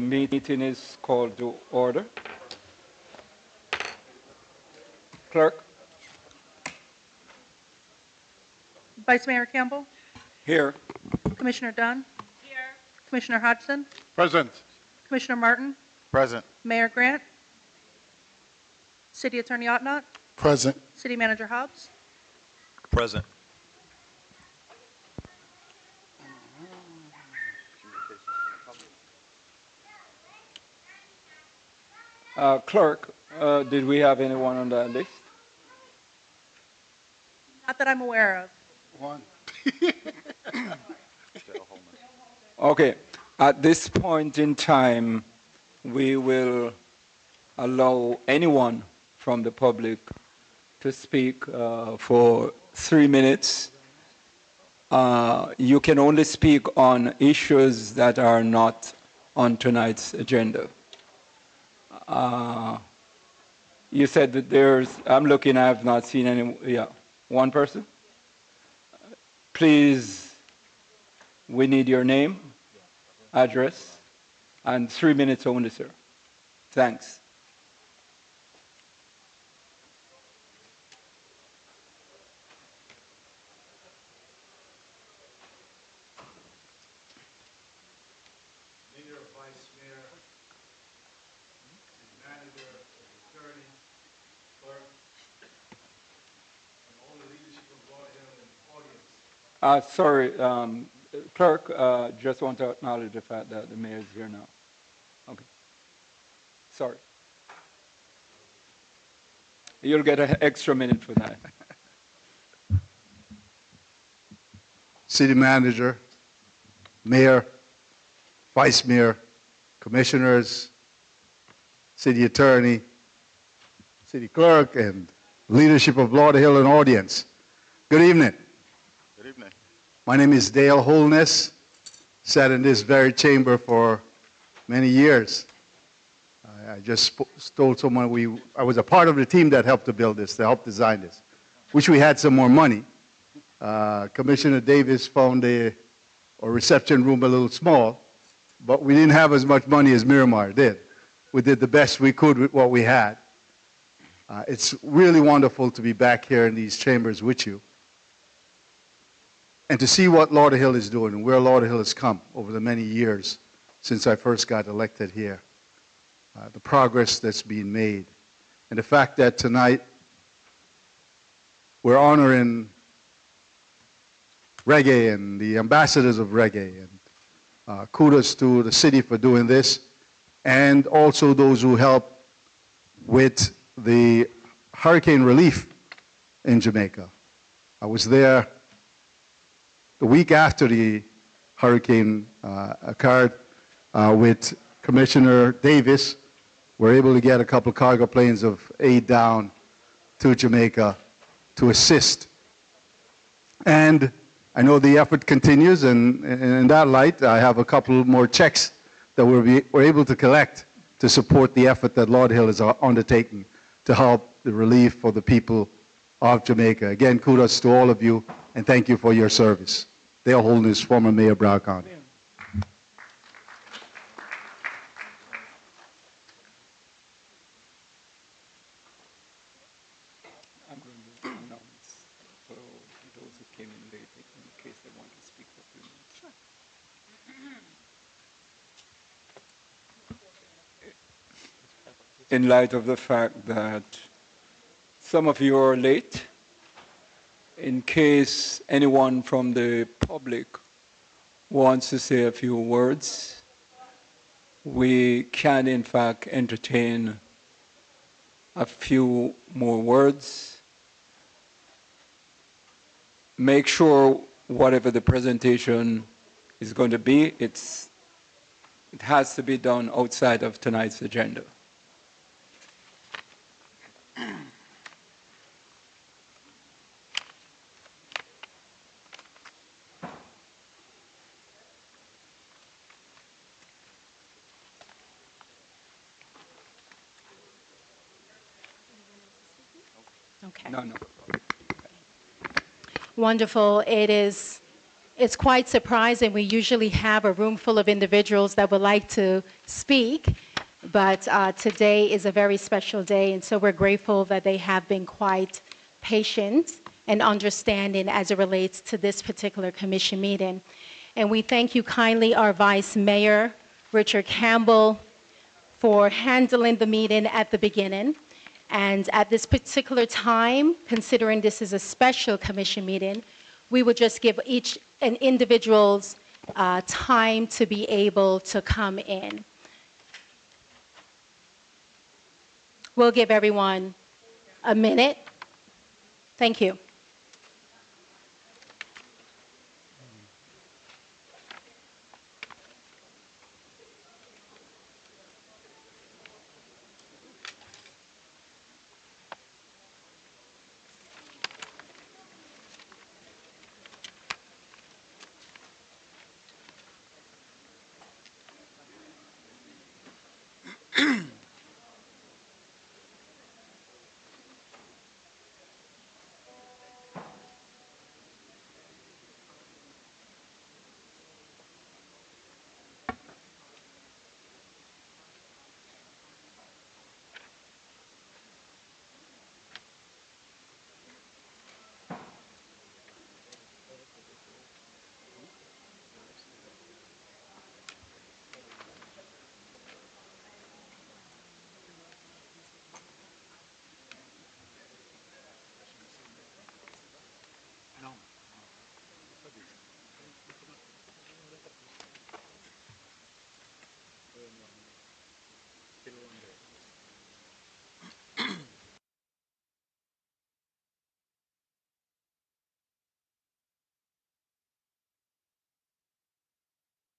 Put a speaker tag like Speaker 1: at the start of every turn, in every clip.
Speaker 1: Meeting is called to order. Clerk,
Speaker 2: Vice Mayor Campbell,
Speaker 1: here.
Speaker 2: Commissioner Dunn. Here. Commissioner Hodgson,
Speaker 3: Present.
Speaker 2: Commissioner Martin,
Speaker 3: Present.
Speaker 2: Mayor Grant, City Attorney Otnott,
Speaker 3: Present.
Speaker 2: City Manager Hobbs.
Speaker 4: Present.
Speaker 1: Clerk, did we have anyone on that list?
Speaker 2: Not that I'm aware of.
Speaker 3: One.
Speaker 1: Okay. At this point in time, we will allow anyone from the public to speak for 3 minutes. You can only speak on issues that are not on tonight's agenda. You said that I'm looking, I have not seen any, one person? Please, we need your name, address, and 3 minutes only, sir. Thanks.
Speaker 5: Mayor, Vice Mayor, Manager, Attorney, Clerk, and all the leadership of Lauderhill and audience.
Speaker 1: Sorry, clerk, just want to acknowledge the fact that the mayor is here now. Okay. Sorry. You'll get an extra minute for that.
Speaker 5: City Manager, Mayor, Vice Mayor, Commissioners, City Attorney, City Clerk, and leadership of Lauderhill and audience. Good evening.
Speaker 3: Good evening.
Speaker 5: My name is Dale Holness. Sat in this very chamber for many years. I just told someone I was a part of the team that helped to build this, to help design this. Wish we had some more money. Commissioner Davis found a reception room a little small, but we didn't have as much money as Miramar did. We did the best we could with what we had. It's really wonderful to be back here in these chambers with you and to see what Lauderhill is doing and where Lauderhill has come over the many years since I first got elected here. The progress that's being made, and the fact that tonight we're honoring reggae and the ambassadors of reggae, and kudos to the city for doing this, and also those who helped with the hurricane relief in Jamaica. I was there the week after the hurricane occurred with Commissioner Davis. We're able to get a couple of cargo planes of aid down to Jamaica to assist. And I know the effort continues, and in that light, I have a couple more checks that we're able to collect to support the effort that Lauderhill is undertaking to help the relief for the people of Jamaica. Again, kudos to all of you, and thank you for your service. Dale Holness, former Mayor of Broward County.
Speaker 1: I'm going to announce for those who came in late in case they want to speak for a few minutes. Sure. In light of the fact that some of you are late, in case anyone from the public wants to say a few words, we can in fact entertain a few more words. Make sure whatever the presentation is going to be, it has to be done outside of tonight's agenda.
Speaker 6: Okay.
Speaker 1: No.
Speaker 6: Wonderful. It is
Speaker 4: It's quite surprising. We usually have a room full of individuals that would like to speak, but today is a very special day, and so we're grateful that they have been quite patient and understanding as it relates to this particular commission meeting. And we thank you kindly, our Vice Mayor, Richard Campbell, for handling the meeting at the beginning. And at this particular time, considering this is a special commission meeting, we would just give each an individual's time to be able to come in. We'll give everyone a minute. Thank you.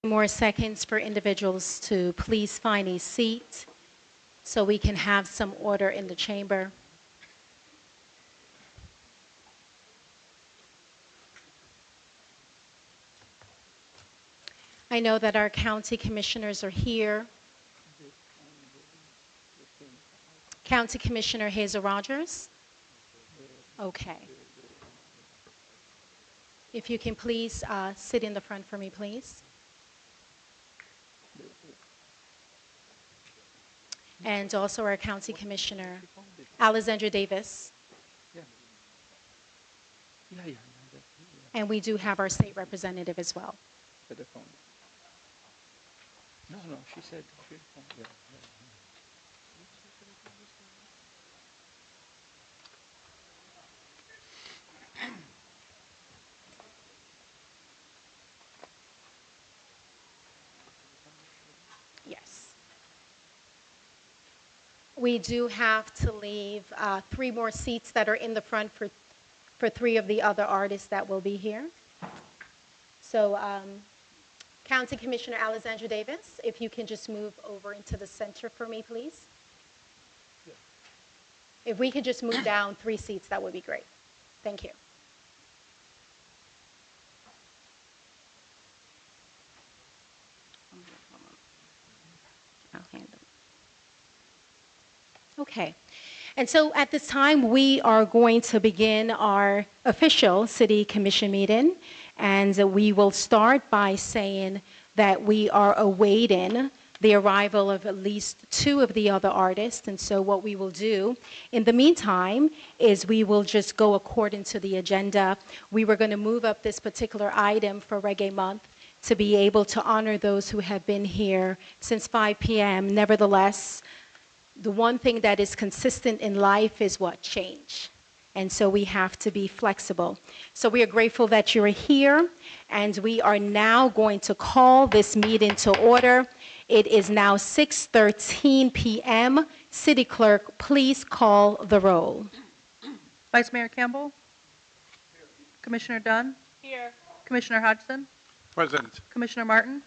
Speaker 4: More seconds for individuals to please find a seat so we can have some order in the chamber. I know that our county commissioners are here. County Commissioner Hazel Rogers? Okay. If you can please sit in the front for me, please. And also our County Commissioner, Alexandra Davis. And we do have our state representative as well.
Speaker 1: No, she said. Yeah.
Speaker 4: Yes. We do have to leave 3 more seats that are in the front for 3 of the other artists that will be here. So County Commissioner Alexandra Davis, if you can just move over into the center for me, please. If we could just move down 3 seats, that would be great. Thank you. I'll handle it. Okay. And so at this time, we are going to begin our official City Commission meeting. And we will start by saying that we are awaiting the arrival of at least 2 of the other artists. And so what we will do in the meantime is we will just go according to the agenda. We were going to move up this particular item for Reggae Month to be able to honor those who have been here since 5 p.m. Nevertheless, the one thing that is consistent in life is what? Change. And so we have to be flexible. So we are grateful that you're here, and we are now going to call this meeting to order. It is now 6:13 p.m. City Clerk, please call the roll.
Speaker 2: Vice Mayor Campbell? Here. Commissioner Dunn? Here. Commissioner Hodgson?
Speaker 3: Present.
Speaker 2: Commissioner Martin?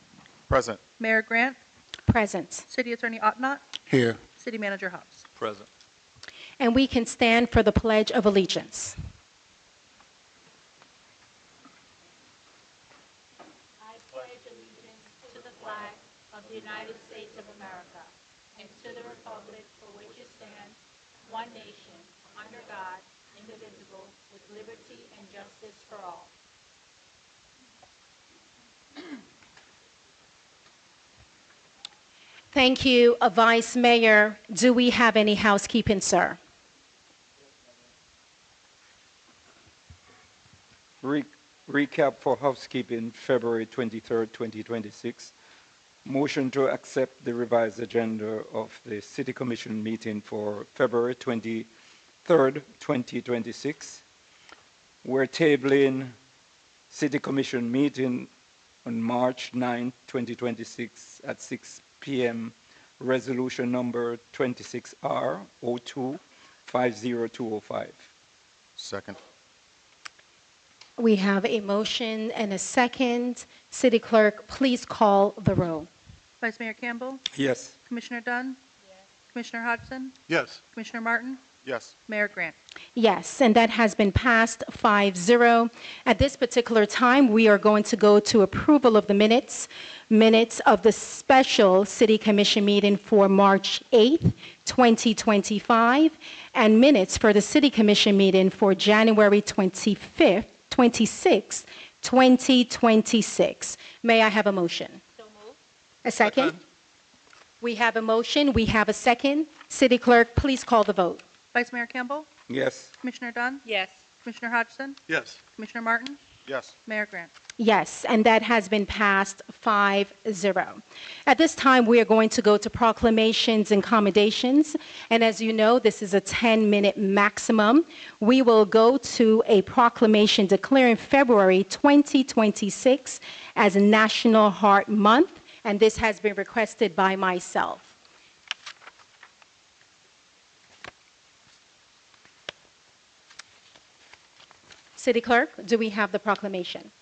Speaker 3: Present.
Speaker 2: Mayor Grant?
Speaker 4: Present.
Speaker 2: City Attorney Ottenott?
Speaker 3: Here.
Speaker 2: City Manager Hobbs?
Speaker 3: Present.
Speaker 4: And we can stand for the Pledge of Allegiance.
Speaker 6: I pledge allegiance to the flag of the United States of America and to the republic for which it stands, one nation, under God, indivisible, with liberty and justice for all.
Speaker 4: Thank you, Vice Mayor. Do we have any housekeeping, sir?
Speaker 1: Recap for housekeeping, February 23rd, 2026. Motion to accept the revised agenda of the City Commission meeting for February 23rd, 2026. We're tabling City Commission meeting on March 9, 2026 at 6 p.m. Resolution number 26R02-50205.
Speaker 3: Second.
Speaker 4: We have a motion and a second. City Clerk, please call the roll.
Speaker 2: Vice Mayor Campbell,
Speaker 1: Yes.
Speaker 2: Commissioner Dunn, Commissioner Hodgson,
Speaker 3: Yes.
Speaker 2: Commissioner Martin,
Speaker 3: Yes.
Speaker 2: Mayor Grant.
Speaker 4: Yes, and that has been passed 5-0. At this particular time, we are going to go to approval of the minutes of the special City Commission meeting for March 8th, 2025, and minutes for the City Commission meeting for January 26th, 2026. May I have a motion?
Speaker 6: So moved.
Speaker 4: A second? We have a motion. We have a second. City Clerk, please call the vote.
Speaker 2: Vice Mayor Campbell,
Speaker 1: Yes.
Speaker 2: Commissioner Dunn,
Speaker 6: Yes.
Speaker 2: Commissioner Hodgson,
Speaker 3: Yes.
Speaker 2: Commissioner Martin,
Speaker 3: Yes.
Speaker 2: Mayor Grant.
Speaker 4: Yes, and that has been passed 5-0. At this time, we are going to go to proclamations and commendations. And as you know, this is a 10-minute maximum. We will go to a proclamation declaring February 2026 as National Heart Month, and this has been requested by myself. City Clerk, do we have the proclamation?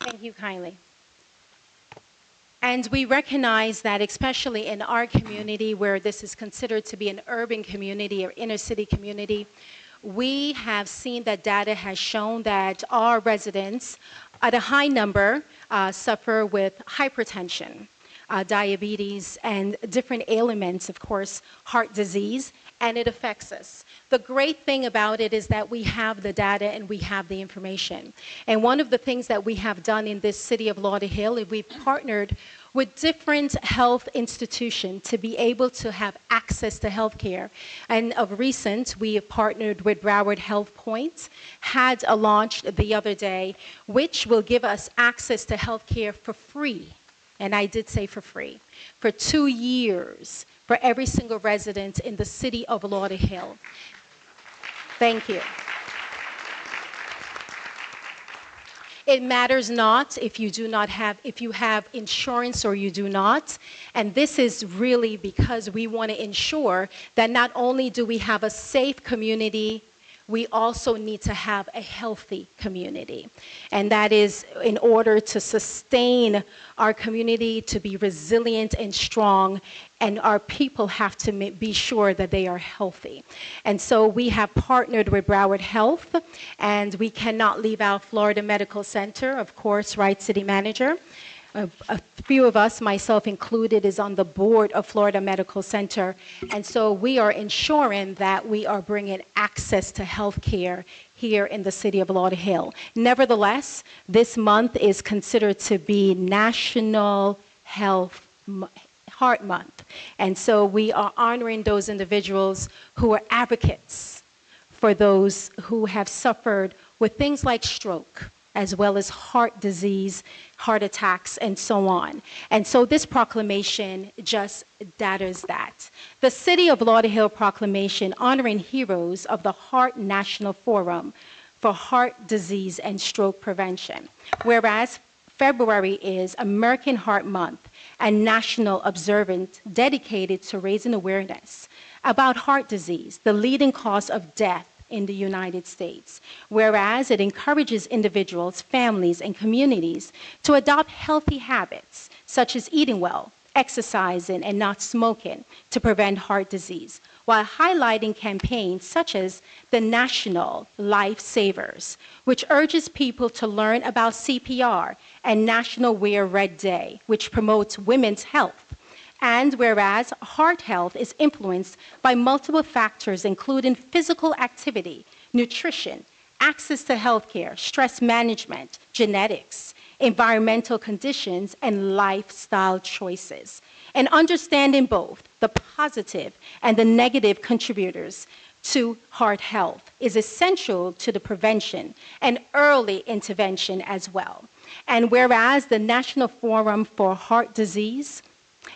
Speaker 4: Thank you kindly. And we recognize that especially in our community where this is considered to be an urban community or inner city community, we have seen that data has shown that our residents at a high number suffer with hypertension, diabetes, and different ailments, of course, heart disease, and it affects us. The great thing about it is that we have the data and we have the information. And one of the things that we have done in this city of Lauderhill is we've partnered with different health institutions to be able to have access to health care. And of recent, we have partnered with Broward Health Point, had a launch the other day, which will give us access to health care for free. And I did say for free, for 2 years for every single resident in the city of Lauderhill. Thank you. It matters not if you have insurance or you do not. And this is really because we want to ensure that not only do we have a safe community, we also need to have a healthy community. And that is in order to sustain our community to be resilient and strong, and our people have to be sure that they are healthy. And so we have partnered with Broward Health, and we cannot leave out Florida Medical Center, of course, right, City Manager? A few of us, myself included, is on the board of Florida Medical Center. And so we are ensuring that we are bringing access to health care here in the city of Lauderhill. Nevertheless, this month is considered to be National Heart Month. And so we are honoring those individuals who are advocates for those who have suffered with things like stroke, as well as heart disease, heart attacks, and so on. And so this proclamation just datters that. The City of Lauderhill proclamation honoring heroes of the Heart National Forum for Heart Disease and Stroke Prevention. Whereas February is American Heart Month, a national observance dedicated to raising awareness about heart disease, the leading cause of death in the United States, whereas it encourages individuals, families, and communities to adopt healthy habits, such as eating well, exercising, and not smoking to prevent heart disease, while highlighting campaigns such as the National Life Savers, which urges people to learn about CPR, and National Wear Red Day, which promotes women's health. And whereas heart health is influenced by multiple factors, including physical activity, nutrition, access to healthcare, stress management, genetics, environmental conditions, and lifestyle choices. And understanding both the positive and the negative contributors to heart health is essential to the prevention and early intervention as well. And whereas the National Forum for Heart Disease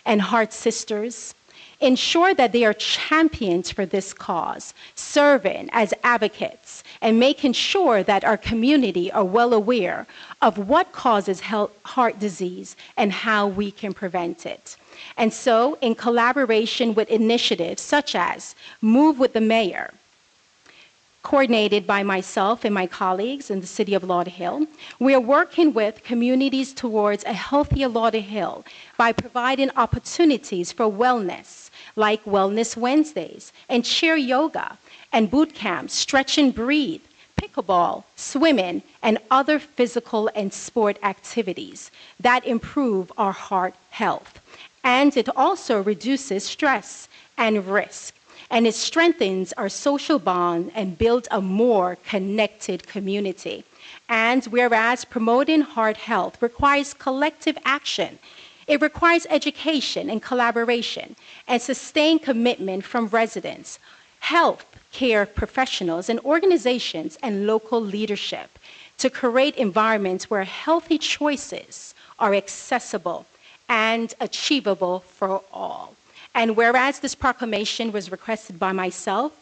Speaker 4: and Heart Sisters ensure that they are champions for this cause, serving as advocates and making sure that our community are well aware of what causes heart disease and how we can prevent it. And so, in collaboration with initiatives such as Move with the Mayor, coordinated by myself and my colleagues in the city of Lauderhill, we are working with communities towards a healthier Lauderhill by providing opportunities for wellness, like Wellness Wednesdays, and chair yoga, and boot camps, stretch and breathe, pickleball, swimming, and other physical and sport activities that improve our heart health. And it also reduces stress and risk, and it strengthens our social bond and builds a more connected community. And whereas promoting heart health requires collective action, it requires education and collaboration and sustained commitment from residents, health care professionals and organizations, and local leadership to create environments where healthy choices are accessible and achievable for all. And whereas this proclamation was requested by myself,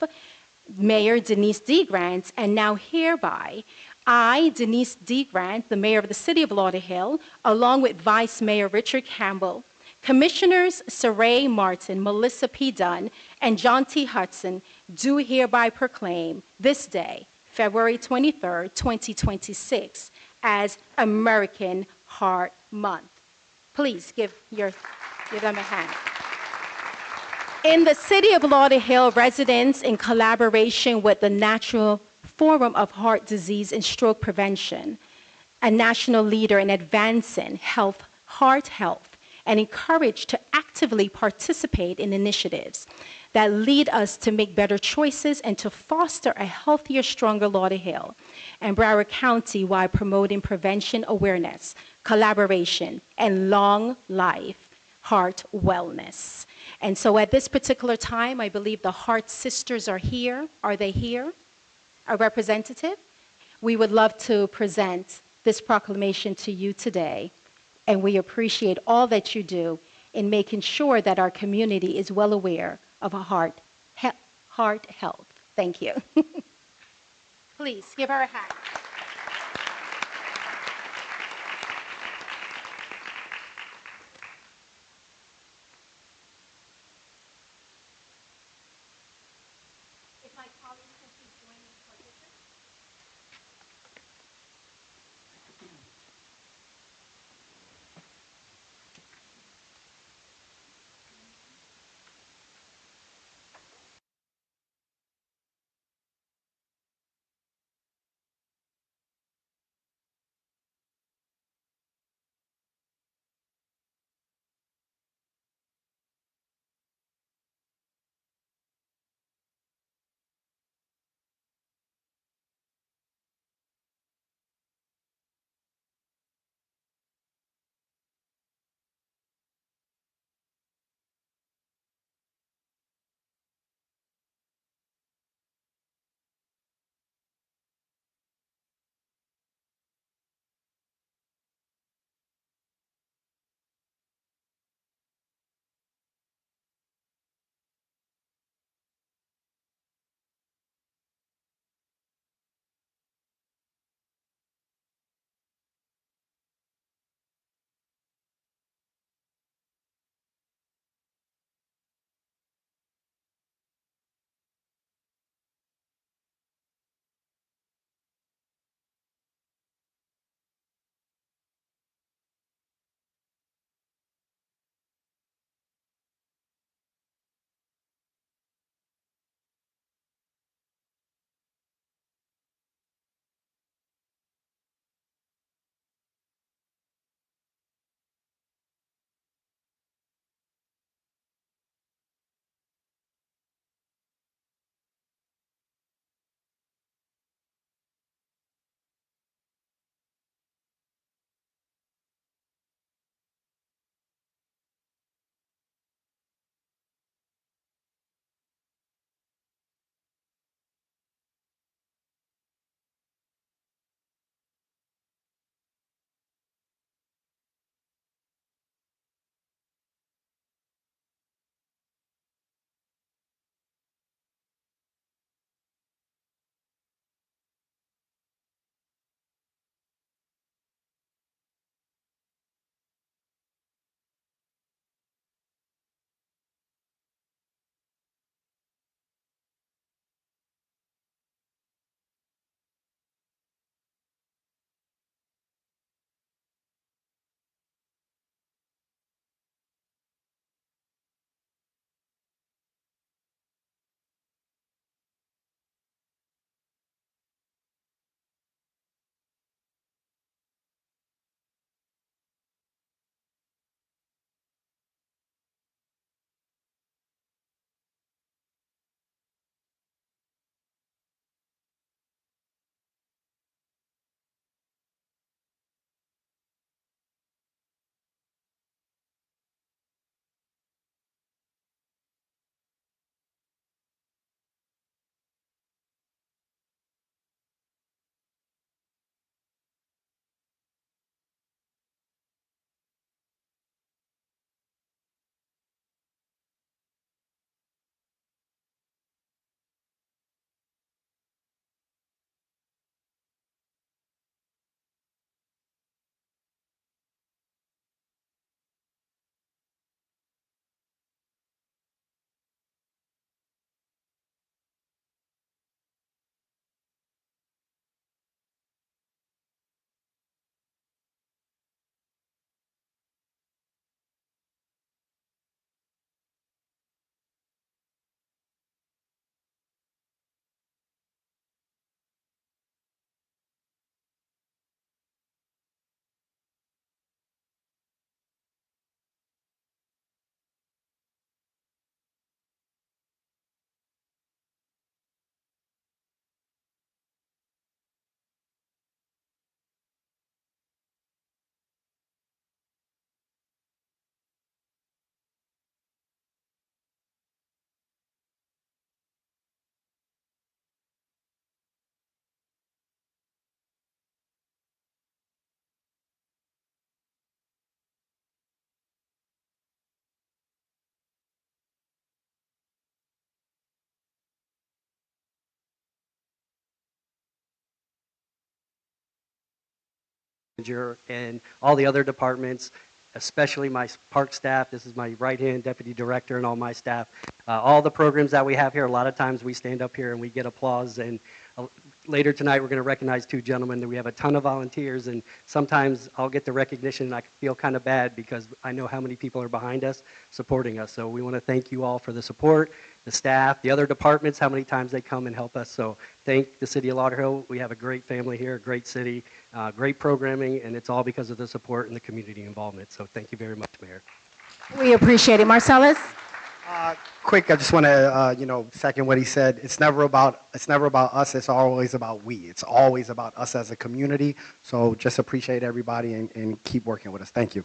Speaker 4: Mayor Denise D. Grant, and now hereby, I, Denise D. Grant, the Mayor of the City of Lauderhill, along with Vice Mayor Richard Campbell, Commissioners Saray Martin, Melissa P. Dunn, and John T. Hudson, do hereby proclaim this day, February 23rd, 2026, as American Heart Month. Please give them a hand. In the city of Lauderhill, residents, in collaboration with the National Forum of Heart Disease and Stroke Prevention, a national leader in advancing heart health, and encouraged to actively participate in initiatives that lead us to make better choices and to foster a healthier, stronger Lauderhill and Broward County while promoting prevention awareness, collaboration, and long life heart wellness. And so at this particular time, I believe the Heart Sisters are here. Are they here? A representative? We would love to present this proclamation to you today, and we appreciate all that you do in making sure that our community is well aware of heart health. Thank you. Please give her a hand.
Speaker 7: manager and all the other departments, especially my park staff. This is my right-hand deputy director and all my staff. All the programs that we have here, a lot of times we stand up here and we get applause. And later tonight, we're going to recognize two gentlemen. That we have a ton of volunteers, and sometimes I'll get the recognition and I feel kind of bad because I know how many people are behind us supporting us. So we want to thank you all for the support, the staff, the other departments, how many times they come and help us. So thank the city of Lauderhill. We have a great family here, a great city, great programming, and it's all because of the support and the community involvement. So thank you very much, Mayor.
Speaker 4: We appreciate it. Marcellus?
Speaker 8: Quick, I just want to, second what he said. It's never about us. It's always about we. It's always about us as a community. So just appreciate everybody and keep working with us. Thank you.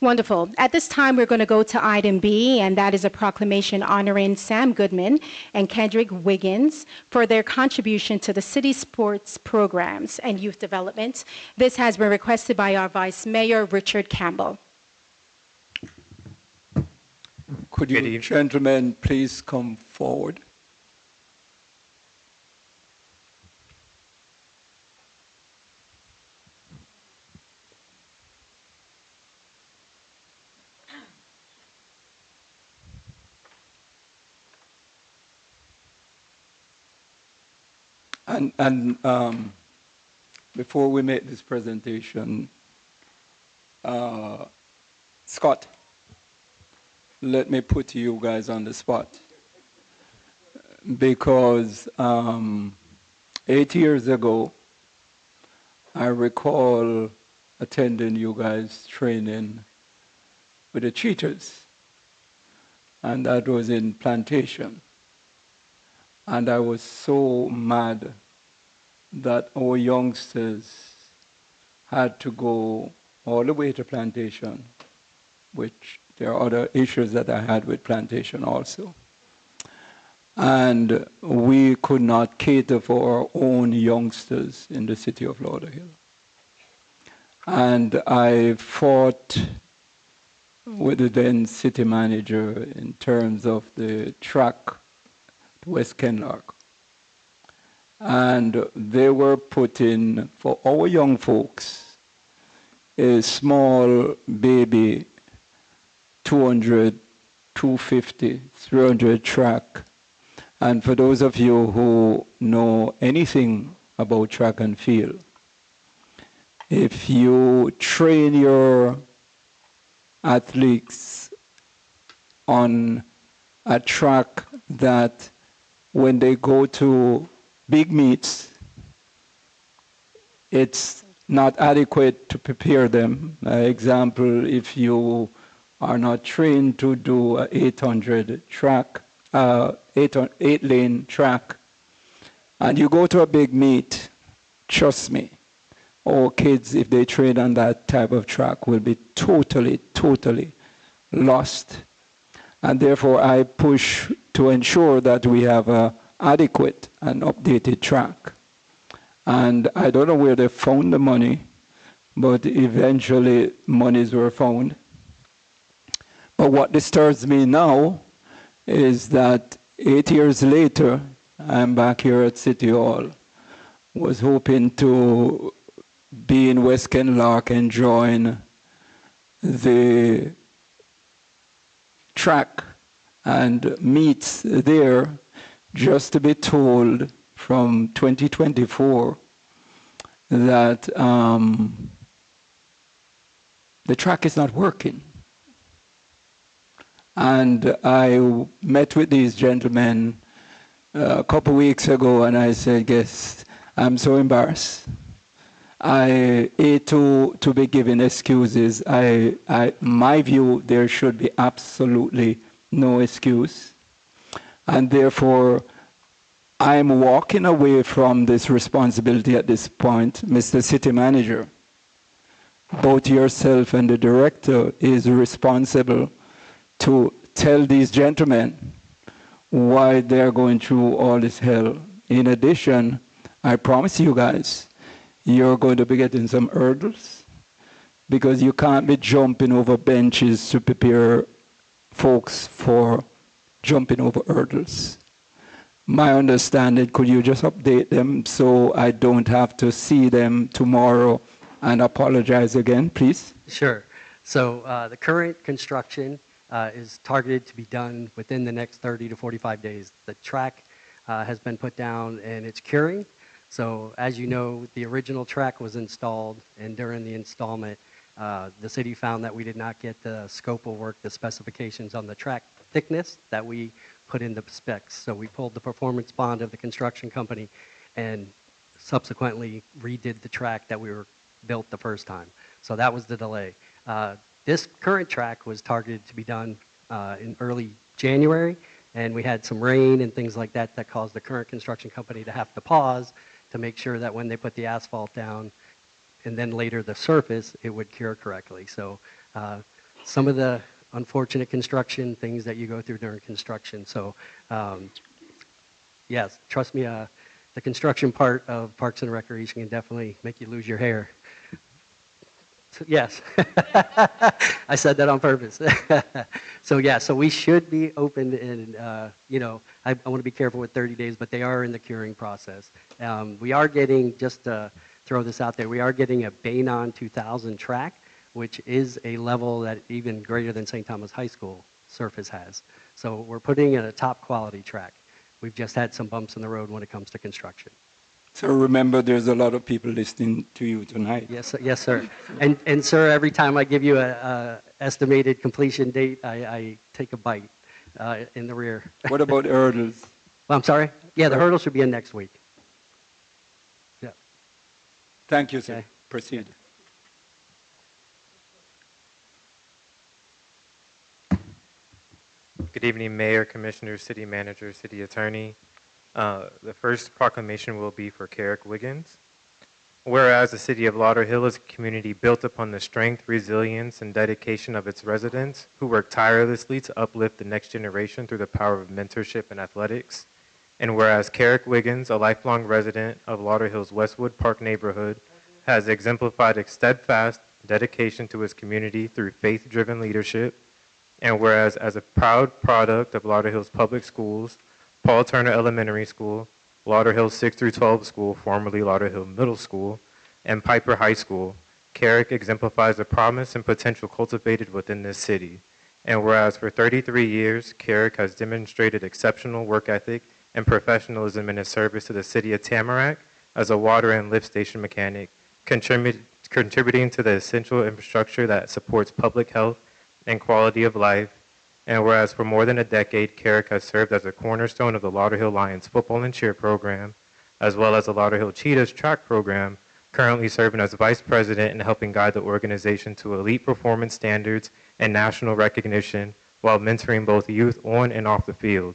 Speaker 4: Wonderful. At this time, we're going to go to item B, and that is a proclamation honoring Sam Goodman and Kendrick Wiggins for their contribution to the city sports programs and youth development. This has been requested by our Vice Mayor, Richard Campbell.
Speaker 1: Could you gentlemen please come forward? And before we make this presentation, Scott, let me put you guys on the spot. Because 8 years ago, I recall attending you guys' training with the Cheetahs, and that was in Plantation. And I was so mad that our youngsters had to go all the way to Plantation, which there are other issues that I had with Plantation also. And we could not cater for our own youngsters in the city of Lauderhill. And I fought with the then city manager in terms of the track to West Kenlark. And they were putting, for our young folks, a small baby 200, 250, 300 track. And for those of you who know anything about track and field, if you train your athletes on a track that when they go to big meets, it's not adequate to prepare them. Example, if you are not trained to do an 800 track, 8-lane track, and you go to a big meet, trust me, all kids, if they train on that type of track, will be totally, totally lost. And therefore, I push to ensure that we have an adequate and updated track. And I don't know where they found the money, but eventually monies were found. But what disturbs me now is that 8 years later, I'm back here at City Hall, was hoping to be in West Kenlark and join the track and meets there, just to be told from 2024 that the track is not working. And I met with these gentlemen a couple weeks ago, and I said, yes, I'm so embarrassed. I hate to be given excuses. My view, there should be absolutely no excuse. And therefore, I'm walking away from this responsibility at this point. Mr. City Manager, both yourself and the director is responsible to tell these gentlemen why they're going through all this hell. In addition, I promise you guys, you're going to be getting some hurdles because you can't be jumping over benches to prepare folks for jumping over hurdles. My understanding, could you just update them so I don't have to see them tomorrow and apologize again, please?
Speaker 7: Sure. So the current construction is targeted to be done within the next 30 to 45 days. The track has been put down and it's curing. So as you know, the original track was installed, and during the installment, the city found that we did not get the scope of work, the specifications on the track thickness that we put in the specs. So we pulled the performance bond of the construction company and subsequently redid the track that we were built the first time. So that was the delay. This current track was targeted to be done in early January, and we had some rain and things like that that caused the current construction company to have to pause to make sure that when they put the asphalt down and then later the surface, it would cure correctly. So some of the unfortunate construction things that you go through during construction. So yes, trust me, the construction part of Parks and Recreation can definitely make you lose your hair. So, yes, I said that on purpose. So yeah, so we should be open in, you know, I want to be careful with 30 days, but they are in the curing process. We are getting, just to throw this out there, we are getting a Banon 2000 track, which is a level that even greater than St. Thomas High School surface has. So we're putting in a top quality track. We've just had some bumps in the road when it comes to construction.
Speaker 1: So remember, there's a lot of people listening to you tonight.
Speaker 7: Yes, yes, sir. And sir, every time I give you a estimated completion date, I take a bite in the rear.
Speaker 1: What about hurdles?
Speaker 7: Well, I'm sorry? Yeah, the hurdle should be in next week. Yeah.
Speaker 1: Thank you, sir.
Speaker 7: Okay.
Speaker 1: Proceed.
Speaker 9: Good evening, Mayor, Commissioner, City Manager, City Attorney. The first proclamation will be for Carrick Wiggins. Whereas the city of Lauderhill is a community built upon the strength, resilience, and dedication of its residents who work tirelessly to uplift the next generation through the power of mentorship and athletics. And whereas Carrick Wiggins, a lifelong resident of Lauderhill's Westwood Park neighborhood, has exemplified a steadfast dedication to his community through faith-driven leadership. And whereas as a proud product of Lauderhill's public schools, Paul Turner Elementary School, Lauderhill 6 through 12 School, formerly Lauderhill Middle School, and Piper High School, Carrick exemplifies the promise and potential cultivated within this city. And whereas for 33 years, Carrick has demonstrated exceptional work ethic and professionalism in his service to the city of Tamarack as a water and lift station mechanic, contributing to the essential infrastructure that supports public health and quality of life. And whereas for more than a decade, Carrick has served as a cornerstone of the Lauderhill Lions football and cheer program, as well as the Lauderhill Cheetahs track program, currently serving as vice president and helping guide the organization to elite performance standards and national recognition while mentoring both youth on and off the field.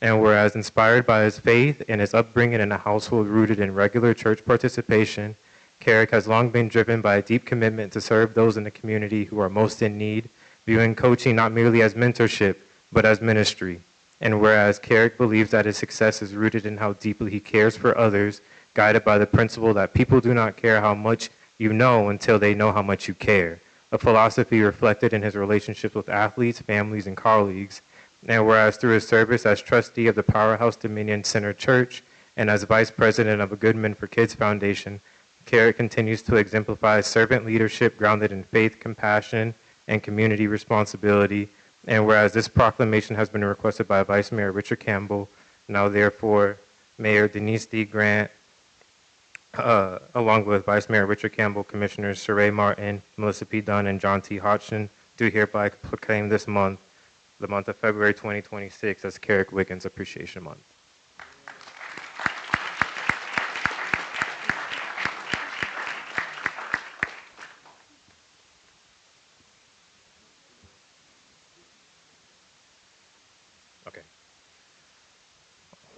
Speaker 9: And whereas inspired by his faith and his upbringing in a household rooted in regular church participation, Carrick has long been driven by a deep commitment to serve those in the community who are most in need, viewing coaching not merely as mentorship, but as ministry. And whereas Carrick believes that his success is rooted in how deeply he cares for others, guided by the principle that people do not care how much you know until they know how much you care, a philosophy reflected in his relationships with athletes, families, and colleagues. And whereas through his service as trustee of the Powerhouse Dominion Center Church and as vice president of a Good Men for Kids Foundation, Carrick continues to exemplify servant leadership grounded in faith, compassion, and community responsibility. And whereas this proclamation has been requested by Vice Mayor Richard Campbell, now therefore Mayor Denise D. Grant, along with Vice Mayor Richard Campbell, Commissioners Sheree Martin, Melissa P. Dunn, and John T. Hodgson, do hereby proclaim this month, the month of February 2026, as Carrick Wiggins Appreciation Month. Okay.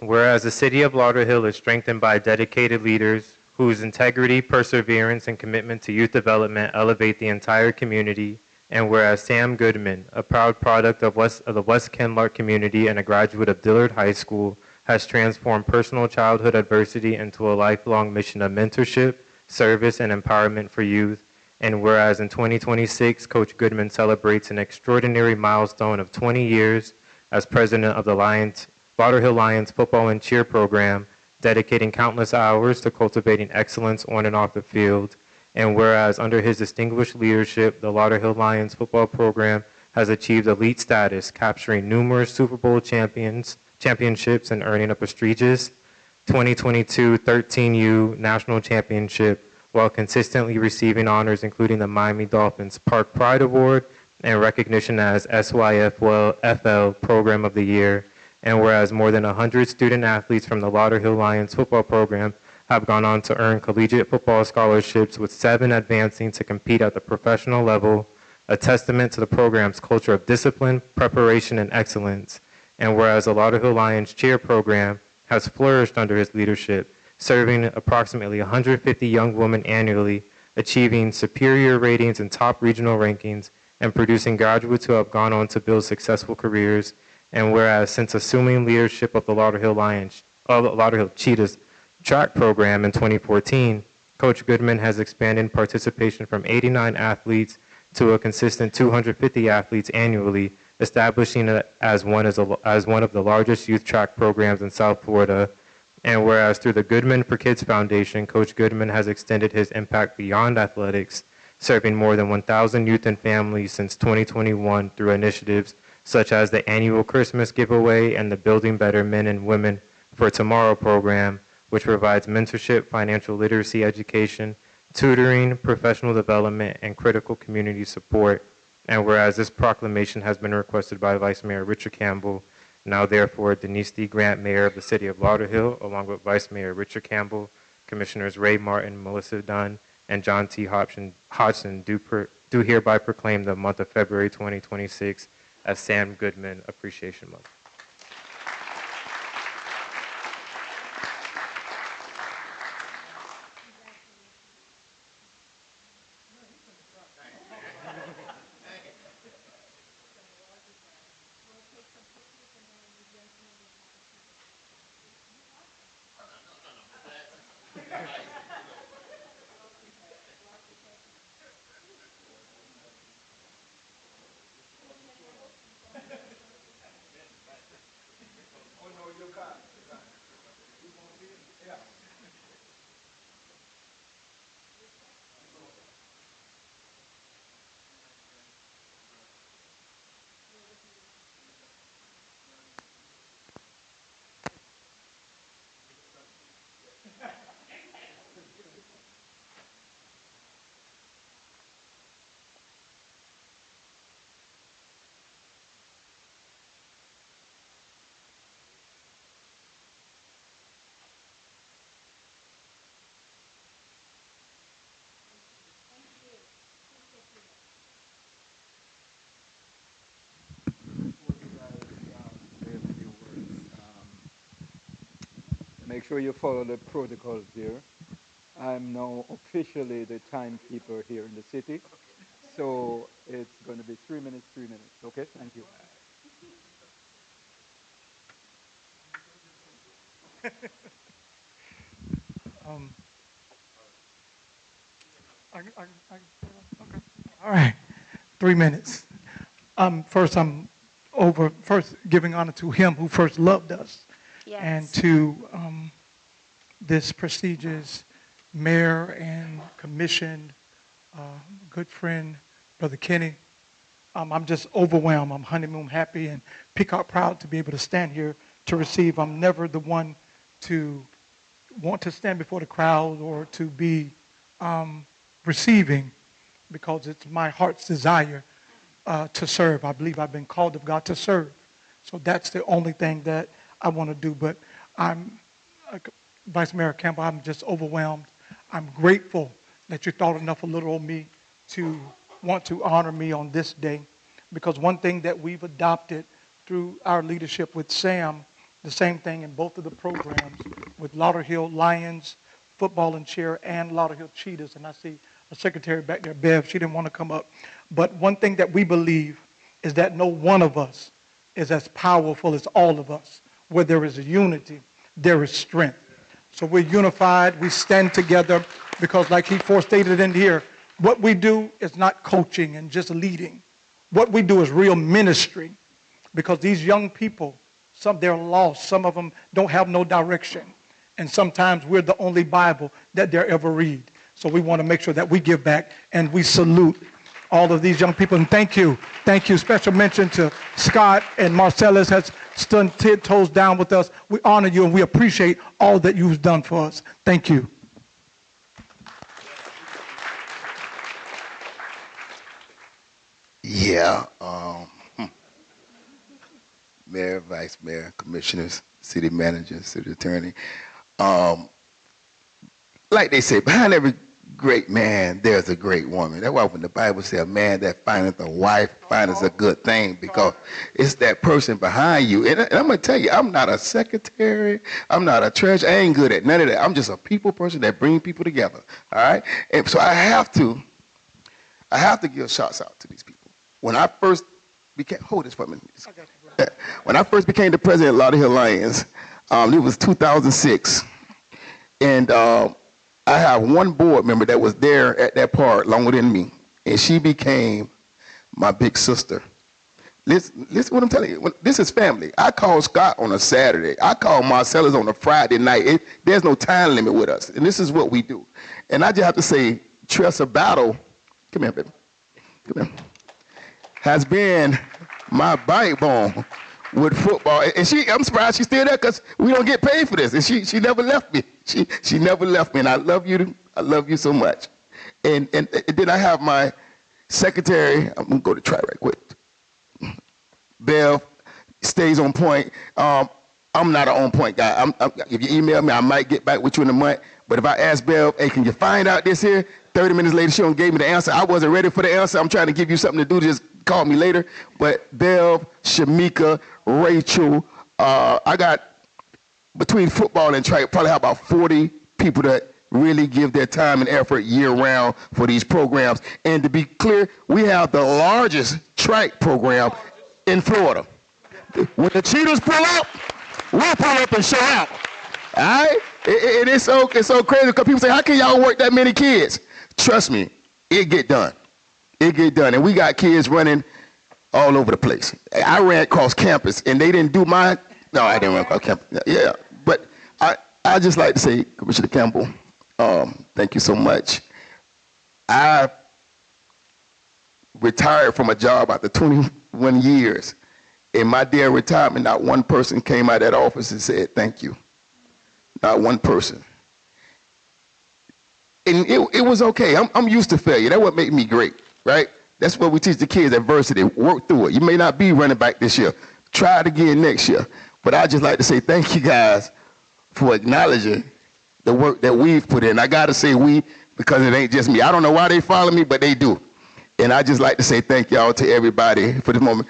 Speaker 9: Whereas the city of Lauderhill is strengthened by dedicated leaders whose integrity, perseverance, and commitment to youth development elevate the entire community, and whereas Sam Goodman, a proud product of the West Kenlark community and a graduate of Dillard High School, has transformed personal childhood adversity into a lifelong mission of mentorship, service, and empowerment for youth. And whereas in 2026, Coach Goodman celebrates an extraordinary milestone of 20 years as president of the Lauderhill Lions football and cheer program, dedicating countless hours to cultivating excellence on and off the field. And whereas under his distinguished leadership, the Lauderhill Lions football program has achieved elite status, capturing numerous Super Bowl championships and earning a prestigious 2022 13U National Championship, while consistently receiving honors including the Miami Dolphins Park Pride Award and recognition as SYFL Program of the Year. And whereas more than 100 student athletes from the Lauderhill Lions football program have gone on to earn collegiate football scholarships, with 7 advancing to compete at the professional level, a testament to the program's culture of discipline, preparation, and excellence. And whereas the Lauderhill Lions cheer program has flourished under his leadership, serving approximately 150 young women annually, achieving superior ratings in top regional rankings, and producing graduates who have gone on to build successful careers. And whereas since assuming leadership of the Lauderhill Cheetahs track program in 2014, Coach Goodman has expanded participation from 89 athletes to a consistent 250 athletes annually, establishing it as one of the largest youth track programs in South Florida. And whereas through the Goodman for Kids Foundation, Coach Goodman has extended his impact beyond athletics, serving more than 1,000 youth and families since 2021 through initiatives such as the annual Christmas giveaway and the Building Better Men and Women for Tomorrow program, which provides mentorship, financial literacy education, tutoring, professional development, and critical community support. And whereas this proclamation has been requested by Vice Mayor Richard Campbell, now therefore Denise D. Grant, Mayor of the City of Lauderhill, along with Vice Mayor Richard Campbell, Commissioners Ray Martin, Melissa Dunn, and John T. Hodgson do hereby proclaim the month of February 2026 as Sam Goodman Appreciation Month.
Speaker 1: Make sure you follow the protocols here. I'm now officially the timekeeper here in the city. So it's going to be 3 minutes, 3 minutes. Okay, thank you.
Speaker 10: Okay. All right, 3 minutes. First, first giving honor to him who first loved us, and to this prestigious mayor and commissioned good friend, Brother Kenny. I'm just overwhelmed. I'm honeymoon happy and peacock proud to be able to stand here to receive. I'm never the one to want to stand before the crowd or to be receiving, because it's my heart's desire to serve. I believe I've been called of God to serve. So that's the only thing that I want to do. But I'm, Vice Mayor Campbell, I'm just overwhelmed. I'm grateful that you thought enough of little old me to want to honor me on this day. Because one thing that we've adopted through our leadership with Sam, the same thing in both of the programs, with Lauderhill Lions, football and cheer, and Lauderhill Cheetahs. And I see a secretary back there, Bev, she didn't want to come up. But one thing that we believe is that no one of us is as powerful as all of us. Where there is a unity, there is strength. So we're unified, we stand together, because like he forestated in here, what we do is not coaching and just leading. What we do is real ministry, because these young people, they're lost. Some of them don't have no direction. And sometimes we're the only Bible that they'll ever read. So we want to make sure that we give back, and we salute all of these young people. And thank you. Thank you. Special mention to Scott and Marcellus has stood 10 toes down with us. We honor you, and we appreciate all that you've done for us. Thank you.
Speaker 11: Yeah. Mayor, Vice Mayor, Commissioners, City Manager, City Attorney. Like they say, behind every great man, there's a great woman. That's why when the Bible says a man that findeth a wife findeth a good thing, because it's that person behind you. And I'm going to tell you, I'm not a secretary. I'm not a treasurer. I ain't good at none of that. I'm just a people person that brings people together. All right? And so I have to give shouts out to these people. When I first became, hold this for a minute. When I first became the president of Lauderhills Lions, it was 2006. And I have one board member that was there at that part longer than me, and she became my big sister. Listen what I'm telling you. This is family. I called Scott on a Saturday. I called Marcellus on a Friday night. There's no time limit with us, and this is what we do. And I just have to say, Tressa Battle, come here, baby. Come here, has been my backbone with football. And I'm surprised she's still there, because we don't get paid for this. And she never left me. She never left me. And I love you so much. And then I have my secretary. I'm going to go to try right quick. Bev stays on point. I'm not an on-point guy. If you email me, I might get back with you in a month. But if I ask Bev, hey, can you find out this here? 30 minutes later, she don't gave me the answer. I wasn't ready for the answer. I'm trying to give you something to do. Just call me later. But Bev, Shamika, Rachel, I got, between football and track, probably have about 40 people that really give their time and effort year-round for these programs. And to be clear, we have the largest track program in Florida. When the Cheetahs pull up, we'll pull up and show out. All right? It's so crazy, because people say, how can y'all work that many kids? Trust me, it get done. It get done. And we got kids running all over the place. I ran across campus, and they didn't do my, no, I didn't run across campus. Yeah, but I just like to say, Commissioner Campbell, thank you so much. I retired from a job after 21 years. In my day of retirement, not one person came out of that office and said, thank you. Not one person. And it was okay. I'm used to failure. That's what made me great, right? That's what we teach the kids, adversity. Work through it. You may not be running back this year. Try it again next year. But I just like to say thank you guys for acknowledging the work that we've put in. I got to say we, because it ain't just me. I don't know why they follow me, but they do. And I just like to say thank y'all to everybody for this moment.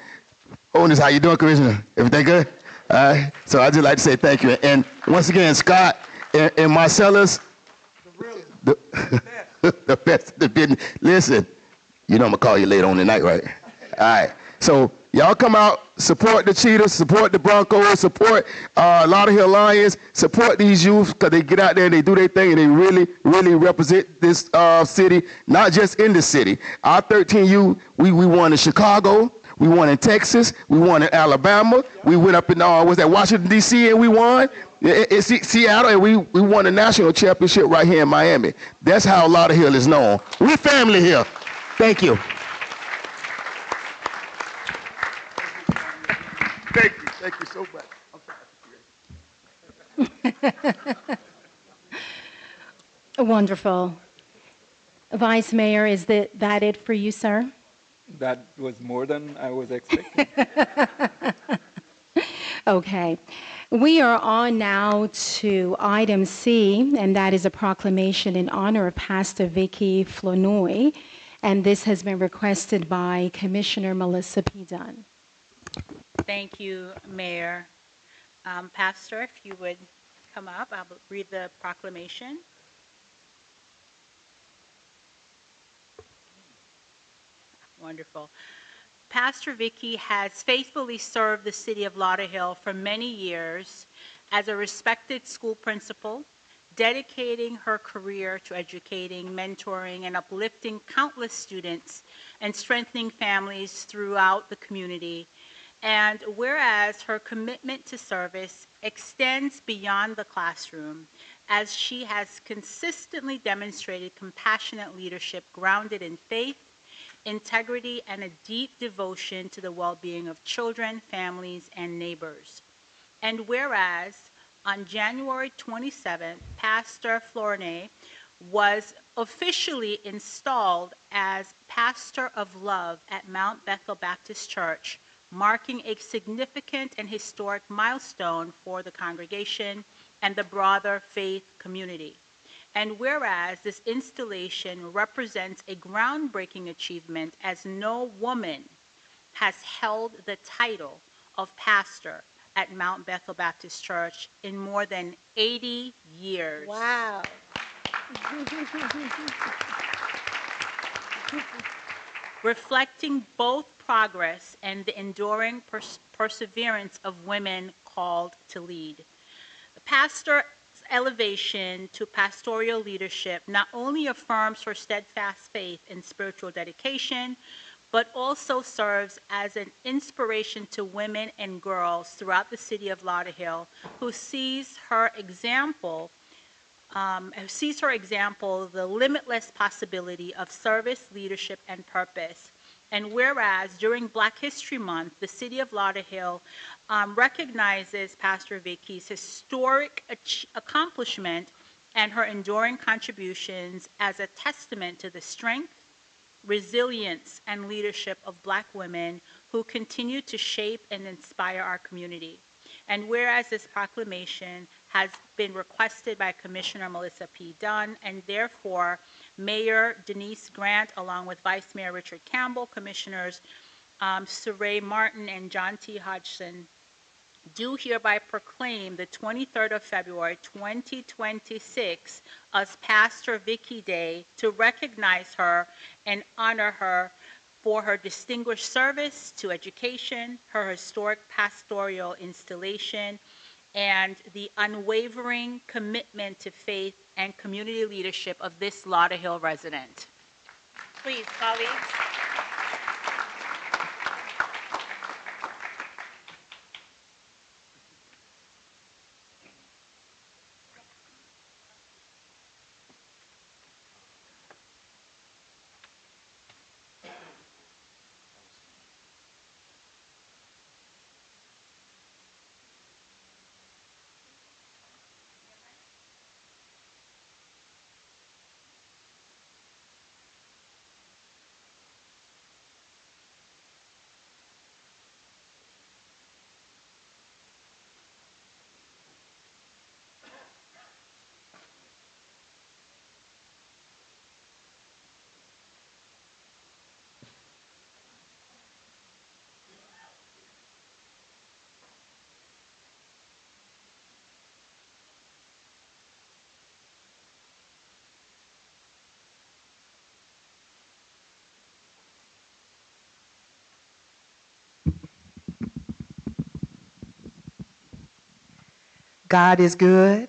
Speaker 11: Owners, how you doing, Commissioner? Everything good? All right. So I just like to say thank you. And once again, Scott and Marcellus, the best, the business. Listen, you know I'm going to call you later on tonight, right? All right. So y'all come out, support the Cheetahs, support the Broncos, support Lauderhills Lions, support these youth, because they get out there and they do their thing, and they really, really represent this city, not just in the city. Our 13U, we won in Chicago. We won in Texas. We won in Alabama. We went up in Washington, D.C., and we won. It's Seattle, and we won a national championship right here in Miami. That's how Lauderhill is known. We're family here. Thank you. Thank you. Thank you so much.
Speaker 4: Wonderful. Vice Mayor, is that it for you, sir?
Speaker 1: That was more than I was expecting.
Speaker 4: Okay. We are on now to item C, and that is a proclamation in honor of Pastor Vicky Flournoy, and this has been requested by Commissioner Melissa P. Dunn.
Speaker 6: Thank you, Mayor. Pastor, if you would come up, I'll read the proclamation. Wonderful. Pastor Vicky has faithfully served the city of Lauderhill for many years as a respected school principal, dedicating her career to educating, mentoring, and uplifting countless students and strengthening families throughout the community. And whereas her commitment to service extends beyond the classroom, as she has consistently demonstrated compassionate leadership grounded in faith, integrity, and a deep devotion to the well-being of children, families, and neighbors. And whereas on January 27th, Pastor Flornay was officially installed as Pastor of Love at Mount Bethel Baptist Church, marking a significant and historic milestone for the congregation and the broader faith community. And whereas this installation represents a groundbreaking achievement, as no woman has held the title of pastor at Mount Bethel Baptist Church in more than 80 years.
Speaker 4: Wow.
Speaker 6: Reflecting both progress and the enduring perseverance of women called to lead. The pastor's elevation to pastoral leadership not only affirms her steadfast faith and spiritual dedication, but also serves as an inspiration to women and girls throughout the city of Lauderhill who sees her example the limitless possibility of service, leadership, and purpose. And whereas during Black History Month, the city of Lauderhill recognizes Pastor Vicky's historic accomplishment and her enduring contributions as a testament to the strength, resilience, and leadership of Black women who continue to shape and inspire our community. And whereas this proclamation has been requested by Commissioner Melissa P. Dunn, and therefore Mayor Denise Grant, along with Vice Mayor Richard Campbell, Commissioners Saray Martin and John T. Hodgson, do hereby proclaim the 23rd of February 2026 as Pastor Vicky Day to recognize her and honor her for her distinguished service to education, her historic pastoral installation, and the unwavering commitment to faith and community leadership of this Lauderhill resident. Please, colleagues.
Speaker 12: God is good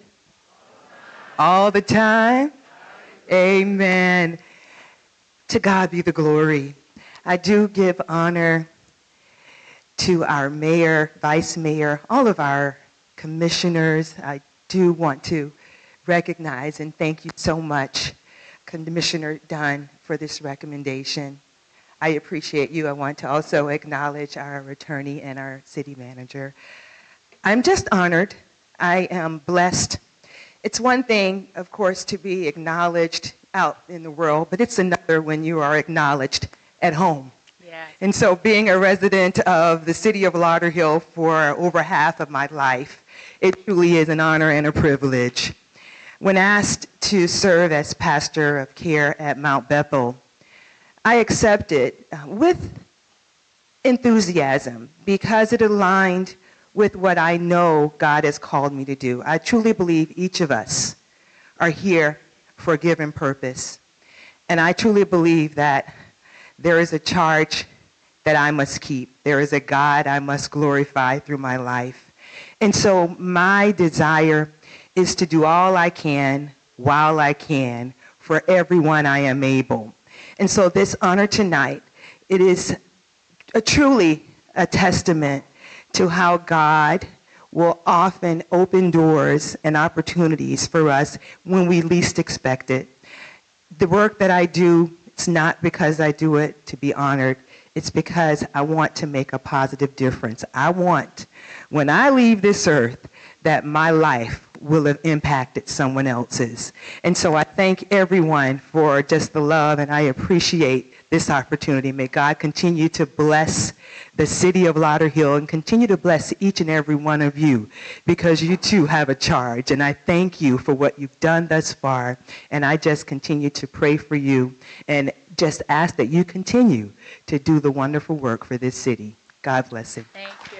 Speaker 12: all the time. Amen. To God be the glory. I do give honor to our mayor, vice mayor, all of our commissioners. I do want to recognize and thank you so much, Commissioner Dunn, for this recommendation. I appreciate you. I want to also acknowledge our attorney and our city manager. I'm just honored. I am blessed. It's one thing, of course, to be acknowledged out in the world, but it's another when you are acknowledged at home.
Speaker 6: Yes.
Speaker 12: And so being a resident of the city of Lauderhill for over half of my life, it truly is an honor and a privilege. When asked to serve as pastor of care at Mount Bethel, I accepted with enthusiasm because it aligned with what I know God has called me to do. I truly believe each of us are here for a given purpose. And I truly believe that there is a charge that I must keep. There is a God I must glorify through my life. And so my desire is to do all I can while I can for everyone I am able. And so this honor tonight, it is truly a testament to how God will often open doors and opportunities for us when we least expect it. The work that I do, it's not because I do it to be honored. It's because I want to make a positive difference. I want, when I leave this earth, that my life will have impacted someone else's. And so I thank everyone for just the love, and I appreciate this opportunity. May God continue to bless the city of Lauderhill and continue to bless each and every one of you, because you too have a charge. And I thank you for what you've done thus far. And I just continue to pray for you and just ask that you continue to do the wonderful work for this city. God bless you.
Speaker 6: Thank you.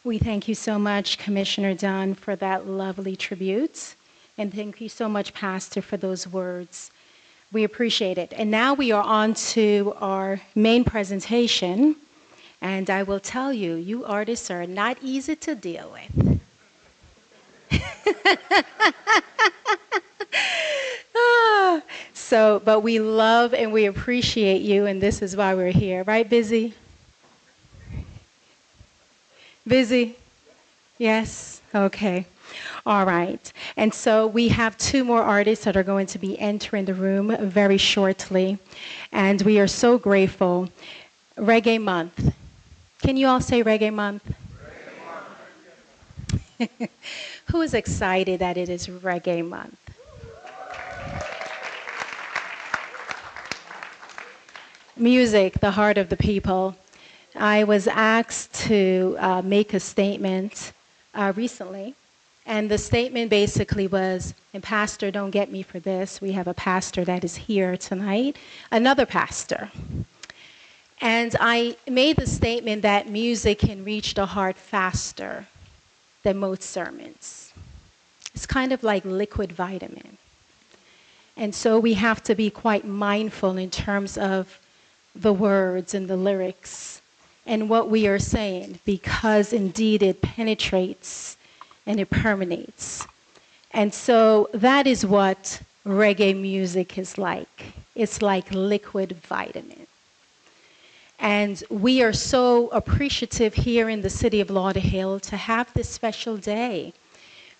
Speaker 4: We thank you so much, Commissioner Dunn, for that lovely tribute. And thank you so much, Pastor, for those words. We appreciate it. And now we are on to our main presentation. And I will tell you, you artists are not easy to deal with. But we love and we appreciate you, and this is why we're here. Right, Busy? Busy? Yes? Okay. All right. And so we have two more artists that are going to be entering the room very shortly. And we are so grateful. Reggae Month. Can you all say Reggae Month? Reggae Month. Who is excited that it is Reggae Month? Music, the heart of the people. I was asked to make a statement recently, and the statement basically was, and Pastor, don't get me for this, we have a pastor that is here tonight, another pastor. And I made the statement that music can reach the heart faster than most sermons. It's kind of like liquid vitamin. And so we have to be quite mindful in terms of the words and the lyrics and what we are saying, because indeed it penetrates and it permeates. And so that is what reggae music is like. It's like liquid vitamin. And we are so appreciative here in the city of Lauderhill to have this special day.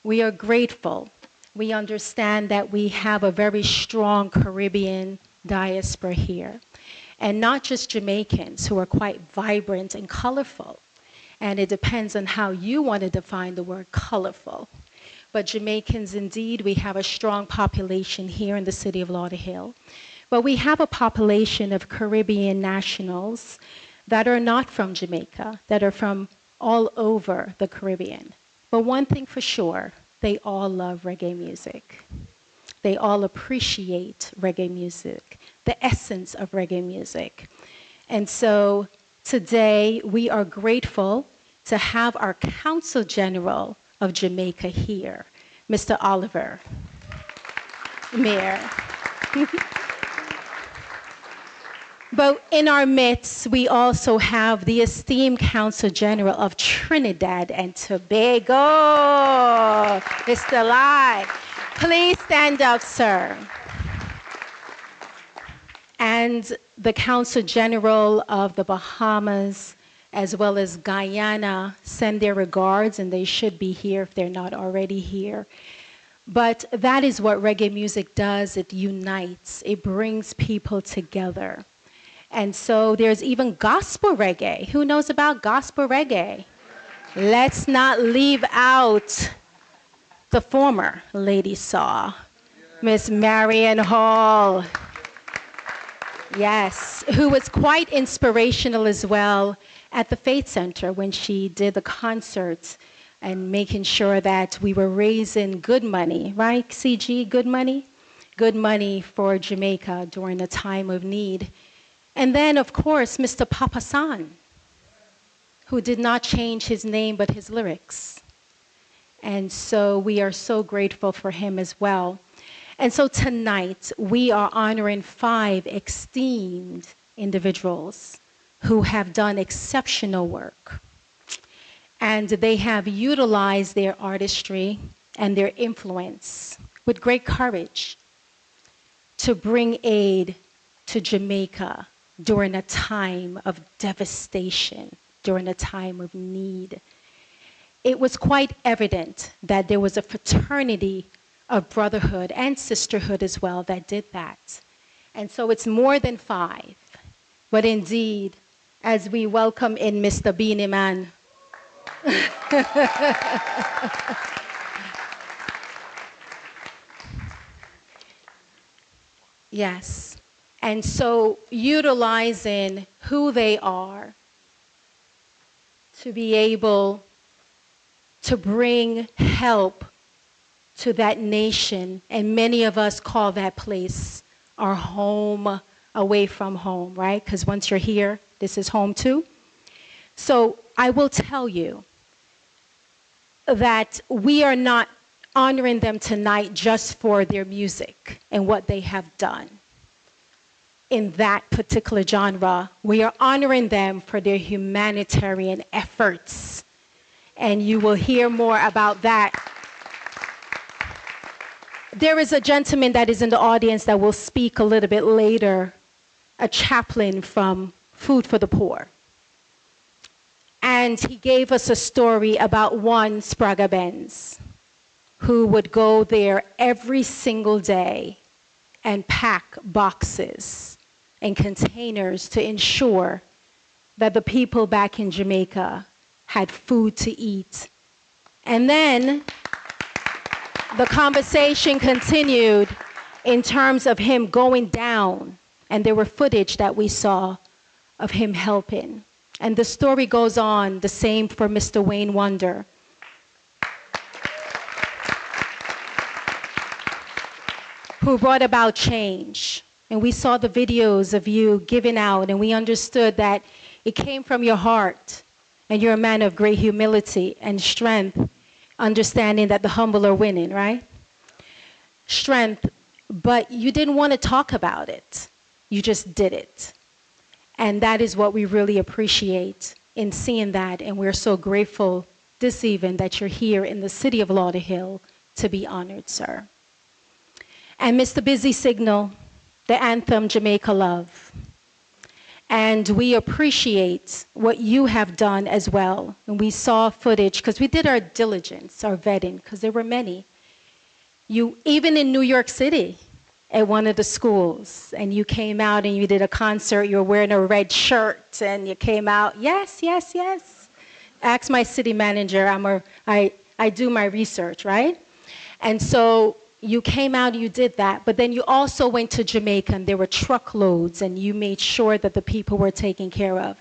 Speaker 4: We are grateful. We understand that we have a very strong Caribbean diaspora here. And not just Jamaicans who are quite vibrant and colorful. And it depends on how you want to define the word colorful. But Jamaicans, indeed, we have a strong population here in the city of Lauderhill. But we have a population of Caribbean nationals that are not from Jamaica, that are from all over the Caribbean. But one thing for sure, they all love reggae music. They all appreciate reggae music, the essence of reggae music. And so today we are grateful to have our Consul General of Jamaica here, Mr. Oliver, Mayor. But in our midst, we also have the esteemed Consul General of Trinidad and Tobago, Mr. Lai. Please stand up, sir. And the Consul General of the Bahamas, as well as Guyana, send their regards, and they should be here if they're not already here. But that is what reggae music does. It unites. It brings people together. And so there's even gospel reggae. Who knows about gospel reggae? Let's not leave out the former Lady Saw, Miss Marian Hall. Yes, who was quite inspirational as well at the Faith Center when she did the concerts and making sure that we were raising good money, right, CG, good money? Good money for Jamaica during a time of need. And then, of course, Mr. Papasan, who did not change his name but his lyrics. And so we are so grateful for him as well. And so tonight, we are honoring 5 esteemed individuals who have done exceptional work. And they have utilized their artistry and their influence with great courage to bring aid to Jamaica during a time of devastation, during a time of need. It was quite evident that there was a fraternity of brotherhood and sisterhood as well that did that. And so it's more than 5. But indeed, as we welcome in Mr. Beanie Man, yes. And so utilizing who they are to be able to bring help to that nation, and many of us call that place our home away from home, right? Because once you're here, this is home too. So I will tell you that we are not honoring them tonight just for their music and what they have done in that particular genre. We are honoring them for their humanitarian efforts. And you will hear more about that. There is a gentleman that is in the audience that will speak a little bit later, a chaplain from Food for the Poor. And he gave us a story about one Sprague Benz who would go there every single day and pack boxes and containers to ensure that the people back in Jamaica had food to eat. And then the conversation continued in terms of him going down, and there were footage that we saw of him helping. And the story goes on, the same for Mr. Wayne Wonder. Who brought about change. And we saw the videos of you giving out, and we understood that it came from your heart, and you're a man of great humility and strength, understanding that the humble are winning, right? Strength, but you didn't want to talk about it. You just did it. And that is what we really appreciate in seeing that, and we're so grateful this evening that you're here in the city of Lauderhill to be honored, sir. And Mr. Busy Signal, the anthem Jamaica Love. And we appreciate what you have done as well. And we saw footage, because we did our diligence, our vetting, because there were many. You, even in New York City, at one of the schools, and you came out and you did a concert, you were wearing a red shirt, and you came out, yes, yes, yes. Ask my city manager, I do my research, right? And so you came out and you did that, but then you also went to Jamaica, and there were truckloads, and you made sure that the people were taken care of.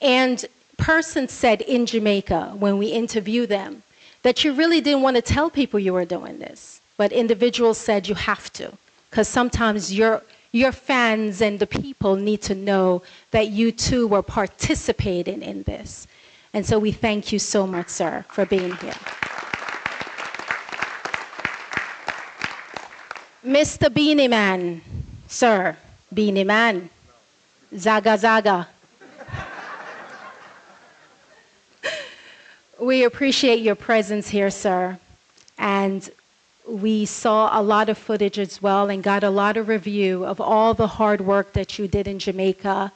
Speaker 4: And persons said in Jamaica, when we interviewed them, that you really didn't want to tell people you were doing this, but individuals said you have to, because sometimes your fans and the people need to know that you too were participating in this. And so we thank you so much, sir, for being here. Mr. Beanie Man, sir, Beanie Man, Zaga Zaga. We appreciate your presence here, sir. And we saw a lot of footage as well and got a lot of review of all the hard work that you did in Jamaica.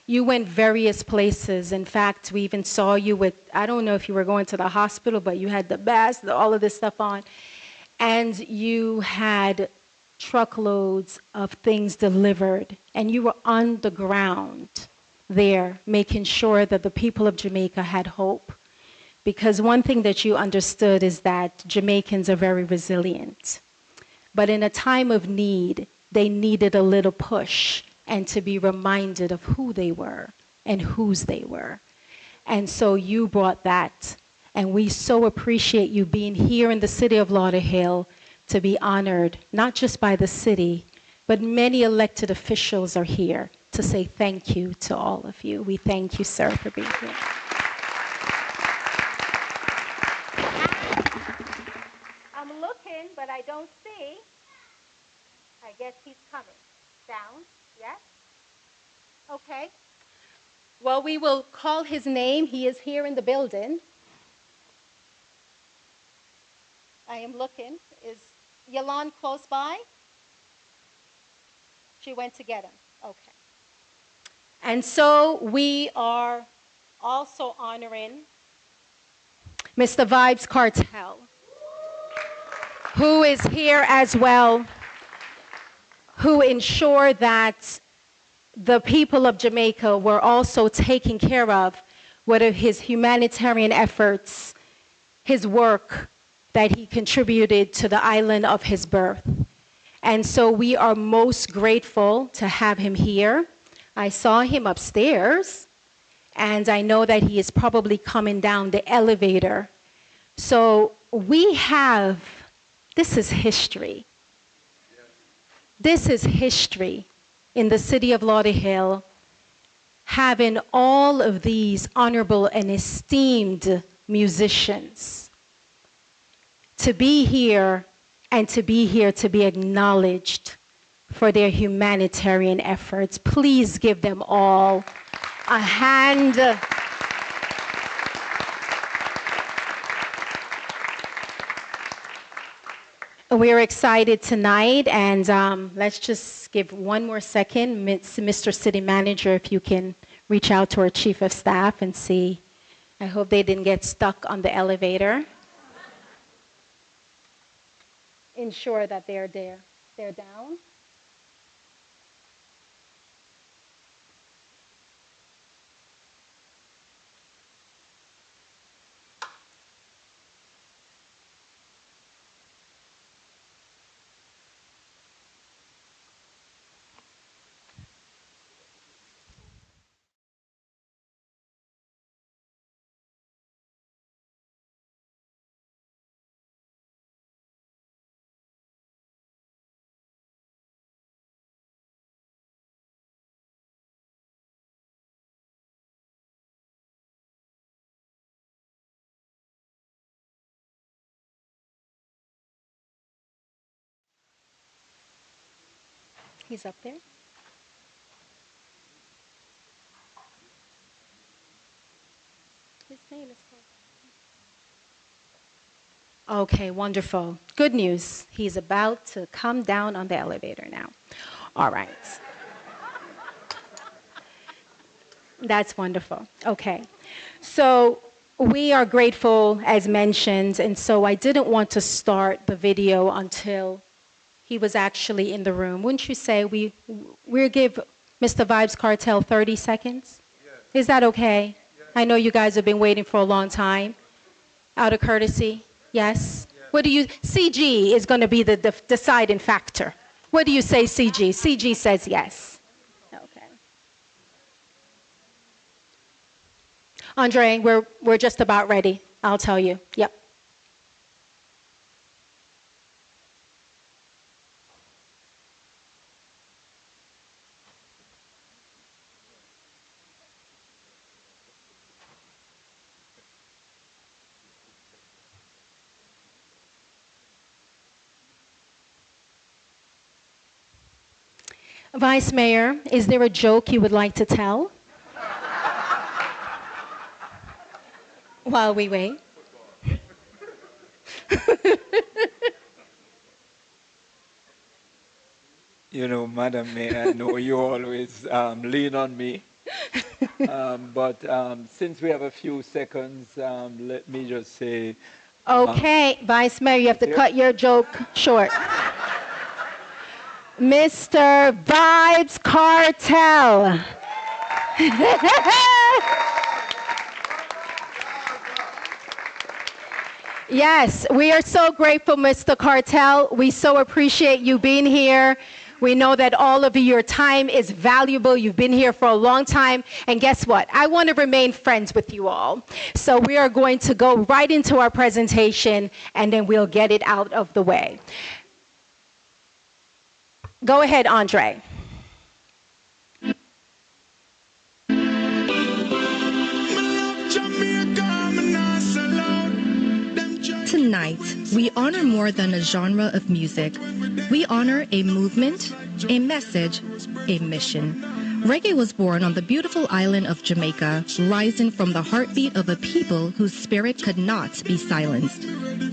Speaker 4: You went various places. In fact, we even saw you with, I don't know if you were going to the hospital, but you had the mask, all of this stuff on. And you had truckloads of things delivered, and you were on the ground there making sure that the people of Jamaica had hope. Because one thing that you understood is that Jamaicans are very resilient. But in a time of need, they needed a little push and to be reminded of who they were and whose they were. And so you brought that. And we so appreciate you being here in the city of Lauderhill to be honored, not just by the city, but many elected officials are here to say thank you to all of you. We thank you, sir, for being here. I'm looking, but I don't see. I guess he's coming. Down, yes? Okay. Well, we will call his name. He is here in the building. I am looking. Is Yolande close by? She went to get him. Okay. And so we are also honoring Mr. Vibes Cartel, who is here as well, who ensured that the people of Jamaica were also taken care of with his humanitarian efforts, his work that he contributed to the island of his birth. And so we are most grateful to have him here. I saw him upstairs, and I know that he is probably coming down the elevator. So we have, this is history. This is history in the city of Lauderhill, having all of these honorable and esteemed musicians to be here and to be here to be acknowledged for their humanitarian efforts. Please give them all a hand. We're excited tonight, and let's just give one more second. Mr. City Manager, if you can reach out to our Chief of Staff and see. I hope they didn't get stuck on the elevator. Ensure that they're there. They're down. He's up there. His name is called. Okay, wonderful. Good news. He's about to come down on the elevator now. All right. That's wonderful. Okay. So we are grateful, as mentioned, and so I didn't want to start the video until he was actually in the room. Wouldn't you say we'll give Mr. Vibes Cartel 30 seconds? Yes. Is that okay? Yes. I know you guys have been waiting for a long time. Out of courtesy? Yes? Yes. What do you, CG is going to be the deciding factor. What do you say, CG? CG says yes. Okay. Andre, we're just about ready. I'll tell you. Yep. Vice Mayor, is there a joke you would like to tell? While we wait.
Speaker 1: You know, Madam Mayor, I know you always lean on me. But since we have a few seconds, let me just say...
Speaker 4: Okay, Vice Mayor, you have to cut your joke short. Mr. Vibes Cartel. Yes, we are so grateful, Mr. Cartel. We so appreciate you being here. We know that all of your time is valuable. You've been here for a long time. And guess what? I want to remain friends with you all. So we are going to go right into our presentation, and then we'll get it out of the way. Go ahead, Andre.
Speaker 13: Tonight, we honor more than a genre of music. We honor a movement, a message, a mission. Reggae was born on the beautiful island of Jamaica, rising from the heartbeat of a people whose spirit could not be silenced.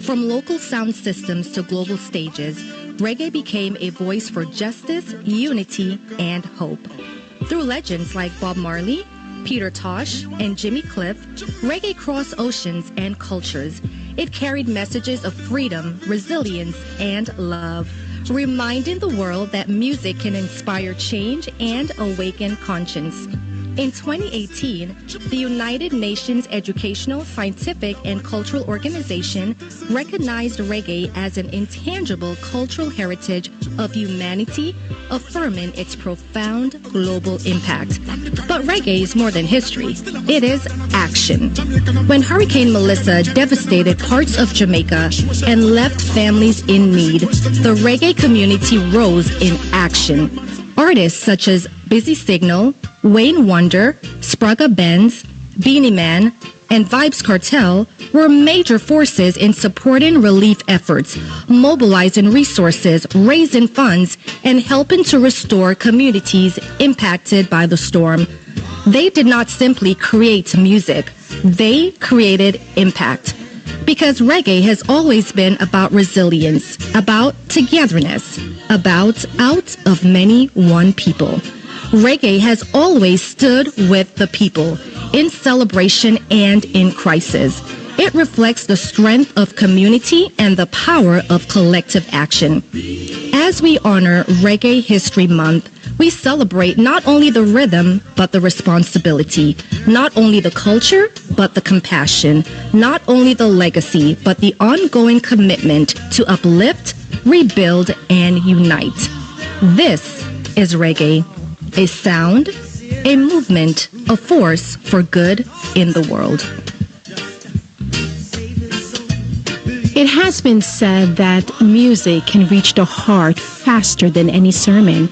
Speaker 13: From local sound systems to global stages, reggae became a voice for justice, unity, and hope. Through legends like Bob Marley, Peter Tosh, and Jimmy Cliff, reggae crossed oceans and cultures. It carried messages of freedom, resilience, and love, reminding the world that music can inspire change and awaken conscience. In 2018, the United Nations Educational, Scientific, and Cultural Organization recognized reggae as an intangible cultural heritage of humanity, affirming its profound global impact. But reggae is more than history. It is action. When Hurricane Melissa devastated parts of Jamaica and left families in need, the reggae community rose in action. Artists such as Busy Signal, Wayne Wonder, Spragga Benz, Beanie Man, and Vibes Cartel were major forces in supporting relief efforts, mobilizing resources, raising funds, and helping to restore communities impacted by the storm. They did not simply create music, they created impact. Because reggae has always been about resilience, about togetherness, about out of many one people. Reggae has always stood with the people, in celebration and in crisis. It reflects the strength of community and the power of collective action. As we honor Reggae History Month, we celebrate not only the rhythm, but the responsibility, not only the culture, but the compassion, not only the legacy, but the ongoing commitment to uplift, rebuild, and unite. This is reggae, a sound, a movement, a force for good in the world.
Speaker 4: It has been said that music can reach the heart faster than any sermon.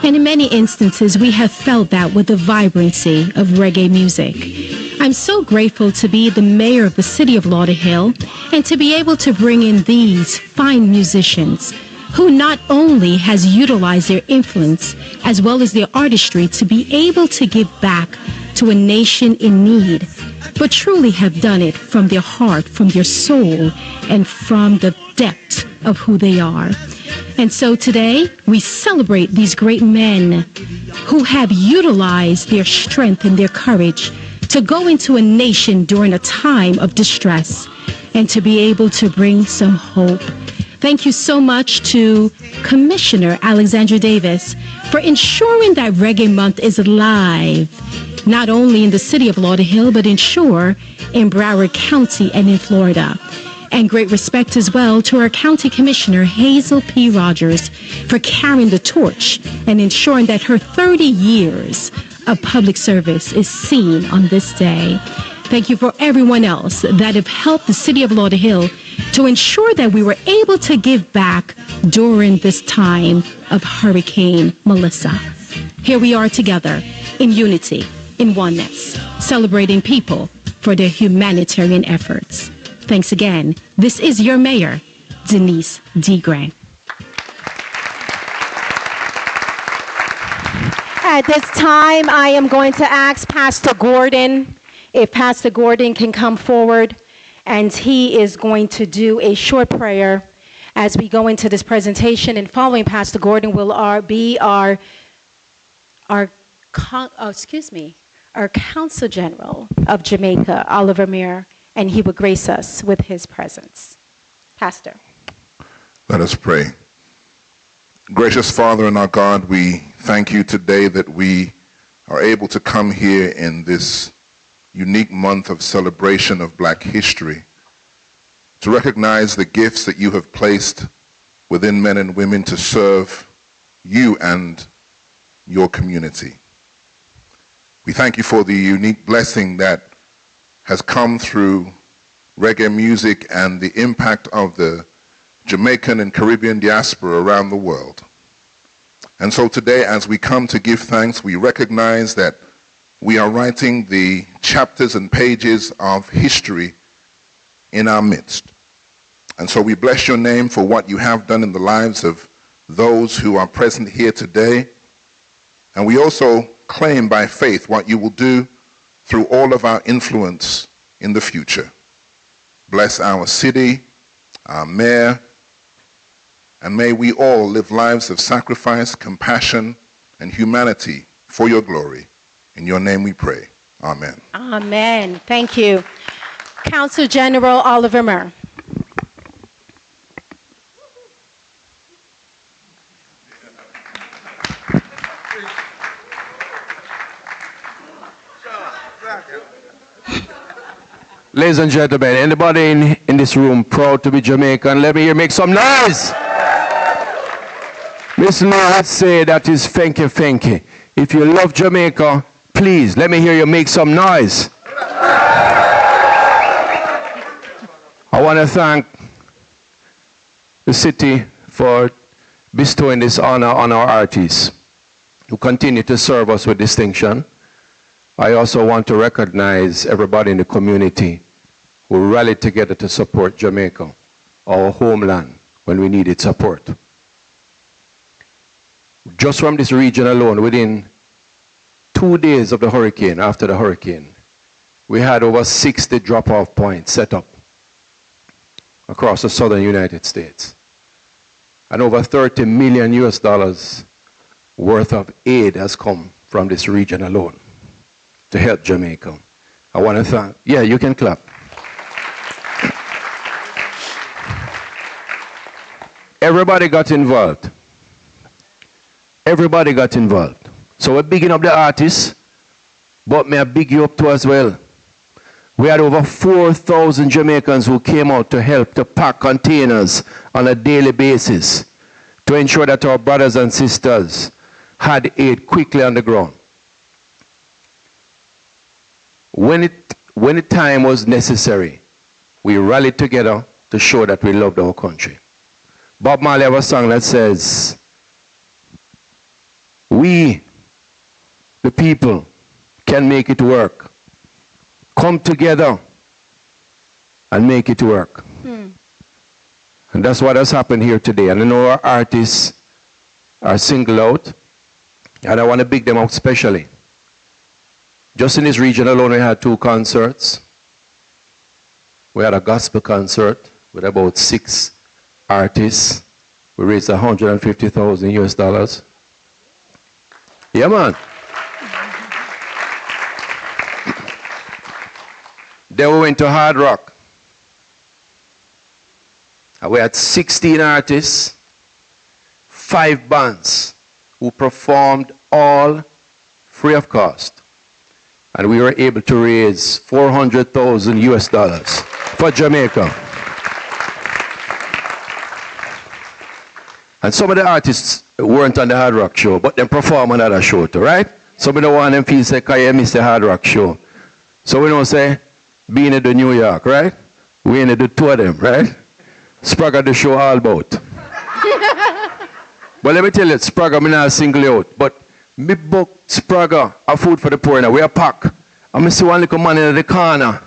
Speaker 4: And in many instances, we have felt that with the vibrancy of reggae music. I'm so grateful to be the mayor of the city of Lauderhill and to be able to bring in these fine musicians who not only has utilized their influence as well as their artistry to be able to give back to a nation in need, but truly have done it from their heart, from their soul, and from the depth of who they are. And so today, we celebrate these great men who have utilized their strength and their courage to go into a nation during a time of distress and to be able to bring some hope. Thank you so much to Commissioner Alexandra Davis for ensuring that Reggae Month is alive, not only in the city of Lauderhill, but ensure in Broward County and in Florida. And great respect as well to our County Commissioner, Hazel P. Rogers, for carrying the torch and ensuring that her 30 years of public service is seen on this day. Thank you for everyone else that have helped the city of Lauderhill to ensure that we were able to give back during this time of Hurricane Melissa. Here we are together in unity, in oneness, celebrating people for their humanitarian efforts. Thanks again. This is your mayor, Denise D. Grant. At this time, I am going to ask Pastor Gordon, if Pastor Gordon can come forward, and he is going to do a short prayer as we go into this presentation. And following Pastor Gordon will be our Consul General of Jamaica, Oliver Meir, and he will grace us with his presence. Pastor.
Speaker 14: Let us pray. Gracious Father and our God, we thank you today that we are able to come here in this unique month of celebration of Black history to recognize the gifts that you have placed within men and women to serve you and your community. We thank you for the unique blessing that has come through reggae music and the impact of the Jamaican and Caribbean diaspora around the world. And so today, as we come to give thanks, we recognize that we are writing the chapters and pages of history in our midst. And so we bless your name for what you have done in the lives of those who are present here today. And we also claim by faith what you will do through all of our influence in the future. Bless our city, our mayor, and may we all live lives of sacrifice, compassion, and humanity for your glory. In your name we pray. Amen.
Speaker 4: Amen. Thank you. Council General Oliver Murr.
Speaker 15: Ladies and gentlemen, anybody in this room proud to be Jamaican? Let me hear make some noise. Miss Lord say that is thank you. If you love Jamaica, please let me hear you make some noise. I want to thank the city for bestowing this honor on our artists who continue to serve us with distinction. I also want to recognize everybody in the community who rallied together to support Jamaica, our homeland, when we needed support. Just from this region alone, within 2 days of the hurricane, after the hurricane, we had over 60 drop-off points set up across the southern United States. And over $30 million worth of aid has come from this region alone to help Jamaica. I want to thank, yeah, you can clap. Everybody got involved. Everybody got involved. So we're bigging up the artists, but may I big you up too as well. We had over 4,000 Jamaicans who came out to help to pack containers on a daily basis to ensure that our brothers and sisters had aid quickly on the ground. When the time was necessary, we rallied together to show that we loved our country. Bob Marley have a song that says, we, the people, can make it work. Come together and make it work. And that's what has happened here today. And I know our artists are singled out, and I want to big them up specially. Just in this region alone, we had 2 concerts. We had a gospel concert with about 6 artists. We raised $150,000 US. Yeah, man. Then we went to Hard Rock. And we had 16 artists, 5 bands who performed all free of cost. And we were able to raise $400,000 US for Jamaica. And some of the artists weren't on the Hard Rock show, but they perform on another show too, right? Some of the one them feel say, "Can you miss the Hard Rock show?" So we don't say, being in the New York, right? We in the 2 of them, right? Spragga the show all about. But let me tell you, Spragga, me not single you out, but me book Spragga a food for the poor now. We a pack. And I see one little man in the corner.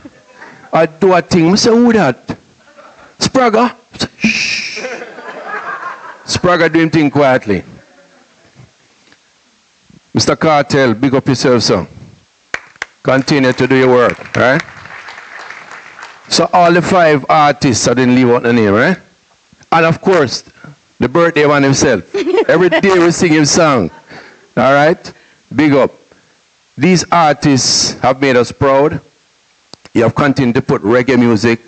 Speaker 15: I do a thing. I say, who that? Spragga? Shh. Spragga do him thing quietly. Mr. Cartel, big up yourself, sir. Continue to do your work, right? So all the 5 artists, I didn't leave out the name, right? And of course, the birthday man himself. Every day we sing his song. All right? Big up. These artists have made us proud. You have continued to put reggae music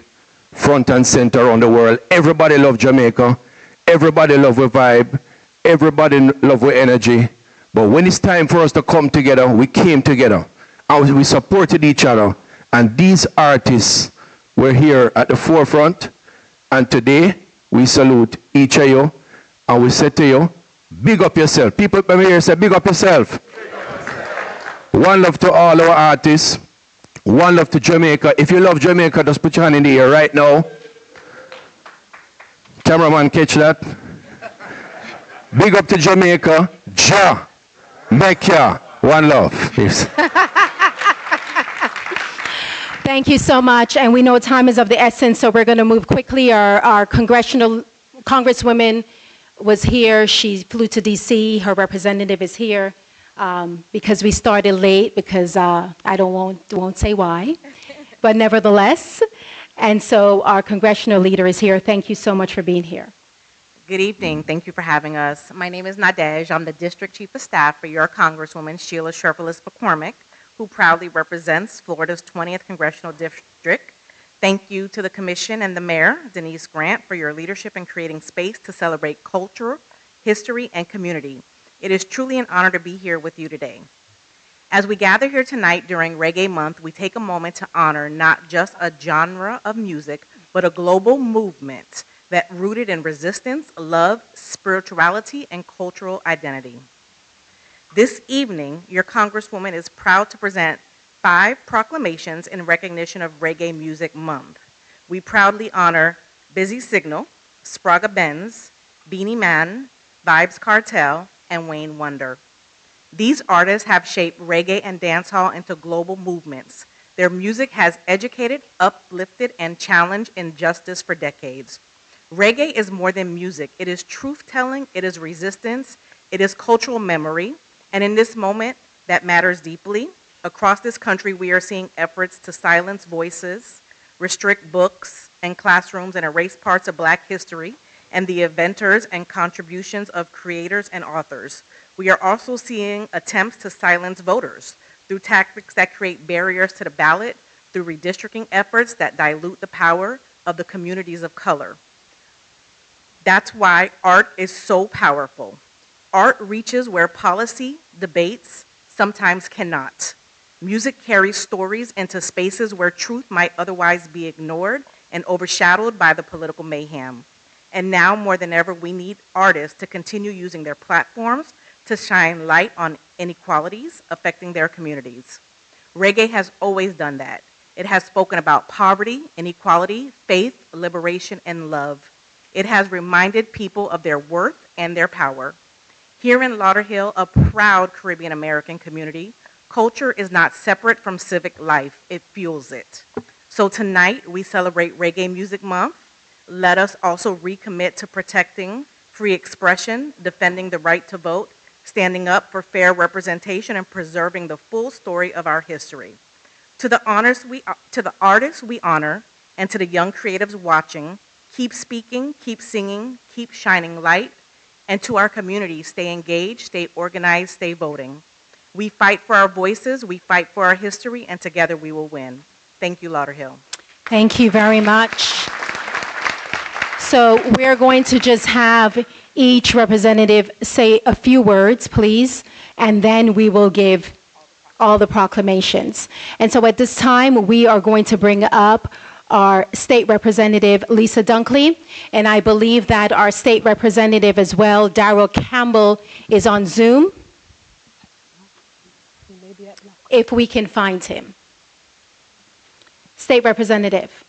Speaker 15: front and center around the world. Everybody loves Jamaica. Everybody loves the vibe. Everybody loves the energy. But when it's time for us to come together, we came together. And we supported each other. And these artists were here at the forefront. And today, we salute each of you. And we say to you, Big up yourself. People come here say, big up yourself. One love to all our artists. One love to Jamaica. If you love Jamaica, just put your hand in the air right now. Cameraman, catch that. Big up to Jamaica. Ja. Mecca. One love. Yes.
Speaker 4: Thank you so much. And we know time is of the essence, so we're going to move quickly. Our congressional congresswoman was here. She flew to D.C. Her representative is here because we started late because I won't say why, but nevertheless. And so our congressional leader is here. Thank you so much for being here.
Speaker 12: Good evening. Thank you for having us. My name is Nadej. I'm the District Chief of Staff for your Congresswoman, Sheila Sherpalis McCormick, who proudly represents Florida's 20th Congressional District. Thank you to the Commission and the Mayor, Denise Grant, for your leadership in creating space to celebrate culture, history, and community. It is truly an honor to be here with you today. As we gather here tonight during Reggae Month, we take a moment to honor not just a genre of music, but a global movement that rooted in resistance, love, spirituality, and cultural identity. This evening, your Congresswoman is proud to present 5 proclamations in recognition of Reggae Music Month. We proudly honor Busy Signal, Sprague Benz, Beanie Man, Vibes Cartel, and Wayne Wonder. These artists have shaped reggae and dancehall into global movements. Their music has educated, uplifted, and challenged injustice for decades. Reggae is more than music. It is truth-telling, it is resistance, it is cultural memory, and in this moment that matters deeply, across this country we are seeing efforts to silence voices, restrict books and classrooms, and erase parts of Black history and the inventors and contributions of creators and authors. We are also seeing attempts to silence voters through tactics that create barriers to the ballot, through redistricting efforts that dilute the power of the communities of color. That's why art is so powerful. Art reaches where policy debates sometimes cannot. Music carries stories into spaces where truth might otherwise be ignored and overshadowed by the political mayhem. And now more than ever, we need artists to continue using their platforms to shine light on inequalities affecting their communities. Reggae has always done that. It has spoken about poverty, inequality, faith, liberation, and love. It has reminded people of their worth and their power. Here in Lauderhill, a proud Caribbean American community, culture is not separate from civic life, it fuels it. So tonight, we celebrate Reggae Music Month. Let us also recommit to protecting free expression, defending the right to vote, standing up for fair representation, and preserving the full story of our history. To the artists we honor, and to the young creatives watching, keep speaking, keep singing, keep shining light, and to our community, stay engaged, stay organized, stay voting. We fight for our voices, we fight for our history, and together we will win. Thank you, Lauderhill.
Speaker 4: Thank you very much. So we're going to just have each representative say a few words, please, and then we will give all the proclamations. And so at this time, we are going to bring up our state representative, Lisa Dunkley, and I believe that our state representative as well, Daryl Campbell, is on Zoom, if we can find him. State Representative.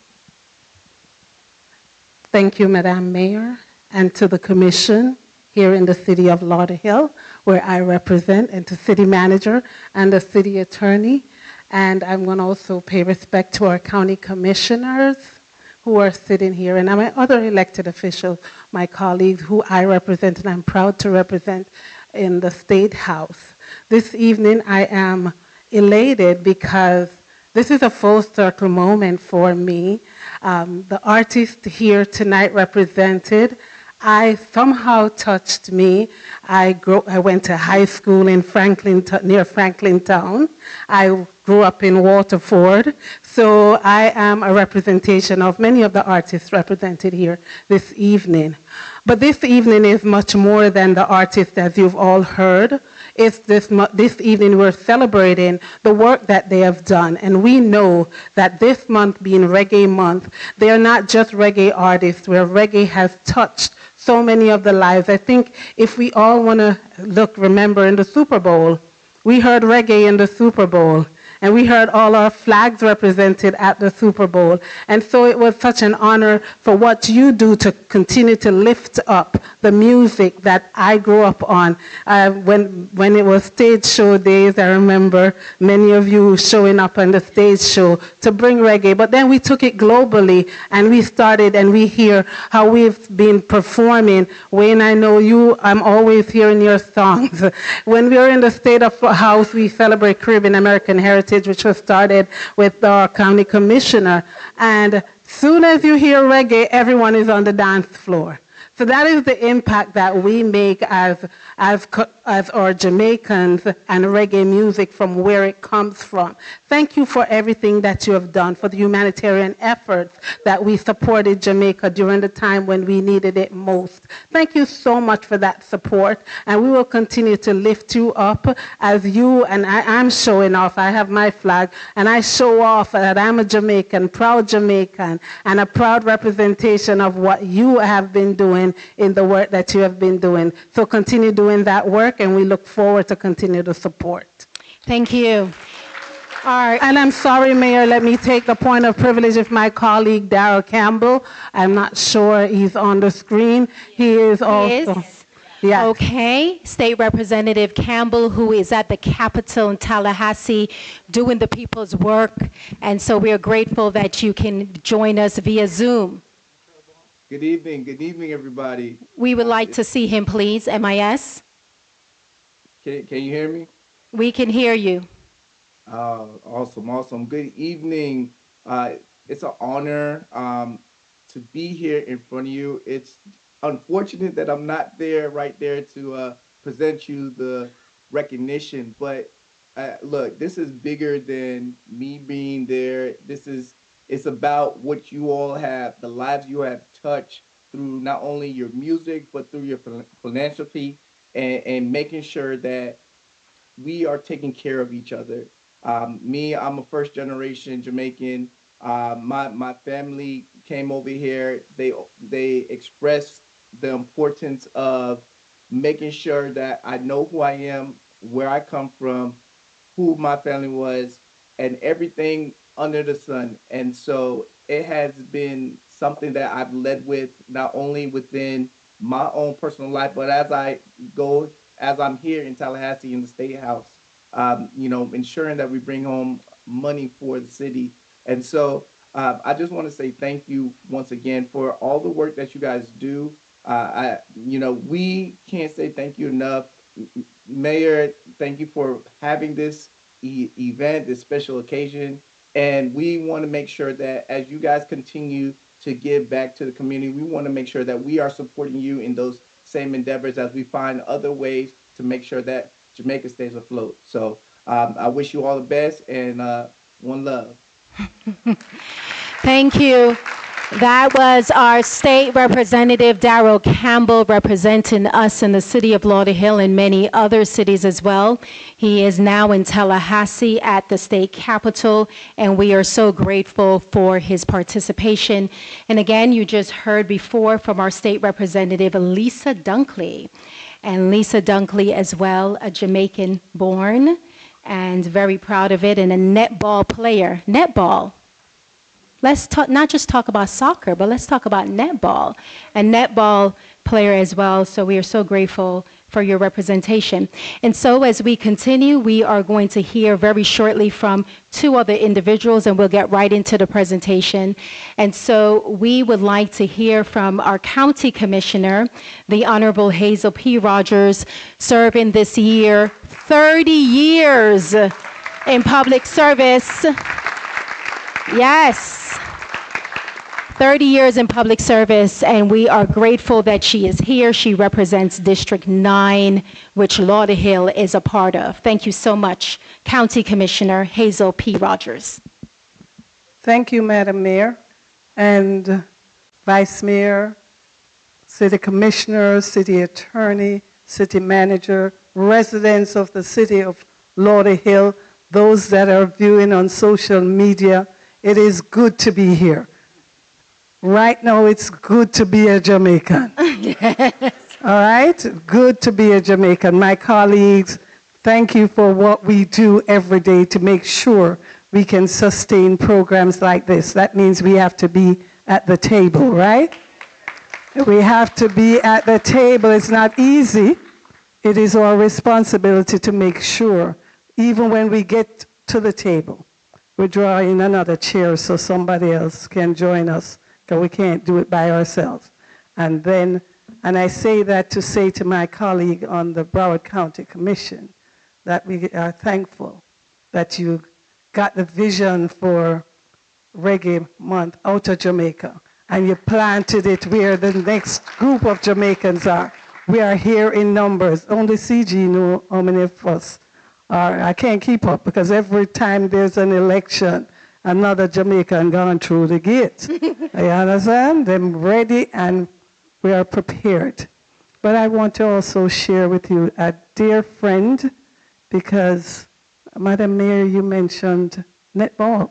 Speaker 16: Thank you, Madam Mayor, and to the Commission here in the City of Lauderhill, where I represent, and to City Manager and the City Attorney. And I'm going to also pay respect to our County Commissioners who are sitting here, and my other elected officials, my colleagues who I represent and I'm proud to represent in the State House. This evening I am elated because this is a full circle moment for me. The artist here tonight represented, somehow touched me. I went to high school in near Franklintown. I grew up in Waterford. So I am a representation of many of the artists represented here this evening. But this evening is much more than the artists as you've all heard. It's this evening we're celebrating the work that they have done. And we know that this month being Reggae Month, they are not just reggae artists where reggae has touched so many of the lives. I think if we all want to remember in the Super Bowl, we heard reggae in the Super Bowl. And we heard all our flags represented at the Super Bowl. And so it was such an honor for what you do to continue to lift up the music that I grew up on. When it was stage show days, I remember many of you showing up on the stage show to bring reggae. But then we took it globally, and we started, and we hear how we've been performing. Wayne, I know you, I'm always hearing your songs. When we were in the State of House, we celebrate Caribbean American heritage, which was started with our county commissioner. And soon as you hear reggae, everyone is on the dance floor. So that is the impact that we make as our Jamaicans and reggae music from where it comes from. Thank you for everything that you have done, for the humanitarian efforts that we supported Jamaica during the time when we needed it most. Thank you so much for that support, and we will continue to lift you up as you, and I'm showing off. I have my flag, and I show off that I'm a Jamaican, and a proud representation of what you have been doing in the work that you have been doing. So continue doing that work, and we look forward to continue to support.
Speaker 4: Thank you.
Speaker 16: All right. And I'm sorry, Mayor, let me take the point of privilege of my colleague, Darrell Campbell. I'm not sure he's on the screen. He is also.
Speaker 4: He is?
Speaker 16: Yes.
Speaker 4: Okay. State Representative Campbell, who is at the Capitol in Tallahassee doing the people's work. And so we are grateful that you can join us via Zoom.
Speaker 17: Good evening, everybody.
Speaker 4: We would like to see him, please. MIS.
Speaker 17: Can you hear me?
Speaker 4: We can hear you.
Speaker 17: Awesome. Good evening. It's an honor to be here in front of you. It's unfortunate that I'm not right there to present you the recognition, but look, this is bigger than me being there. It's about what you all have, the lives you have touched through not only your music, but through your philanthropy and making sure that we are taking care of each other. I'm a first generation Jamaican. My family came over here. They expressed the importance of making sure that I know who I am, where I come from, who my family was, and everything under the sun. And so it has been something that I've led with, not only within my own personal life, but as I'm here in Tallahassee in the State House, ensuring that we bring home money for the city. And so I just want to say thank you once again for all the work that you guys do. We can't say thank you enough. Mayor, thank you for having this event, this special occasion. And we want to make sure that as you guys continue to give back to the community, we want to make sure that we are supporting you in those same endeavors as we find other ways to make sure that Jamaica stays afloat. So I wish you all the best, and one love.
Speaker 4: Thank you. That was our State Representative Darrell Campbell representing us in the city of Lauderhill and many other cities as well. He is now in Tallahassee at the state capitol, and we are so grateful for his participation. And again, you just heard before from our State Representative Lisa Dunkley. And Lisa Dunkley as well, a Jamaican born, and very proud of it, and a netball player. Netball. Let's not just talk about soccer, but let's talk about netball. A netball player as well, so we are so grateful for your representation. And so as we continue, we are going to hear very shortly from two other individuals, and we'll get right into the presentation. And so we would like to hear from our county commissioner, the Honorable Hazel P. Rogers, serving this year 30 years in public service. Yes. 30 years in public service, and we are grateful that she is here. She represents District 9, which Lauderhill is a part of. Thank you so much, County Commissioner Hazel P. Rogers.
Speaker 16: Thank you, Madam Mayor and Vice Mayor, City Commissioner, City Attorney, City Manager, residents of the city of Lauderhill, those that are viewing on social media. It is good to be here. Right now, it's good to be a Jamaican. All right? Good to be a Jamaican. My colleagues, thank you for what we do every day to make sure we can sustain programs like this. That means we have to be at the table, right? We have to be at the table. It's not easy. It is our responsibility to make sure, even when we get to the table, we draw in another chair so somebody else can join us, because we can't do it by ourselves. And I say that to say to my colleague on the Broward County Commission that we are thankful that you got the vision for Reggae Month out of Jamaica, and you planted it where the next group of Jamaicans are. We are here in numbers. Only CG know how many of us are. I can't keep up because every time there's an election, another Jamaican gone through the gate. You understand? Them ready and we are prepared. But I want to also share with you a dear friend, because Madam Mayor, you mentioned netball.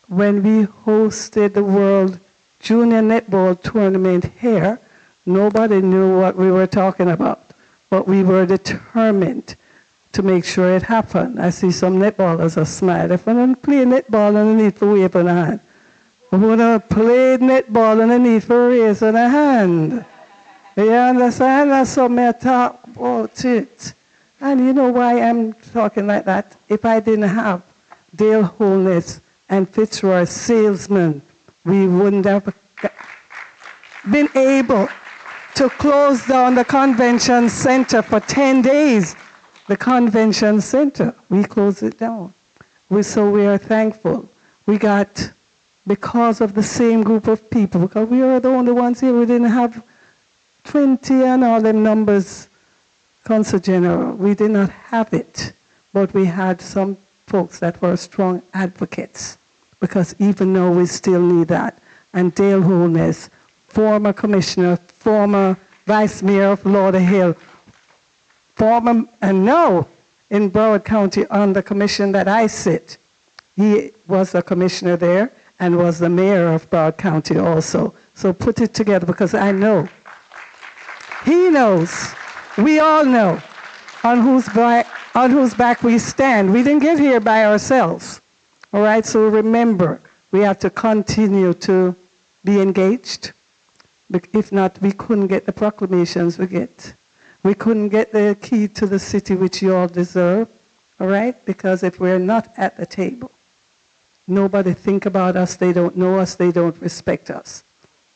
Speaker 16: When we hosted the World Junior Netball Tournament here, nobody knew what we were talking about, but we were determined to make sure it happened. I see some netballers are smiling. If I don't play netball, I need to wave a hand. If I don't play netball, I need to raise a hand. You understand? That's what I talk about it. And you know why I'm talking like that? If I didn't have Dale Holness and Fitzroy salesmen, we wouldn't have been able to close down the convention center for 10 days. The convention center, we closed it down. So we are thankful. We got, because of the same group of people, because we are the only ones here, we didn't have 20 and all them numbers, Consul General. We did not have it, but we had some folks that were strong advocates, because even now we still need that. And Dale Holness, former commissioner, former vice mayor of Lauderhill, former, and now in Broward County on the commission that I sit. He was a commissioner there and was the mayor of Broward County also. So put it together, because I know, he knows, we all know on whose back we stand. We didn't get here by ourselves. All right, so remember, we have to continue to be engaged. If not, we couldn't get the proclamations we get. We couldn't get the key to the city, which you all deserve, all right? Because if we're not at the table, nobody think about us, they don't know us, they don't respect us.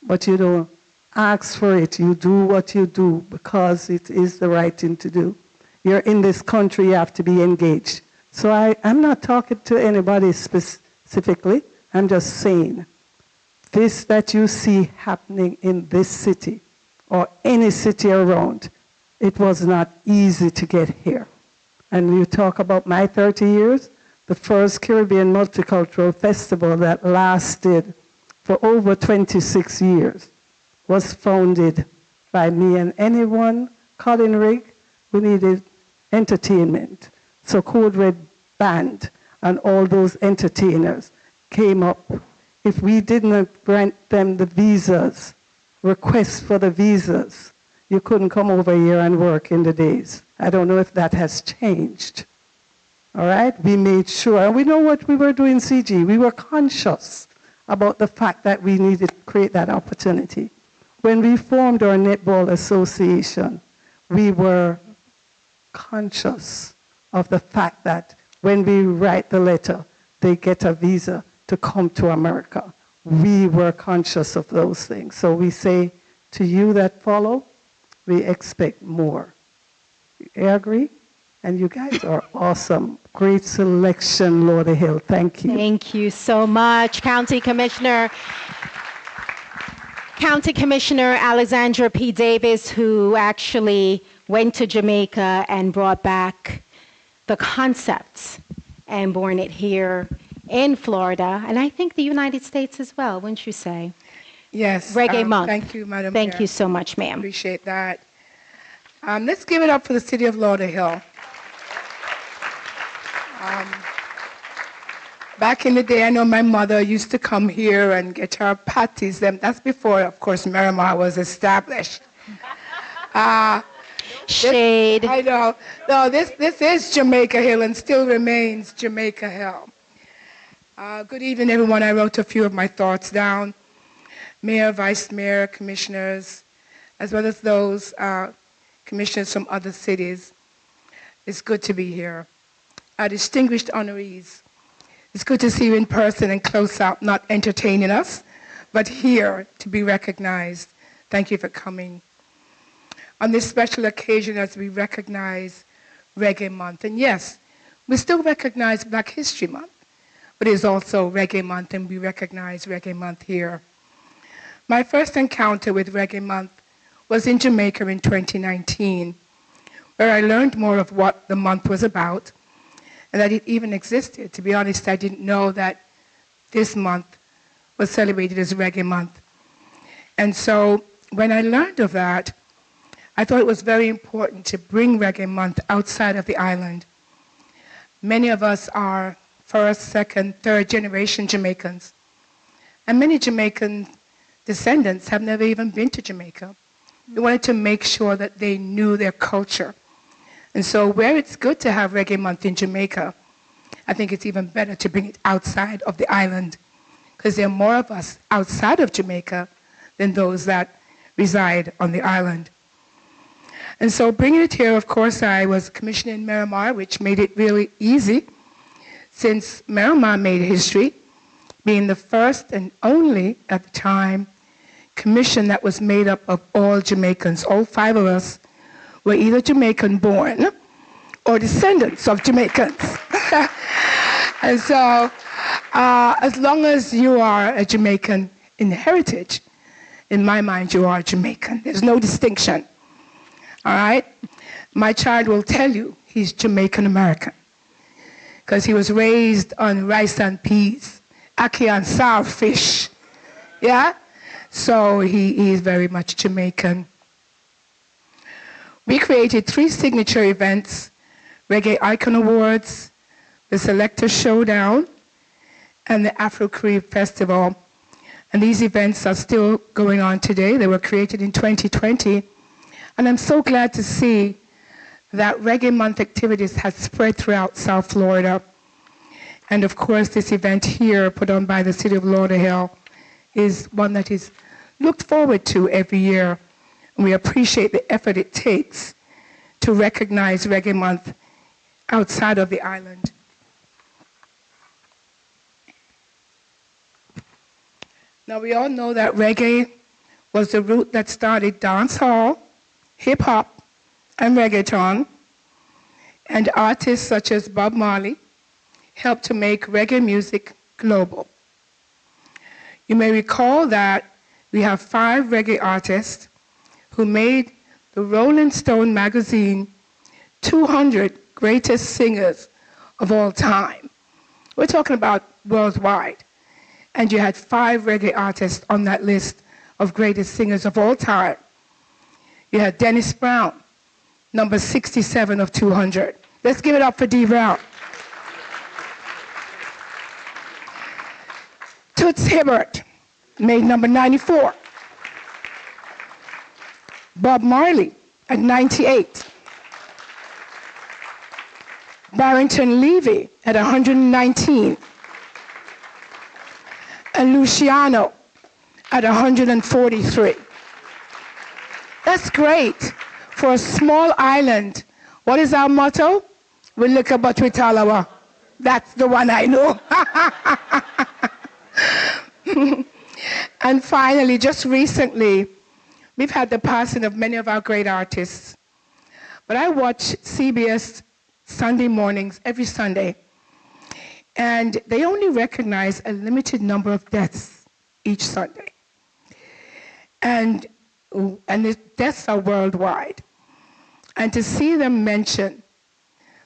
Speaker 16: But you don't ask for it, you do what you do because it is the right thing to do. You're in this country, you have to be engaged. So I'm not talking to anybody specifically, I'm just saying, this that you see happening in this city or any city around, it was not easy to get here. And you talk about my 30 years, the first Caribbean Multicultural Festival that lasted for over 26 years was founded by me and anyone, Colin Rigg, who needed entertainment. So Code Red Band and all those entertainers came up. If we didn't grant them the visas, requests for the visas, you couldn't come over here and work in the days. I don't know if that has changed. All right? We made sure, and we know what we were doing, CG. We were conscious about the fact that we needed to create that opportunity. When we formed our Netball Association, we were conscious of the fact that when we write the letter, they get a visa to come to America. We were conscious of those things. So we say to you that follow, we expect more. You agree? And you guys are awesome. Great selection, Lauderhill. Thank you.
Speaker 4: Thank you so much, County Commissioner Alexandra P. Davis, who actually went to Jamaica and brought back the concepts and born it here in Florida, and I think the United States as well, wouldn't you say?
Speaker 18: Yes.
Speaker 4: Reggae Month.
Speaker 18: Thank you, Madam
Speaker 4: Thank
Speaker 18: Mayor.
Speaker 4: you so much, ma'am.
Speaker 18: Appreciate that. Let's give it up for the city of Lauderhill. Back in the day, I know my mother used to come here and get her patties. That's before, of course, Miramar was established.
Speaker 4: Shade.
Speaker 18: I know. No, this is Jamaica Hill and still remains Jamaica Hill. Good evening, everyone. I wrote a few of my thoughts down. Mayor, Vice Mayor, Commissioners, as well as those commissioners from other cities. It's good to be here. Our distinguished honorees, it's good to see you in person and close up, not entertaining us, but here to be recognized. Thank you for coming. On this special occasion as we recognize Reggae Month, and yes, we still recognize Black History Month, but it's also Reggae Month, and we recognize Reggae Month here. My first encounter with Reggae Month was in Jamaica in 2019, where I learned more of what the month was about, and that it even existed. To be honest, I didn't know that this month was celebrated as Reggae Month. And so when I learned of that, I thought it was very important to bring Reggae Month outside of the island. Many of us are first, second, third generation Jamaicans. And many Jamaican descendants have never even been to Jamaica. We wanted to make sure that they knew their culture. And so where it's good to have Reggae Month in Jamaica, I think it's even better to bring it outside of the island, because there are more of us outside of Jamaica than those that reside on the island. And so bringing it here, of course, I was commissioner in Miramar, which made it really easy, since Miramar made history, being the first and only, at the time, commission that was made up of all Jamaicans. All 5 of us were either Jamaican born or descendants of Jamaicans. And so as long as you are a Jamaican in heritage, in my mind, you are Jamaican. There's no distinction. All right? My child will tell you he's Jamaican American because he was raised on rice and peas, ackee and sour fish. Yeah? So he is very much Jamaican. We created 3 signature events: Reggae Icon Awards, the Selector Showdown, and the Afro-Carib Festival. And these events are still going on today. They were created in 2020. And I'm so glad to see that Reggae Month activities have spread throughout South Florida. And of course, this event here, put on by the City of Lauderhill, is one that is looked forward to every year. And we appreciate the effort it takes to recognize Reggae Month outside of the island. Now, we all know that reggae was the root that started dancehall, hip-hop, and reggaeton, and artists such as Bob Marley helped to make reggae music global. You may recall that we have 5 reggae artists who made the Rolling Stone magazine 200 greatest singers of all time. We're talking about worldwide. And you had 5 reggae artists on that list of greatest singers of all time. You had Dennis Brown, number 67 of 200. Let's give it up for D. Brown. Toots Hibbert made number 94. Bob Marley at 98. Barrington Levy at 119. And Luciano at 143. That's great for a small island. What is our motto? We look about with Talawa. That's the one I know. And finally, just recently, we've had the passing of many of our great artists. But I watch CBS Sunday mornings every Sunday. And they only recognize a limited number of deaths each Sunday. And the deaths are worldwide. And to see them mention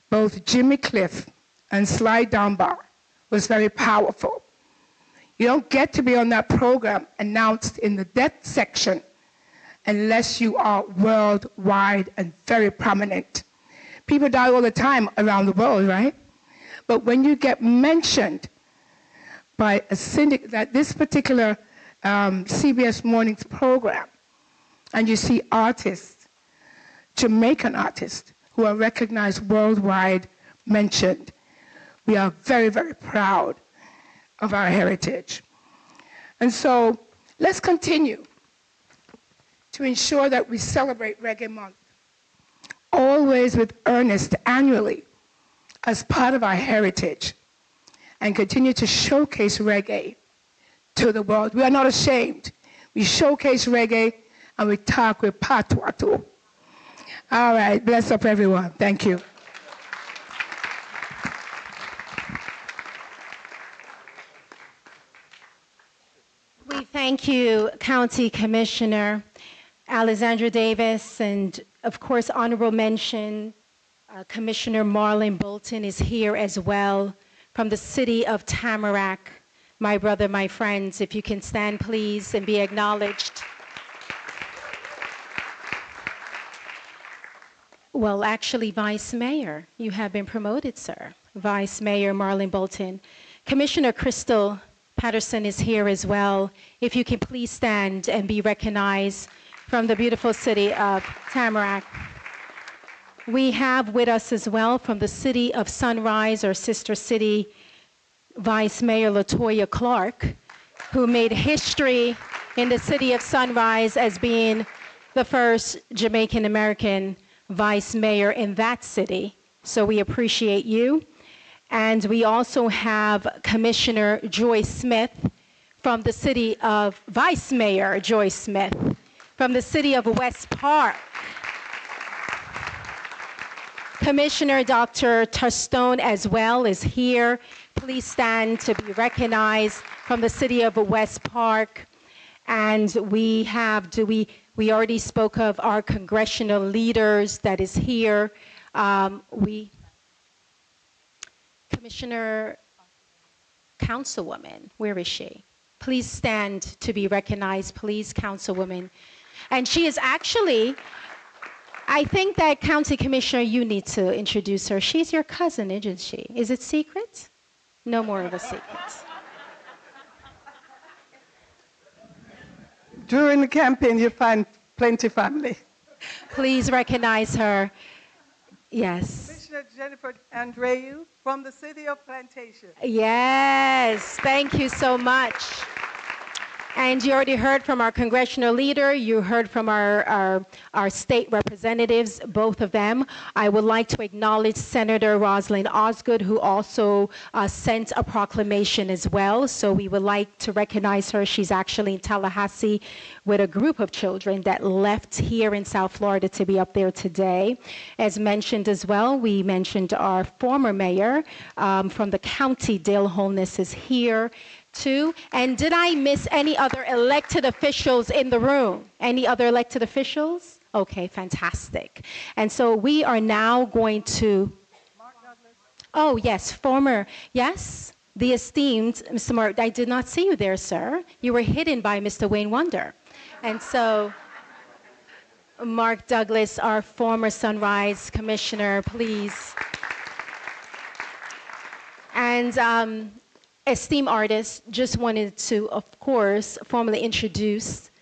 Speaker 18: both Jimmy Cliff and Sly Dunbar was very powerful. You don't get to be on that program announced in the death section unless you are worldwide and very prominent. People die all the time around the world, right? But when you get mentioned, by that this particular CBS Mornings program, and you see artists, Jamaican artists, who are recognized worldwide, mentioned. We are very, very proud of our heritage. And so let's continue to ensure that we celebrate Reggae Month, always with earnest annually as part of our heritage, and continue to showcase reggae to the world. We are not ashamed. We showcase reggae and we talk with patois too. All right, bless up everyone. Thank you.
Speaker 4: We thank you, County Commissioner Alexandra Davis, and of course, honorable mention, Commissioner Marlon Bolton is here as well from the city of Tamarack. My brother, my friends, if you can stand, please, and be acknowledged. Well, actually, Vice Mayor, you have been promoted, sir. Vice Mayor Marlon Bolton. Commissioner Crystal Patterson is here as well. If you can please stand and be recognized from the beautiful city of Tamarack. We have with us as well from the city of Sunrise, our sister city, Vice Mayor LaToya Clark, who made history in the city of Sunrise as being the first Jamaican American vice mayor in that city. So we appreciate you. And we also have Commissioner Joy Smith from the city of, Vice Mayor Joy Smith from the city of West Park. Commissioner Dr. Tustone as well is here. Please stand to be recognized from the city of West Park. And we have, we already spoke of our congressional leaders that is here. Commissioner Councilwoman, where is she? Please stand to be recognized, please, Councilwoman. And she is actually, I think that County Commissioner, you need to introduce her. She's your cousin, isn't she? Is it secret? No more of a secret.
Speaker 12: During the campaign, you find plenty family.
Speaker 4: Please recognize her. Yes.
Speaker 19: Commissioner Jennifer Andreu from the city of Plantation.
Speaker 4: Yes, thank you so much. And you already heard from our congressional leader. You heard from our state representatives, both of them. I would like to acknowledge Senator Rosalynn Osgood, who also sent a proclamation as well. So we would like to recognize her. She's actually in Tallahassee with a group of children that left here in South Florida to be up there today. As mentioned as well, we mentioned our former mayor from the county, Dale Holness, is here too. And did I miss any other elected officials in the room? Any other elected officials? Okay, fantastic. And so we are now going to, oh yes, former, yes, the esteemed Mr. Mark, I did not see you there, sir. You were hidden by Mr. Wayne Wonder. And so Mark Douglas, our former Sunrise Commissioner, please. And esteemed artists, just wanted to, of course, formally introduce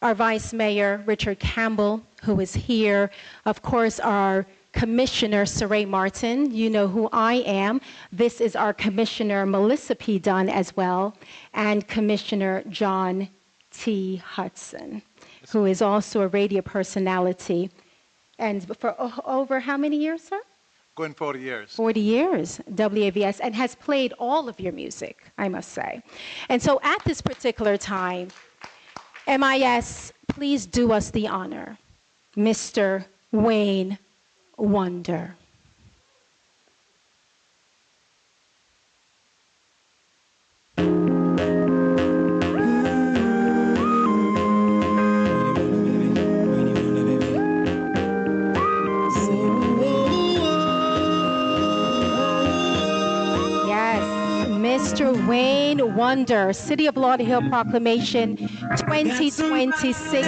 Speaker 4: our Vice Mayor, Richard Campbell, who is here. Of course, our Commissioner, Saray Martin. You know who I am. This is our Commissioner, Melissa P. Dunn, as well, and Commissioner John T. Hudson, who is also a radio personality. And for over how many years, sir?
Speaker 20: Going 40 years.
Speaker 4: 40 years, WAVS, and has played all of your music, I must say. And so at this particular time, MIS, please do us the honor. Mr. Wayne Wonder. Mr. Wayne Wonder, City of Lauderhill Proclamation 2026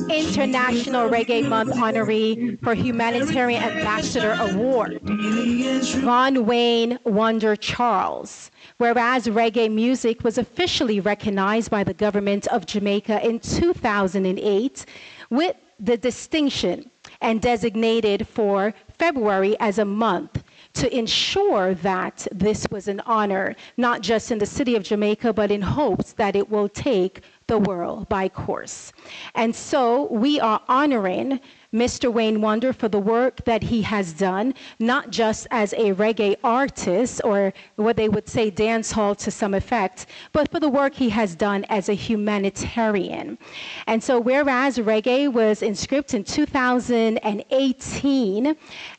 Speaker 4: International Reggae Month honoree for Humanitarian Ambassador Award. Von Wayne Wonder Charles, Whereas reggae music was officially recognized by the government of Jamaica in 2008 with the distinction and designated for February as a month to ensure that this was an honor, not just in the city of Jamaica, but in hopes that it will take the world by course. And so we are honoring Mr. Wayne Wonder for the work that he has done, not just as a reggae artist or what they would say dance hall to some effect, but for the work he has done as a humanitarian. And so whereas reggae was inscribed in 2018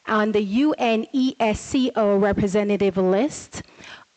Speaker 4: on the UNESCO representative list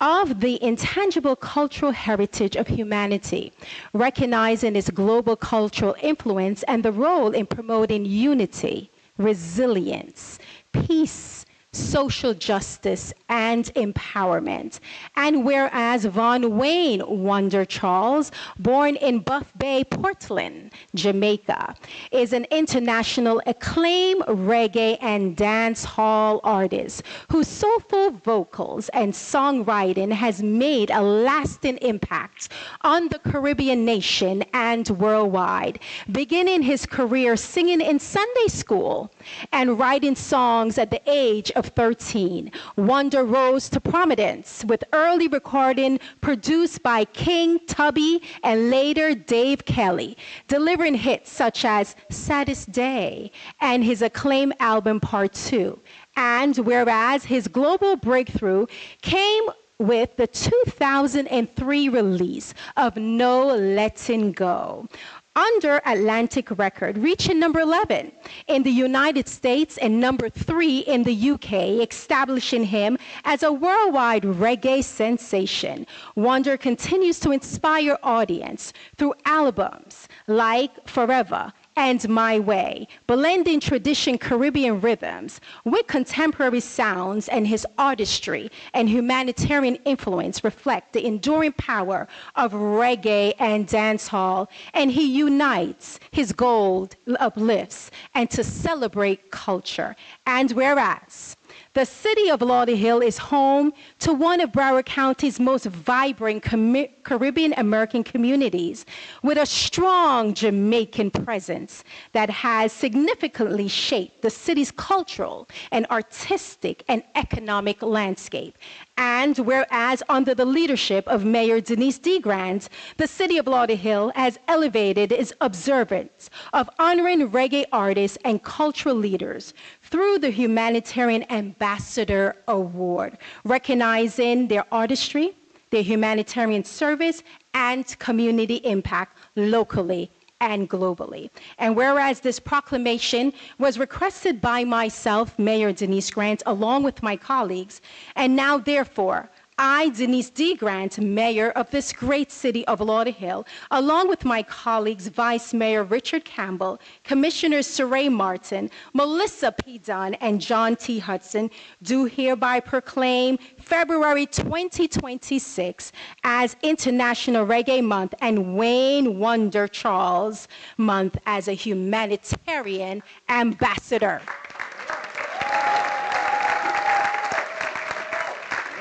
Speaker 4: of the intangible cultural heritage of humanity, recognizing its global cultural influence and the role in promoting unity, resilience, peace, social justice, and empowerment. And whereas Von Wayne Wonder Charles, born in Buff Bay, Portland, Jamaica, is an international acclaimed reggae and dance hall artist whose soulful vocals and songwriting has made a lasting impact on the Caribbean nation and worldwide, beginning his career singing in Sunday school and writing songs at the age of 13. Wonder rose to prominence with early recording produced by King Tubby and later Dave Kelly, delivering hits such as Saddest Day and his acclaimed album Part 2. And whereas his global breakthrough came with the 2003 release of No Letting Go, under Atlantic Record, reaching number 11 in the United States and number 3 in the UK, establishing him as a worldwide reggae sensation. Wonder continues to inspire audience through albums like Forever and My Way, blending tradition Caribbean rhythms with contemporary sounds, and his artistry and humanitarian influence reflect the enduring power of reggae and dancehall, and he unites. His goal uplifts and to celebrate culture. And whereas the city of Lauderhill is home to one of Broward County's most vibrant Caribbean American communities with a strong Jamaican presence that has significantly shaped the city's cultural and artistic and economic landscape. And whereas under the leadership of Mayor Denise D. Grant, the city of Lauderhill has elevated its observance of honoring reggae artists and cultural leaders through the Humanitarian Ambassador Award, recognizing their artistry, their humanitarian service, and community impact locally and globally. And whereas this proclamation was requested by myself, Mayor Denise Grant, along with my colleagues, and now therefore, I, Denise D. Grant, Mayor of this great city of Lauderhill, along with my colleagues, Vice Mayor Richard Campbell, Commissioners Saray Martin, Melissa P. Dunn, and John T. Hudson, do hereby proclaim February 2026 as International Reggae Month and Wayne Wonder Charles Month as a humanitarian ambassador.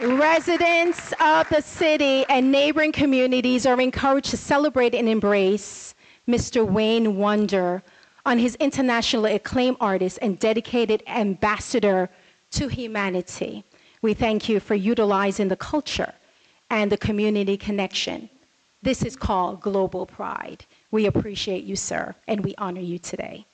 Speaker 4: Residents of the city and neighboring communities are encouraged to celebrate and embrace Mr. Wayne Wonder on his internationally acclaimed artist and dedicated ambassador to humanity. We thank you for utilizing the culture and the community connection. This is called Global Pride. We appreciate you, sir, and we honor you today.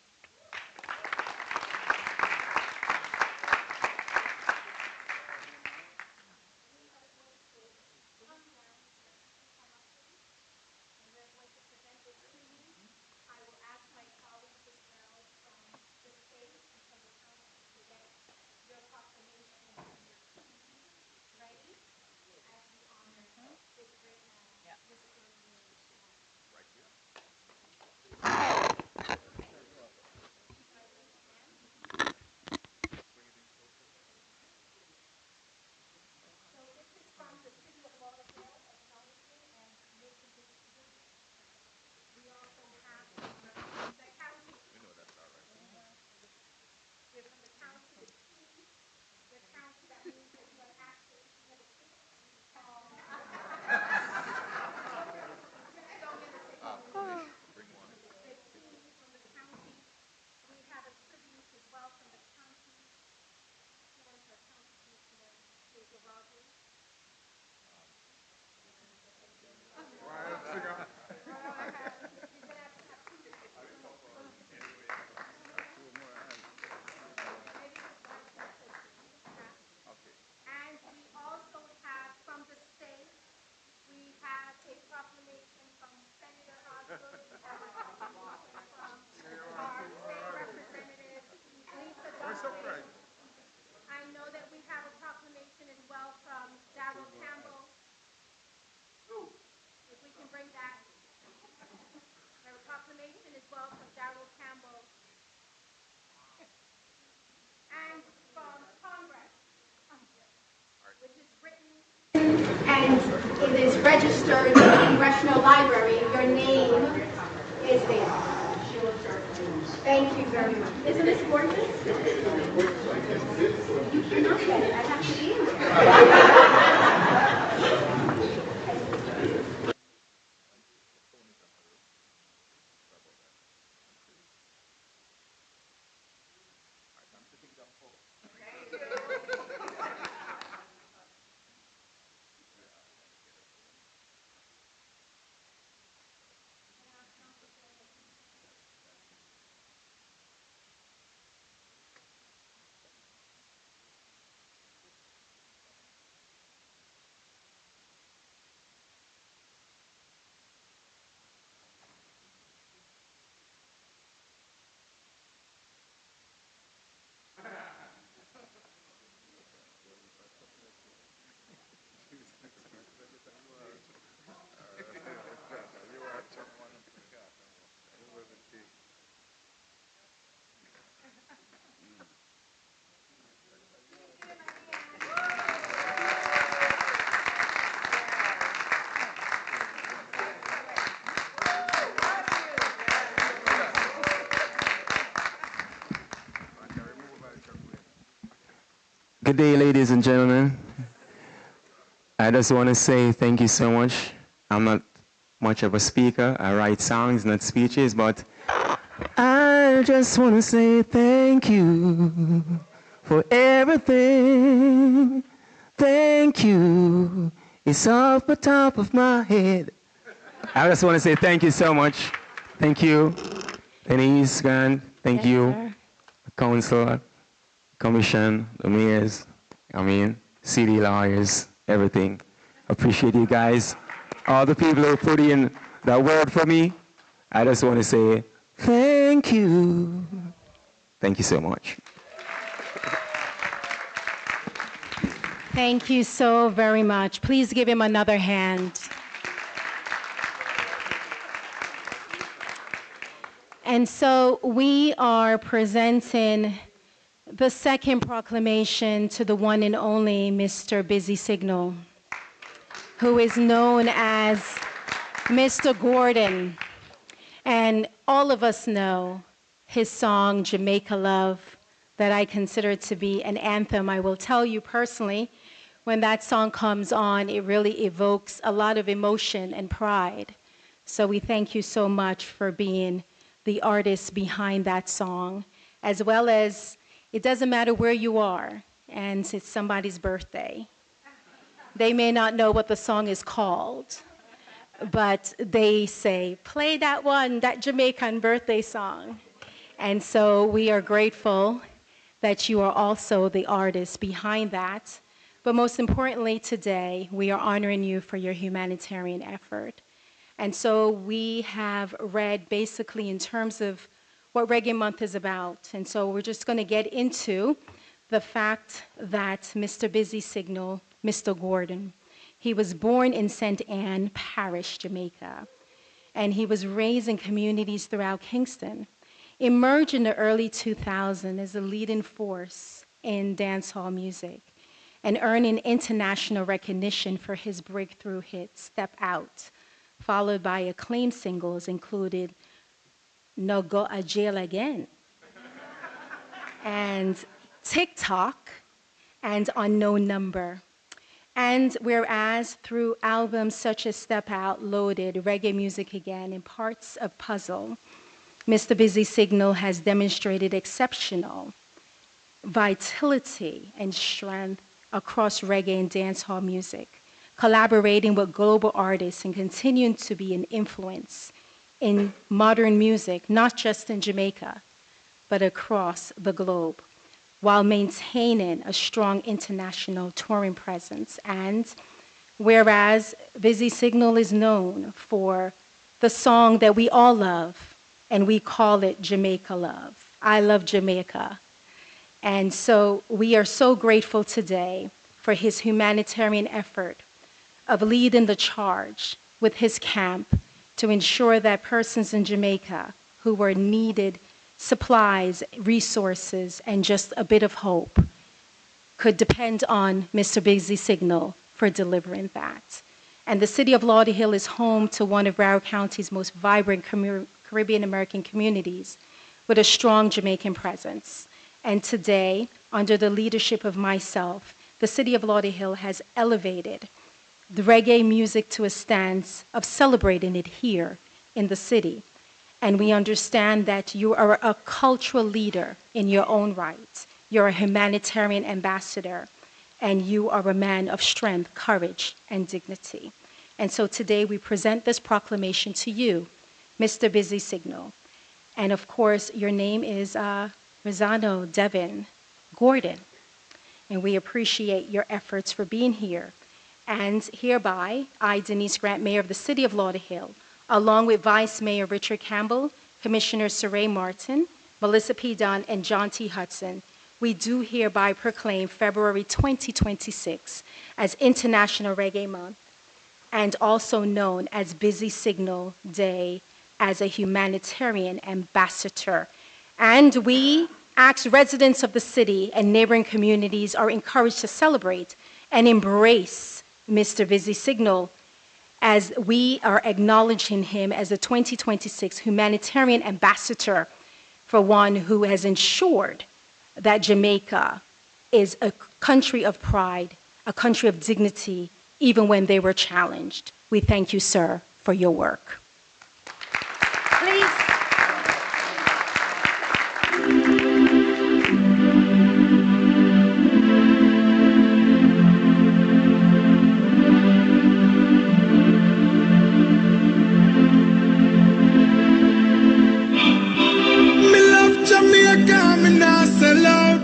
Speaker 4: And it is registered in the Congressional Library. Your name is there. Thank you very much. Isn't this gorgeous? You cannot get it. I have to be in there.
Speaker 20: Good day, ladies and gentlemen. I just want to say thank you so much. I'm not much of a speaker. I write songs, not speeches, but I just want to say thank you for everything. Thank you. It's off the top of my head. I just want to say thank you so much. Thank you, Denise, Grant. Thank you, Council, Commission, the mayors, city lawyers, everything. Appreciate you guys. All the people who put in that word for me, I just want to say thank you. Thank you so much.
Speaker 4: Thank you so very much. Please give him another hand. And so we are presenting the second proclamation to the one and only Mr. Busy Signal, who is known as Mr. Gordon. And all of us know his song, Jamaica Love, that I consider to be an anthem. I will tell you personally, when that song comes on, it really evokes a lot of emotion and pride. So we thank you so much for being the artist behind that song, as well as it doesn't matter where you are, and it's somebody's birthday. They may not know what the song is called, but they say, play that one, that Jamaican birthday song. And so we are grateful that you are also the artist behind that. But most importantly today, we are honoring you for your humanitarian effort. And so we have read basically in terms of what Reggae Month is about. And so we're just going to get into the fact that Mr. Busy Signal, Mr. Gordon, he was born in St. Anne Parish, Jamaica, and he was raised in communities throughout Kingston, emerged in the early 2000s as a leading force in dancehall music, and earning international recognition for his breakthrough hit, Step Out, followed by acclaimed singles included No Go a Jail Again, and TikTok, and Unknown Number. And whereas through albums such as Step Out, Loaded, Reggae Music Again, and Parts of Puzzle, Mr. Busy Signal has demonstrated exceptional vitality and strength across reggae and dancehall music, collaborating with global artists and continuing to be an influence in modern music, not just in Jamaica, but across the globe, while maintaining a strong international touring presence. And whereas Busy Signal is known for the song that we all love, and we call it Jamaica Love. I love Jamaica. And so we are so grateful today for his humanitarian effort of leading the charge with his camp to ensure that persons in Jamaica who were needed supplies, resources, and just a bit of hope could depend on Mr. Busy Signal for delivering that. And the city of Lauderhill is home to one of Broward County's most vibrant Caribbean American communities with a strong Jamaican presence. And today, under the leadership of myself, the city of Lauderhill has elevated the reggae music to a stance of celebrating it here in the city. And we understand that you are a cultural leader in your own right. You're a humanitarian ambassador, and you are a man of strength, courage, and dignity. And so today we present this proclamation to you, Mr. Busy Signal. And of course, your name is Rosano Devin Gordon. And we appreciate your efforts for being here. And hereby, I, Denise Grant, Mayor of the City of Lauderhill, along with Vice Mayor Richard Campbell, Commissioner Saray Martin, Melissa P. Dunn, and John T. Hudson, we do hereby proclaim February 2026 as International Reggae Month, and also known as Busy Signal Day, as a humanitarian ambassador. And we ask residents of the city and neighboring communities are encouraged to celebrate and embrace Mr. Busy Signal, as we are acknowledging him as a 2026 humanitarian ambassador for one who has ensured that Jamaica is a country of pride, a country of dignity, even when they were challenged. We thank you, sir, for your work. Please.
Speaker 21: Jamaica, me nah sell out.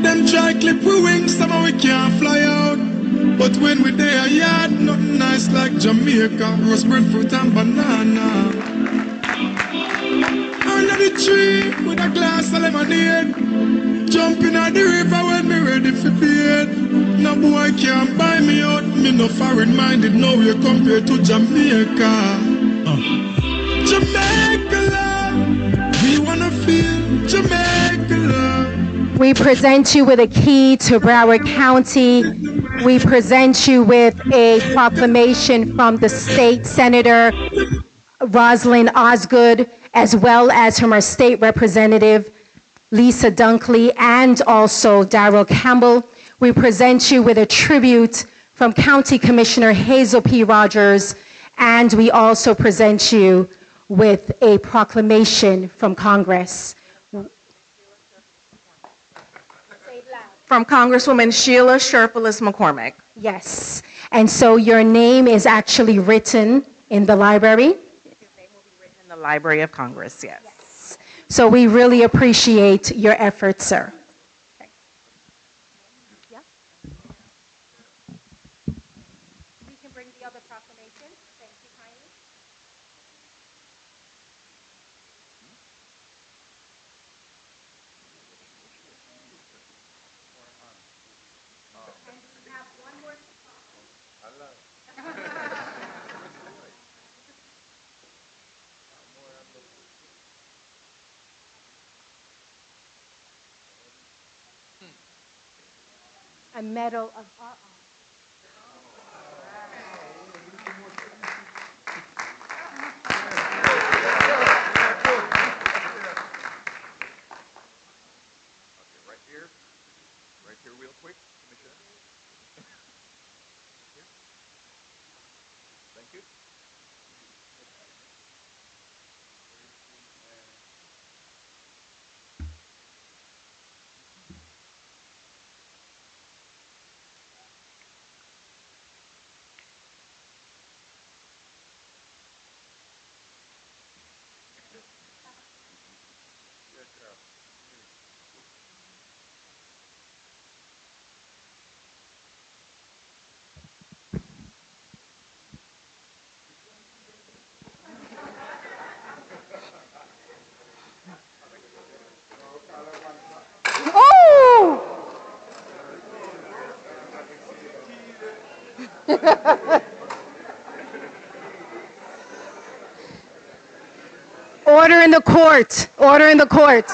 Speaker 21: Them try clip we wings, somehow we can't fly out. But when we there yard, nothing nice like Jamaica. Roast breadfruit and banana. Under the tree with a glass of lemonade. Jumping at the river when me ready for bed. No boy can't buy me out. Me no foreign minded, no way compared to Jamaica. Jamaica love, we wanna feel Jamaica love.
Speaker 4: We present you with a key to Broward County. We present you with a proclamation from the state senator, Rosalind Osgood, as well as from our state representative, Lisa Dunkley, and also Darrell Campbell. We present you with a tribute from County Commissioner Hazel P. Rogers, and we also present you with a proclamation from Congress.
Speaker 12: From Congresswoman Sheila Sherpalis McCormick.
Speaker 4: Yes, and so your name is actually written in the library?
Speaker 12: In the Library of Congress, yes.
Speaker 4: So we really appreciate your efforts, sir. We can bring the other proclamation. Thank you kindly. And we have one more a medal of honor.
Speaker 21: Right here real quick, Commissioner. Here. Thank you.
Speaker 2: in the court. Order in the court.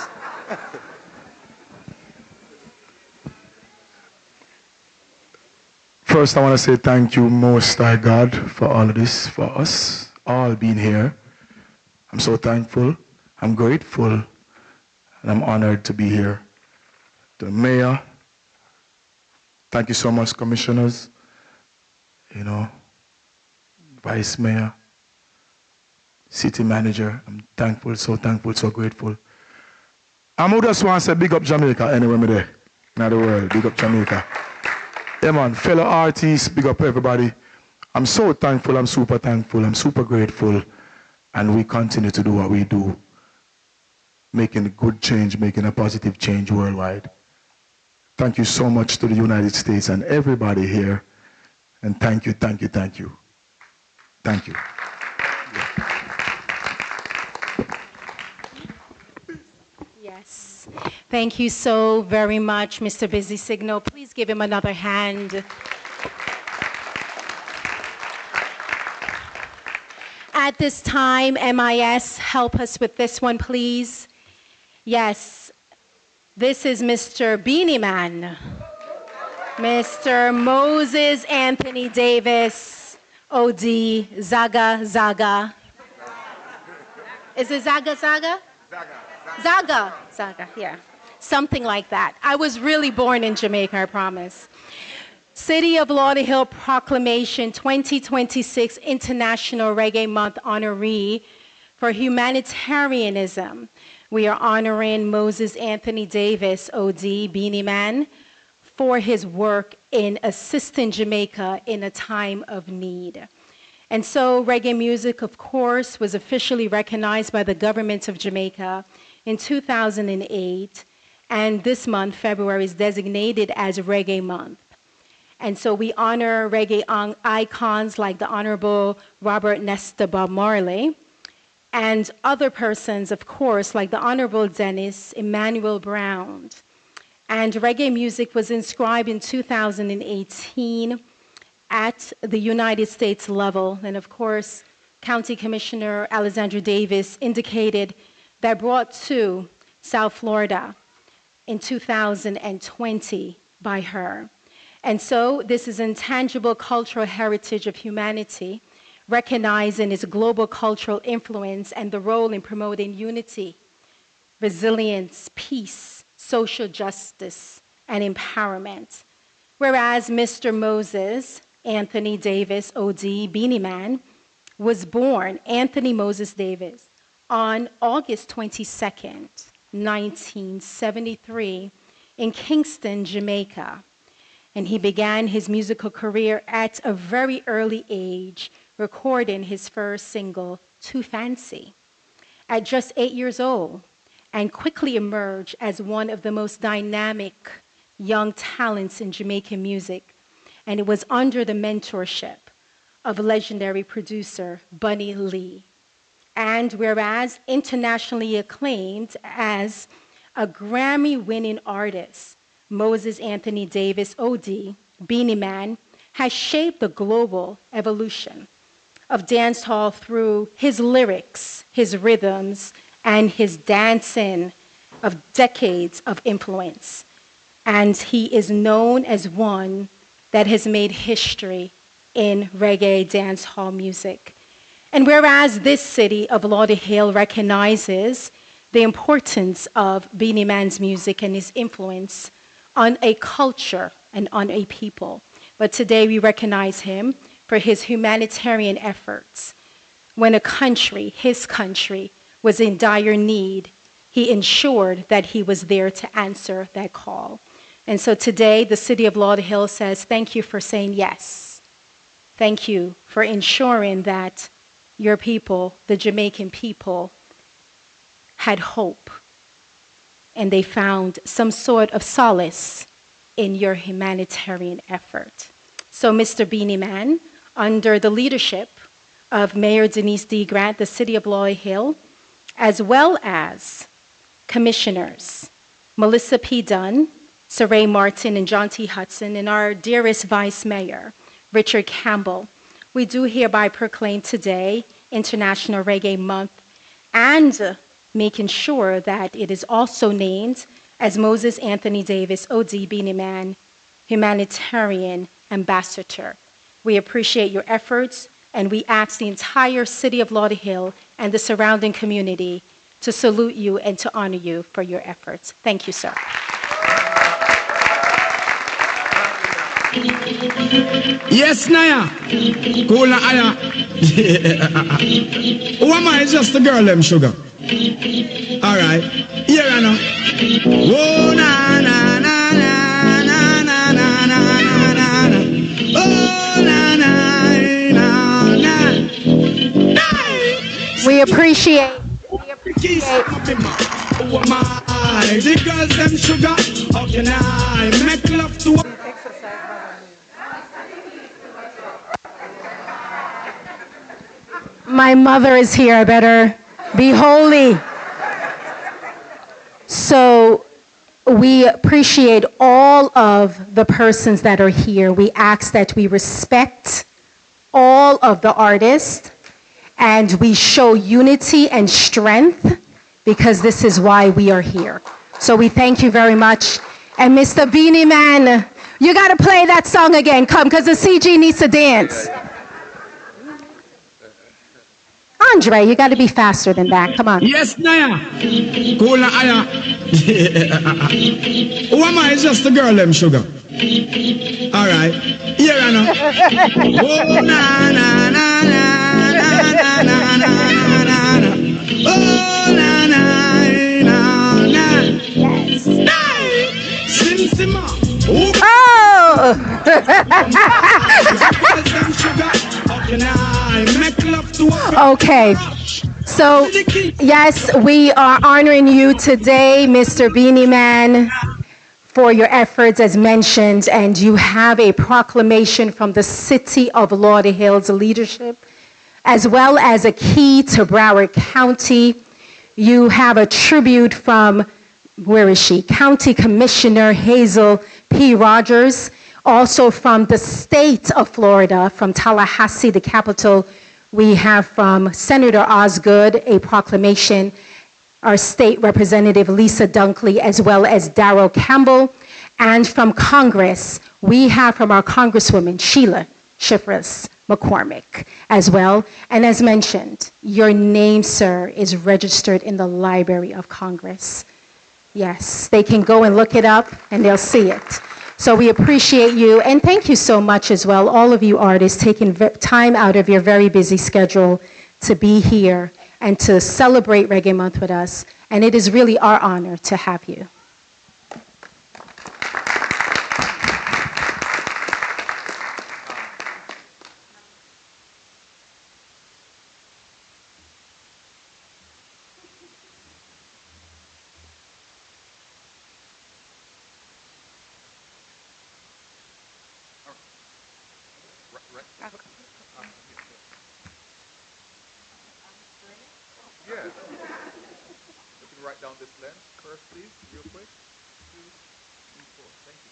Speaker 21: First, I want to say thank you, Most High God, for all of this, for us all being here. I'm so thankful. I'm grateful. And I'm honored to be here. To the mayor, thank you so much, commissioners, vice mayor, city manager. I'm thankful, so grateful. I just want to say big up Jamaica anywhere me there. In the world, big up Jamaica. Yeah, man, fellow artists, big up everybody. I'm so thankful, I'm super thankful, I'm super grateful. And we continue to do what we do, making a good change, making a positive change worldwide. Thank you so much to the United States and everybody here. And thank you, thank you, thank you. Thank you.
Speaker 4: Yes. Thank you so very much, Mr. Busy Signal. Please give him another hand. At this time, MIS, help us with this one, please. Yes, this is Mr. Beanie Man, Mr. Moses Anthony Davis, OD, Zaga Zaga. Is it Zaga Zaga? Zaga, Zaga, yeah. Something like that. I was really born in Jamaica, I promise. City of Lauderhill Proclamation 2026 International Reggae Month honoree for humanitarianism. We are honoring Moses Anthony Davis, OD, Beanie Man, for his work in assisting Jamaica in a time of need. And so reggae music, of course, was officially recognized by the government of Jamaica in 2008, and this month, February, is designated as Reggae Month. And so we honor reggae icons like the Honorable Robert Nesta Bob Marley, and other persons, of course, like the Honorable Dennis Emmanuel Brown. And reggae music was inscribed in 2018 at the United States level. And of course, County Commissioner Alexandra Davis indicated that brought to South Florida in 2020 by her. And so this is intangible cultural heritage of humanity, recognizing its global cultural influence and the role in promoting unity, resilience, peace, social justice, and empowerment. Whereas Mr. Moses Anthony Davis, OD, Beanie Man, was born, Anthony Moses Davis, on August 22nd, 1973, in Kingston, Jamaica. And he began his musical career at a very early age, recording his first single, Too Fancy, at just 8 years old, and quickly emerged as one of the most dynamic young talents in Jamaican music. And it was under the mentorship of legendary producer Bunny Lee. And whereas internationally acclaimed as a Grammy-winning artist, Moses Anthony Davis, OD, Beanie Man, has shaped the global evolution of dancehall through his lyrics, his rhythms, and his dancing of decades of influence. And he is known as one that has made history in reggae dancehall music. And whereas this city of Lauderhill recognizes the importance of Beanie Man's music and his influence on a culture and on a people, but today we recognize him for his humanitarian efforts. When a country, his country, was in dire need, he ensured that he was there to answer that call. And so today, the city of Lauderhill says, thank you for saying yes. Thank you for ensuring that your people, the Jamaican people, had hope. And they found some sort of solace in your humanitarian effort. So, Mr. Beanie Man, under the leadership of Mayor Denise D. Grant, the city of Lauderhill, as well as commissioners Melissa P. Dunn, Saray Martin, and John T. Hudson, and our dearest Vice Mayor, Richard Campbell, we do hereby proclaim today International Reggae Month and making sure that it is also named as Moses Anthony Davis, OD Beanie Man, Humanitarian Ambassador. We appreciate your efforts, and we ask the entire city of Lauderhill and the surrounding community to salute you and to honor you for your efforts. Thank you, sir.
Speaker 21: Yes, Naya. Cool na aya. Who am I? Just a girl, them sugar. All right. Here I know. Oh, na, na, na, na, na, na, na, na, na, na. Oh, na, na, na, na.
Speaker 4: We appreciate.
Speaker 21: Who am I? The girls, them sugar. How can I make love to
Speaker 4: My mother is here. I better be holy. So we appreciate all of the persons that are here. We ask that we respect all of the artists and we show unity and strength because this is why we are here. So we thank you very much. And Mr. Beanie Man, you got to play that song again. Come, because the CG needs to dance. Andre, you got to be faster than that. Come on.
Speaker 21: Yes, Naya. Cool na aya. Who am I? Just a girl, them sugar. All right. Here I know. Oh, na, na, na, na, na, na, na, na, na, na. Oh, na, na, na, na.
Speaker 4: Yes.
Speaker 21: Hey! Sim, Sima.
Speaker 4: Oh! Okay. So, yes, we are honoring you today, Mr. Beanie Man, for your efforts as mentioned, and you have a proclamation from the City of Lauderhill's leadership, as well as a key to Broward County. You have a tribute from, where is she? County Commissioner Hazel P. Rogers, also from the state of Florida, from Tallahassee, the capital. We have from Senator Osgood a proclamation, our state representative Lisa Dunkley, as well as Darrell Campbell. And from Congress, we have from our Congresswoman Sheila Shifras McCormick as well. And as mentioned, your name, sir, is registered in the Library of Congress. Yes, they can go and look it up and they'll see it. So we appreciate you, and thank you so much as well, all of you artists taking time out of your very busy schedule to be here and to celebrate Reggae Month with us. And it is really our honor to have you.
Speaker 14: Yeah. You can write down this length first, please, real quick. 2, 3, 4. Thank you.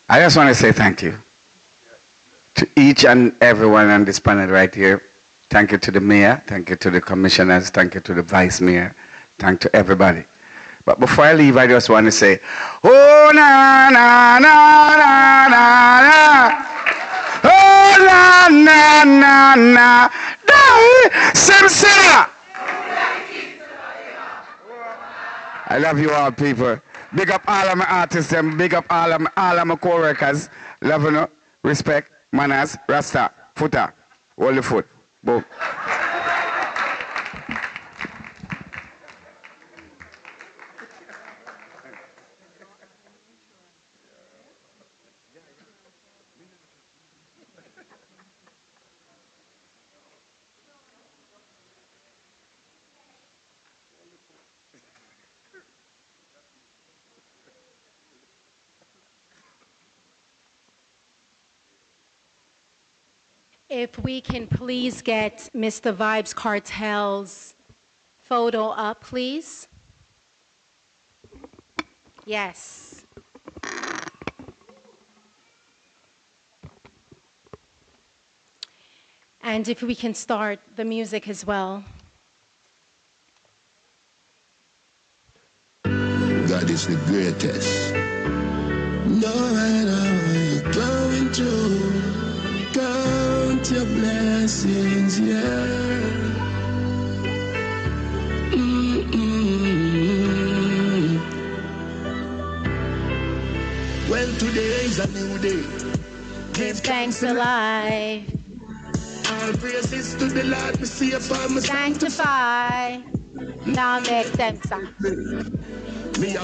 Speaker 5: I just want to say thank you to each and everyone on this panel right here. Thank you to the mayor, thank you to the commissioners, thank you to the vice mayor, thank you to everybody. But before I leave, I just want to say, oh na na na na na na, oh na na na na, Simsila. I love you all, people. Big up all of my artists and big up all of my co-workers. Love you, respect, manners, rasta, futa. Hold the foot. Boom.
Speaker 4: If we can please get Mr. Vibes Cartel's photo up, please. Yes. And if we can start the music as well.
Speaker 21: God is the greatest. No matter what you're going through, count your blessings, yeah. Well, today is a new day.
Speaker 4: Give thanks to life.
Speaker 21: All praises to the Lord, me see for my
Speaker 4: Sanctify. Now make them sanctify.
Speaker 21: Me a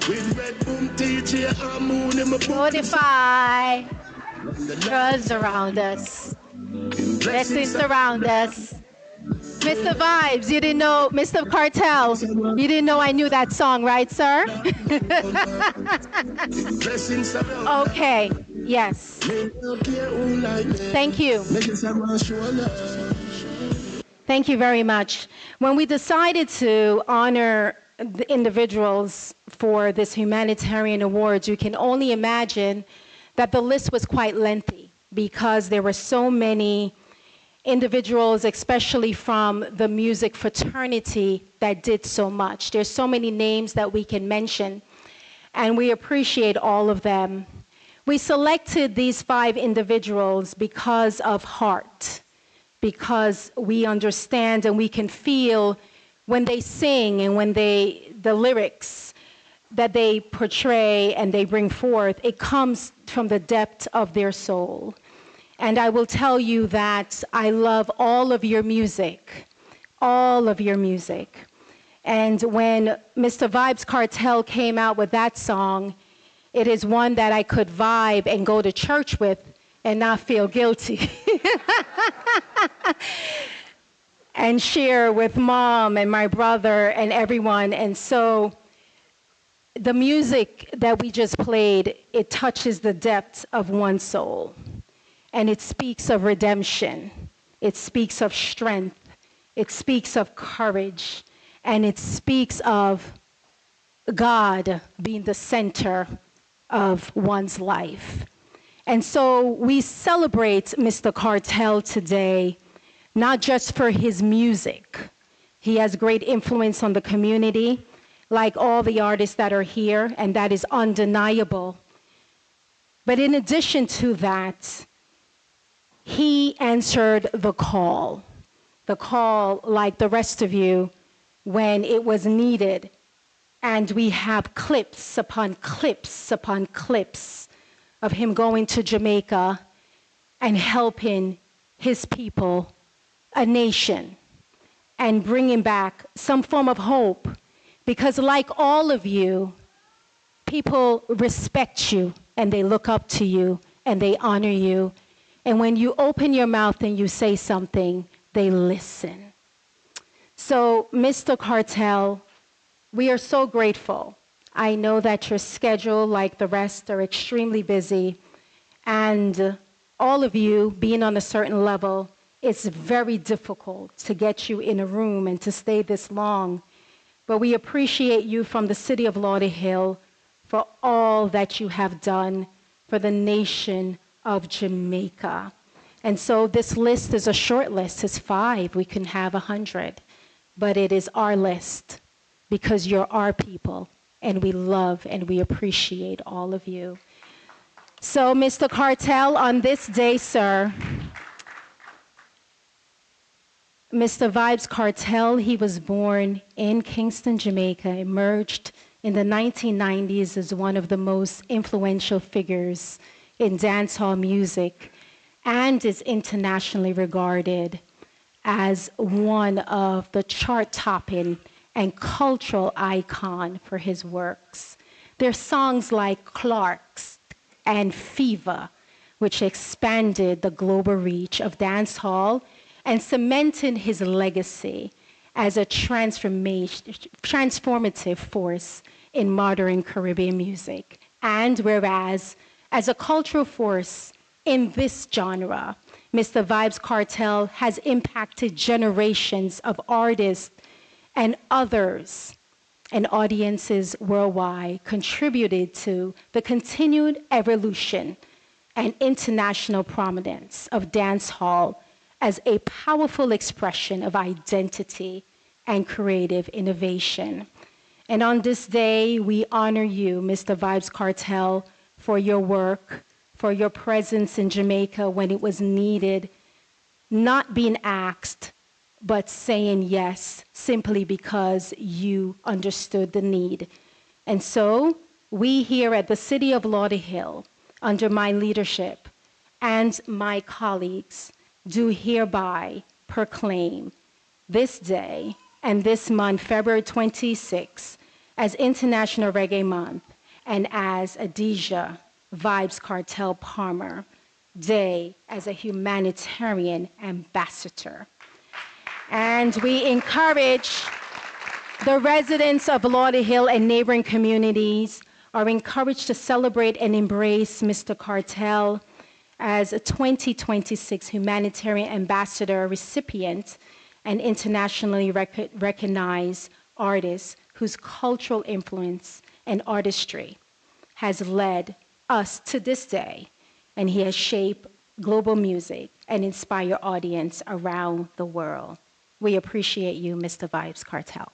Speaker 21: with red boom TJ and moon in my
Speaker 4: Notify. Trust around us. Blessings surround us. Mr. Vibes, you didn't know, Mr. Cartel, you didn't know I knew that song, right, sir? Okay, yes. Thank you. Thank you very much. When we decided to honor the individuals for this humanitarian awards, you can only imagine that the list was quite lengthy because there were so many individuals, especially from the music fraternity, that did so much. There's so many names that we can mention, and we appreciate all of them. We selected these 5 individuals because of heart, because we understand and we can feel when they sing and when the lyrics that they portray and they bring forth, it comes from the depth of their soul. And I will tell you that I love all of your music, all of your music. And when Mr. Vibes Cartel came out with that song, it is one that I could vibe and go to church with and not feel guilty. And share with mom and my brother and everyone. And so the music that we just played, it touches the depth of one's soul. And it speaks of redemption. It speaks of strength. It speaks of courage. And it speaks of God being the center of one's life. And so we celebrate Mr. Cartel today, not just for his music. He has great influence on the community, like all the artists that are here, and that is undeniable. But in addition to that, he answered the call like the rest of you when it was needed. And we have clips upon clips upon clips of him going to Jamaica and helping his people, a nation, and bringing back some form of hope. Because like all of you, people respect you and they look up to you and they honor you. And when you open your mouth and you say something, they listen. So, Mr. Cartel, we are so grateful. I know that your schedule, like the rest, are extremely busy. And all of you, being on a certain level, it's very difficult to get you in a room and to stay this long. But we appreciate you from the city of Lauderhill for all that you have done for the nation of Jamaica. And so this list is a short list. It's 5. We can have 100. But it is our list because you're our people. And we love and we appreciate all of you. So, Mr. Cartel, on this day, sir, Mr. Vibes Cartel, he was born in Kingston, Jamaica, emerged in the 1990s as one of the most influential figures in dancehall music. and is internationally regarded as one of the chart-topping and cultural icon for his works. There's songs like Clark's and Fever, which expanded the global reach of dancehall and cemented his legacy as a transformative force in modern Caribbean music. And whereas, as a cultural force in this genre, Mr. Vibes Cartel has impacted generations of artists and others and audiences worldwide, contributed to the continued evolution and international prominence of dancehall as a powerful expression of identity and creative innovation. And on this day, we honor you, Mr. Vibes Cartel, for your work, for your presence in Jamaica when it was needed, not being asked, but saying yes simply because you understood the need. And so we here at the City of Lauderhill, under my leadership and my colleagues, do hereby proclaim this day and this month, February 26, as International Reggae Month and as Adidja Vibes Cartel Palmer Day as a humanitarian ambassador. And we encourage the residents of Lauderhill and neighboring communities are encouraged to celebrate and embrace Mr. Cartel as a 2026 Humanitarian Ambassador recipient and internationally recognized artist whose cultural influence and artistry has led us to this day, and he has shaped global music and inspired audience around the world. We appreciate you, Mr. Vibes Cartel.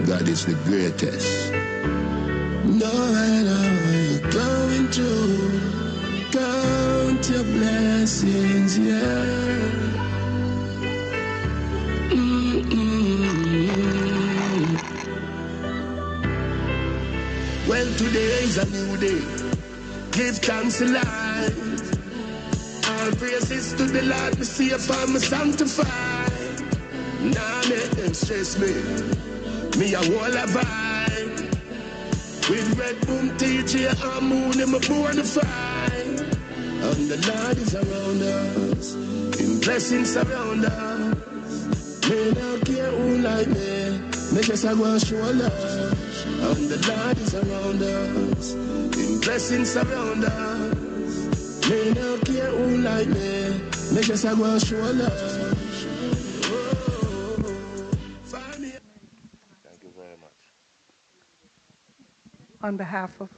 Speaker 21: God is the greatest. No matter what you're going through, count your blessings, yeah. Well, today is a new day. Give thanks to life. All praises to the Lord, me see upon me sanctified. Nah, make them stress me. Me a wall a vibe. With Red Boom, TJ, and Moon, and my born to fight. And the Lord is around us. In blessings surround us. Me not care who like me. Me just a go and show love. And the Lord is around us. In blessings surround us. Me not care who like me. Me just a go and show love.
Speaker 3: Thank you very much.
Speaker 16: On behalf of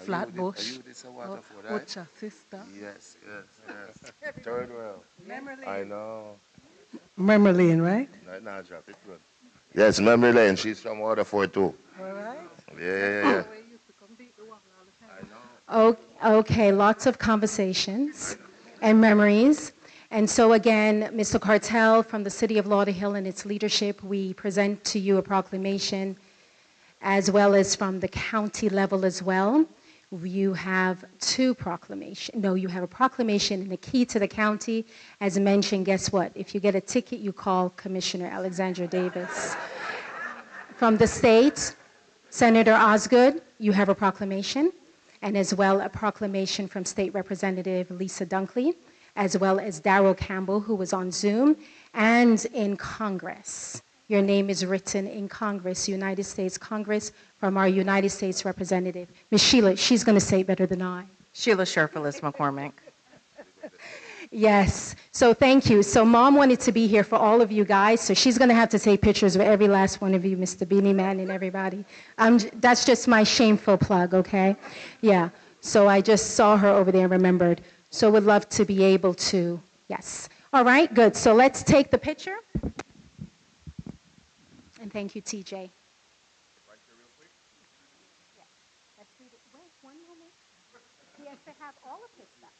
Speaker 16: Flatbush, Ocha sister.
Speaker 3: Yes, yes, yes. Third round. I know.
Speaker 16: Memory Lane, right?
Speaker 3: Nah, drop it, good. Yes, Memory Lane. She's from Waterford too.
Speaker 16: All right.
Speaker 3: Yeah.
Speaker 4: Okay, lots of conversations and memories. And so again, Mr. Cartel, from the City of Lauderhill and its leadership, we present to you a proclamation, as well as from the county level as well. You have two proclamations. No, you have a proclamation and a key to the county. As mentioned, guess what? If you get a ticket, you call Commissioner Alexandra Davis. From the state, Senator Osgood, you have a proclamation, and as well a proclamation from State Representative Lisa Dunkley, as well as Darrell Campbell, who was on Zoom, and in Congress. Your name is written in Congress, United States Congress, from our United States Representative. Ms. Sheila, she's going to say it better than I.
Speaker 12: Sheila Sherfilis McCormick.
Speaker 4: Yes, so thank you. So Mom wanted to be here for all of you guys, so she's going to have to take pictures of every last one of you, Mr. Beanie Man and everybody. That's just my shameful plug, okay? Yeah, so I just saw her over there and remembered. So would love to be able to, yes. All right, good. So let's take the picture. And thank you, TJ. One moment. He has to have all of his stuff.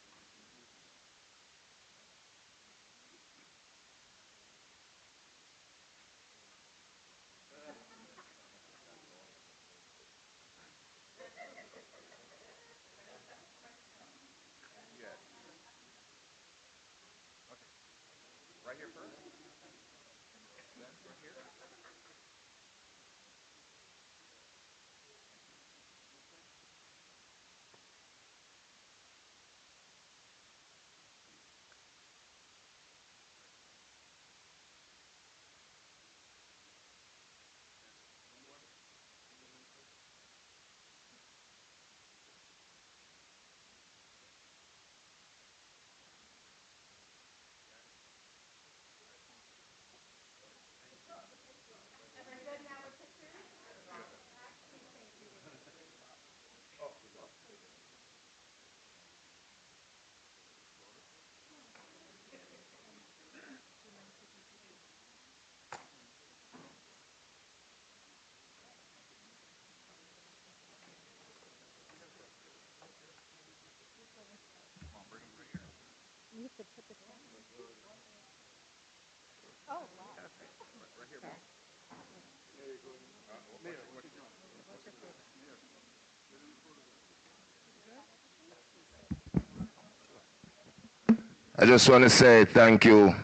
Speaker 8: I just want to say thank you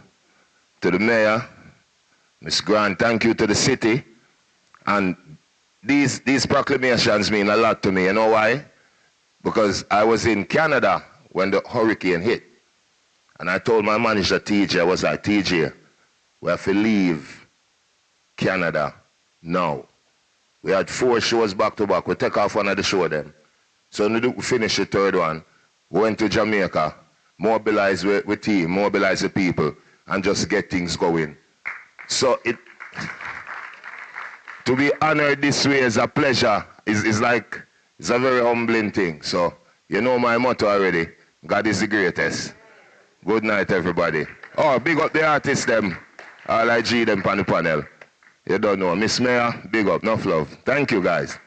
Speaker 8: to the mayor, Ms. Grant, thank you to the city. And these proclamations mean a lot to me. You know why? Because I was in Canada when the hurricane hit. And I told my manager, TJ, I was like, TJ, we have to leave Canada now. We had 4 shows back to back. We take off one of the show then. So when we finish the third one, we went to Jamaica, mobilize with team, mobilize the people, and just get things going. So to be honored this way is a pleasure. It's a very humbling thing. So you know my motto already. God is the greatest. Good night, everybody. Oh, big up the artists them. All I G them on the panel. You don't know. Miss Mayor, big up. Enough love. Thank you, guys.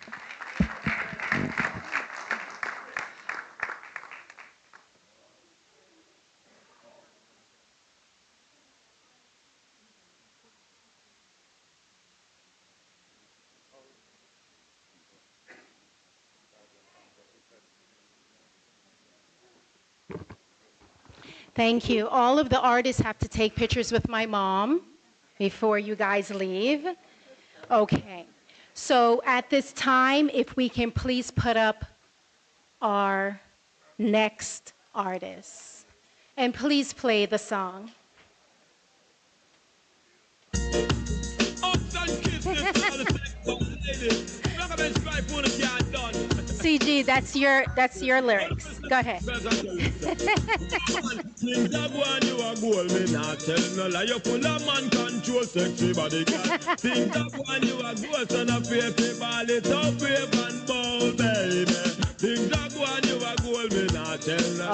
Speaker 4: Thank you. All of the artists have to take pictures with my mom before you guys leave. Okay. So at this time, if we can please put up our next artist. And please play the song. CG, that's your lyrics. Go ahead.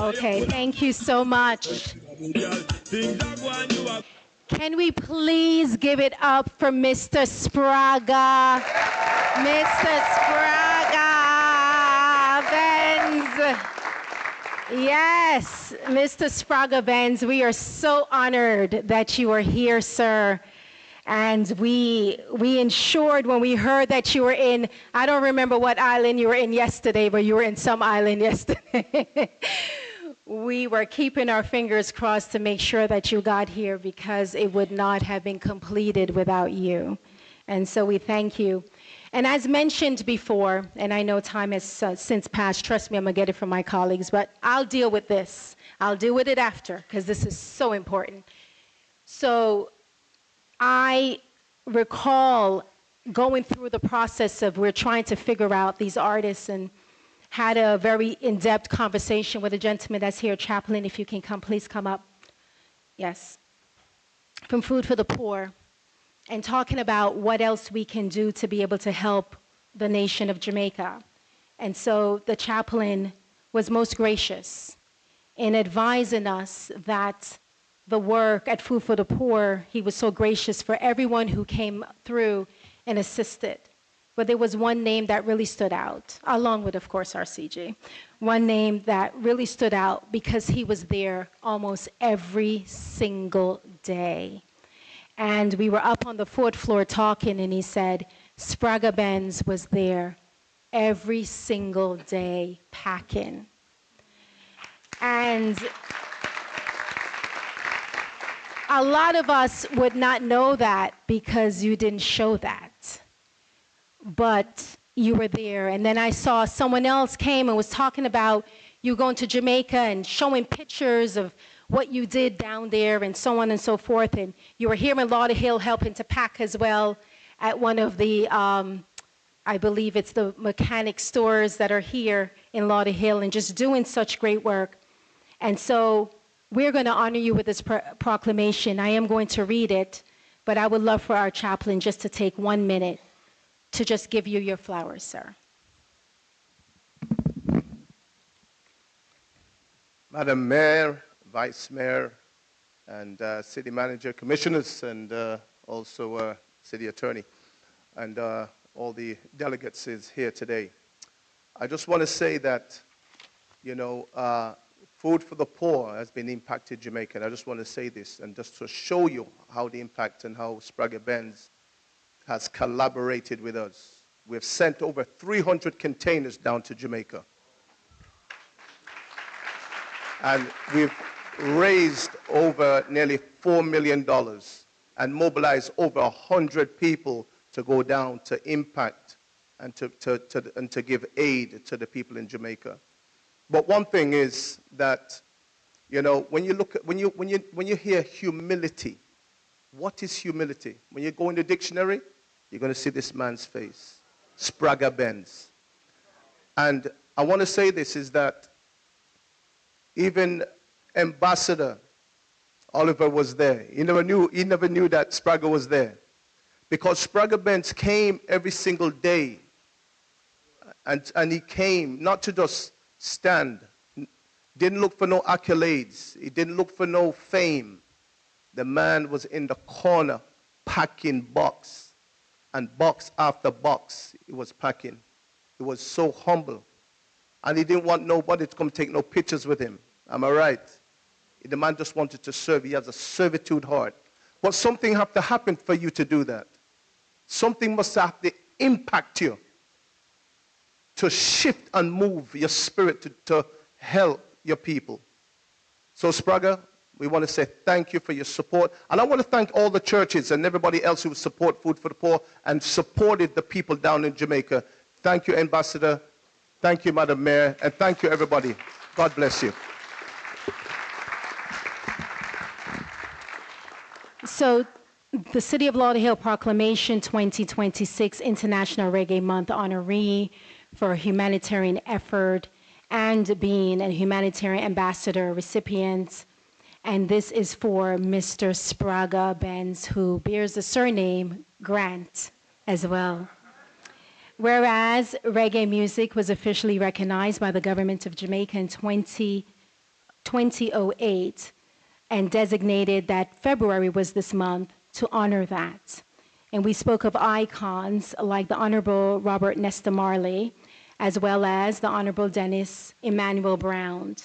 Speaker 4: Okay, thank you so much. Can we please give it up for Mr. Spraga? Mr. Spraga Benz. Yes, Mr. Spraga Benz, we are so honored that you are here, sir. And we ensured when we heard that you were in, I don't remember what island you were in yesterday, but you were in some island yesterday. We were keeping our fingers crossed to make sure that you got here because it would not have been completed without you. And so we thank you. And as mentioned before, and I know time has since passed, trust me, I'm going to get it from my colleagues, but I'll deal with this. I'll deal with it after because this is so important. So I recall going through the process of we're trying to figure out these artists and had a very in-depth conversation with a gentleman that's here, Chaplain, if you can come, please come up. Yes. From Food for the Poor, and talking about what else we can do to be able to help the nation of Jamaica. And so the chaplain was most gracious in advising us that the work at Food for the Poor, he was so gracious for everyone who came through and assisted. But there was one name that really stood out, along with, of course, our CG. One name that really stood out because he was there almost every single day. And we were up on the 4th floor talking, and he said, Spraga Benz was there every single day packing. a lot of us would not know that because you didn't show that. But you were there. And then I saw someone else came and was talking about you going to Jamaica and showing pictures of what you did down there and so on and so forth. And you were here in Lauderhill helping to pack as well at one of the, I believe it's the mechanic stores that are here in Lauderhill, and just doing such great work. And so we're going to honor you with this proclamation. I am going to read it, but I would love for our chaplain just to take 1 minute to just give you your flowers, sir.
Speaker 7: Madam Mayor, Vice Mayor, and City Manager, Commissioners, and also City Attorney, and all the delegates is here today. I just want to say that, you know, food for the poor has been impacted Jamaica. And I just want to say this, and just to show you how the impact and how Sprague Benz has collaborated with us. We've sent over 300 containers down to Jamaica. And we've raised over nearly $4 million and mobilized over 100 people to go down to impact and to give aid to the people in Jamaica. But one thing is that, you know, when you look at, when you hear humility, what is humility? When you go in the dictionary, you're going to see this man's face, Sprague Benz. And I want to say this is that even Ambassador Oliver was there. He never knew that Sprague was there. Because Sprague Benz came every single day. And he came not to just stand. Didn't look for no accolades. He didn't look for no fame. The man was in the corner packing box. And box after box he was packing. He was so humble. And he didn't want nobody to come take no pictures with him. Am I right? The man just wanted to serve. He has a servitude heart. But something have to happen for you to do that. Something must have to impact you to shift and move your spirit to help your people. So Sprague, we want to say thank you for your support. And I want to thank all the churches and everybody else who support Food for the Poor and supported the people down in Jamaica. Thank you, Ambassador. Thank you, Madam Mayor. And thank you, everybody. God bless you.
Speaker 4: So the City of Lauderhill Proclamation 2026 International Reggae Month honoree for humanitarian effort and being a humanitarian ambassador recipient. And this is for Mr. Sprague Benz, who bears the surname Grant as well. Whereas reggae music was officially recognized by the government of Jamaica in 2008 and designated that February was this month to honor that. And we spoke of icons like the Honorable Robert Nesta Marley, as well as the Honorable Dennis Emmanuel Brown.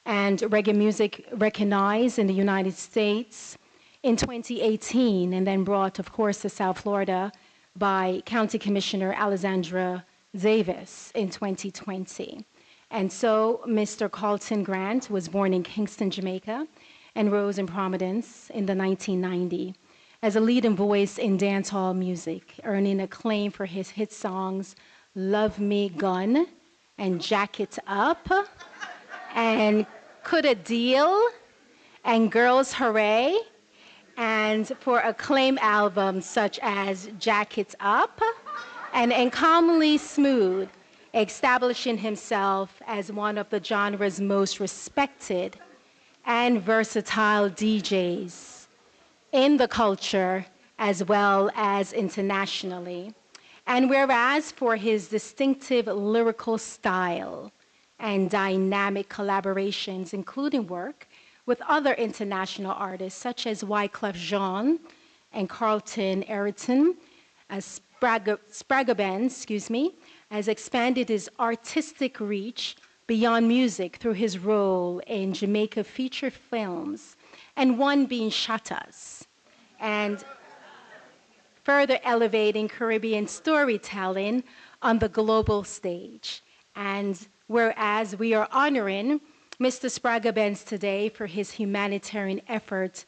Speaker 4: And reggae music recognized in the United States in 2018, and then brought, of course, to South Florida by County Commissioner Alexandra Davis in 2020. And so Mr. Carlton Grant was born in Kingston, Jamaica, and rose in prominence in the 1990s as a leading voice in dancehall music, earning acclaim for his hit songs Love Me Gun and Jack It Up and Coulda Deal and Girls Hooray, and for acclaimed albums such as Jack It Up and Uncommonly Smooth, establishing himself as one of the genre's most respected and versatile DJs in the culture as well as internationally. And whereas for his distinctive lyrical style and dynamic collaborations, including work with other international artists such as Wyclef Jean and Carlton Ayrton, Sprague Benz, has expanded his artistic reach beyond music through his role in Jamaica feature films, and one being Shutters, and further elevating Caribbean storytelling on the global stage. And whereas we are honoring Mr. Sprague Benz today for his humanitarian efforts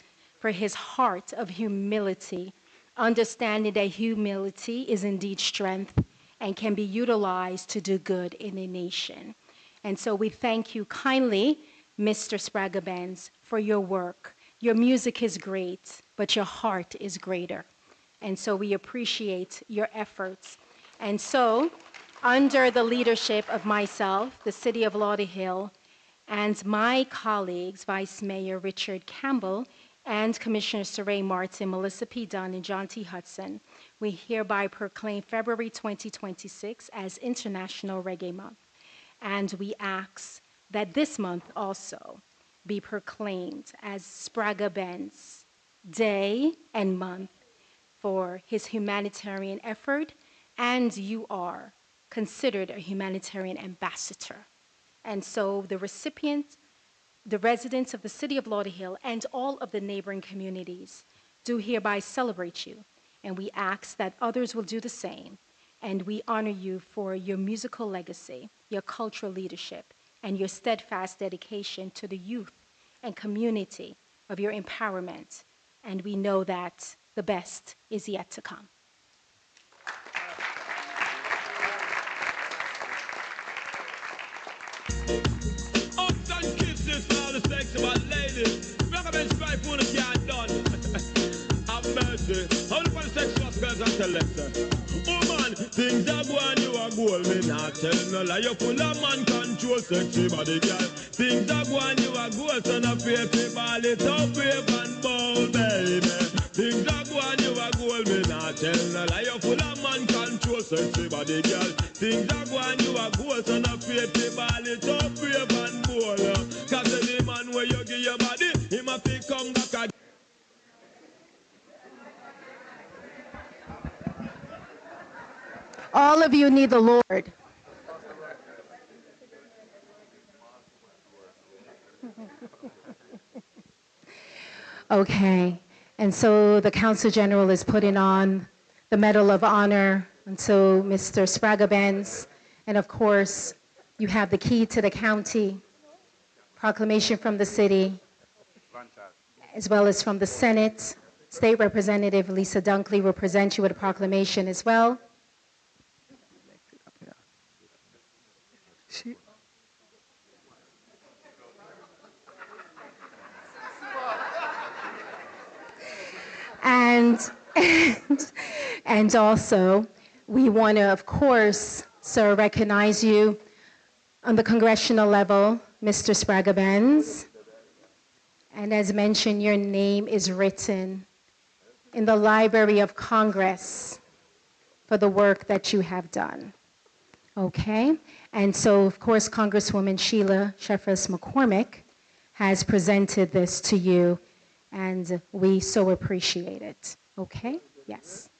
Speaker 4: for his heart of humility, understanding that humility is indeed strength and can be utilized to do good in a nation. And so we thank you kindly, Mr. Sprague-Benz, for your work. Your music is great, but your heart is greater. And so we appreciate your efforts. And so, under the leadership of myself, the City of Lauderhill, and my colleagues, Vice Mayor Richard Campbell and Commissioner Saray Martin, Melissa P. Dunn, and John T. Hudson, we hereby proclaim February 2026 as International Reggae Month. And we ask that this month also be proclaimed as Sprague-Benz Day and Month for his humanitarian effort, and you are considered a humanitarian ambassador. And so the recipients, the residents of the City of Lauderhill, and all of the neighboring communities do hereby celebrate you. And we ask that others will do the same. And we honor you for your musical legacy, your cultural leadership, and your steadfast dedication to the youth and community of your empowerment. And we know that the best is yet to come.
Speaker 21: Uptown kids, this all the sex about ladies. Recommend stripe when it can't done. Have mercy. How the fun sexual girls are selected. Oh man, things are going, you are gold. Me not tell no lie. You're full of man control, sexy body girl. Things are going, you are gold. So no fear to ball it up, brave and bold, baby. Things are going, you are gold. Me not tell no lie. You're full of man control, sexy body girl. Things are going, you are gold. So no fear to ball it up, brave and bold. Cause any man where you give your body, he must be come back again.
Speaker 4: All of you need the Lord. Okay, and so the Council General is putting on the Medal of Honor until Mr. Sprague-Benz, and of course, you have the key to the county, proclamation from the city, as well as from the Senate. State Representative Lisa Dunkley will present you with a proclamation as well. And, and also, we want to, of course, sir, recognize you on the congressional level, Mr. Sprague-Benz. And as mentioned, your name is written in the Library of Congress for the work that you have done. Okay? And so, of course, Congresswoman Sheila Sheffers McCormick has presented this to you, and we so appreciate it. Okay? Yes.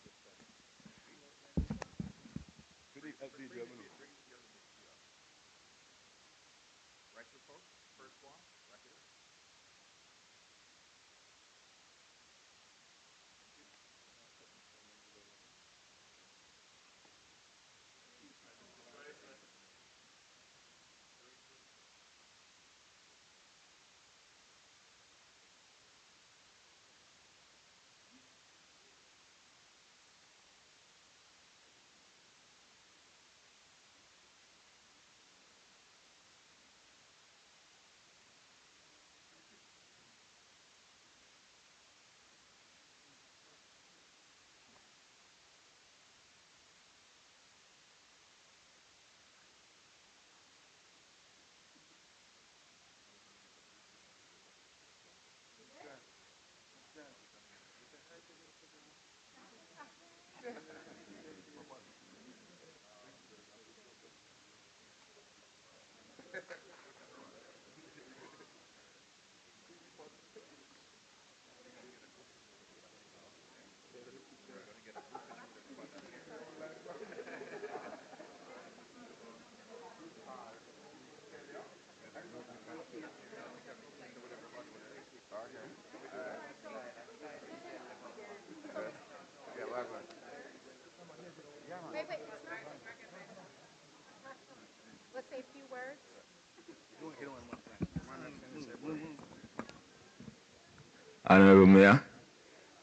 Speaker 8: Honorable Mayor,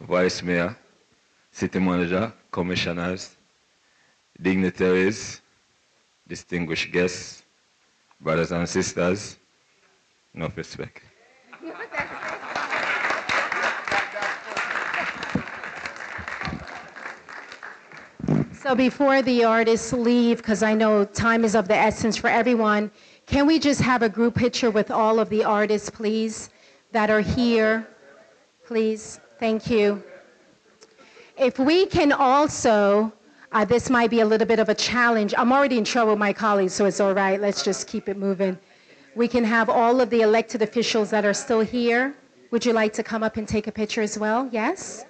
Speaker 8: Vice Mayor, City Manager, Commissioners, dignitaries, distinguished guests, brothers and sisters, enough respect.
Speaker 4: So before the artists leave, because I know time is of the essence for everyone, can we just have a group picture with all of the artists, please, that are here? Please. Thank you. If we can also, this might be a little bit of a challenge. I'm already in trouble with my colleagues, so it's all right. Let's just keep it moving. We can have all of the elected officials that are still here. Would you like to come up and take a picture as well? Yes?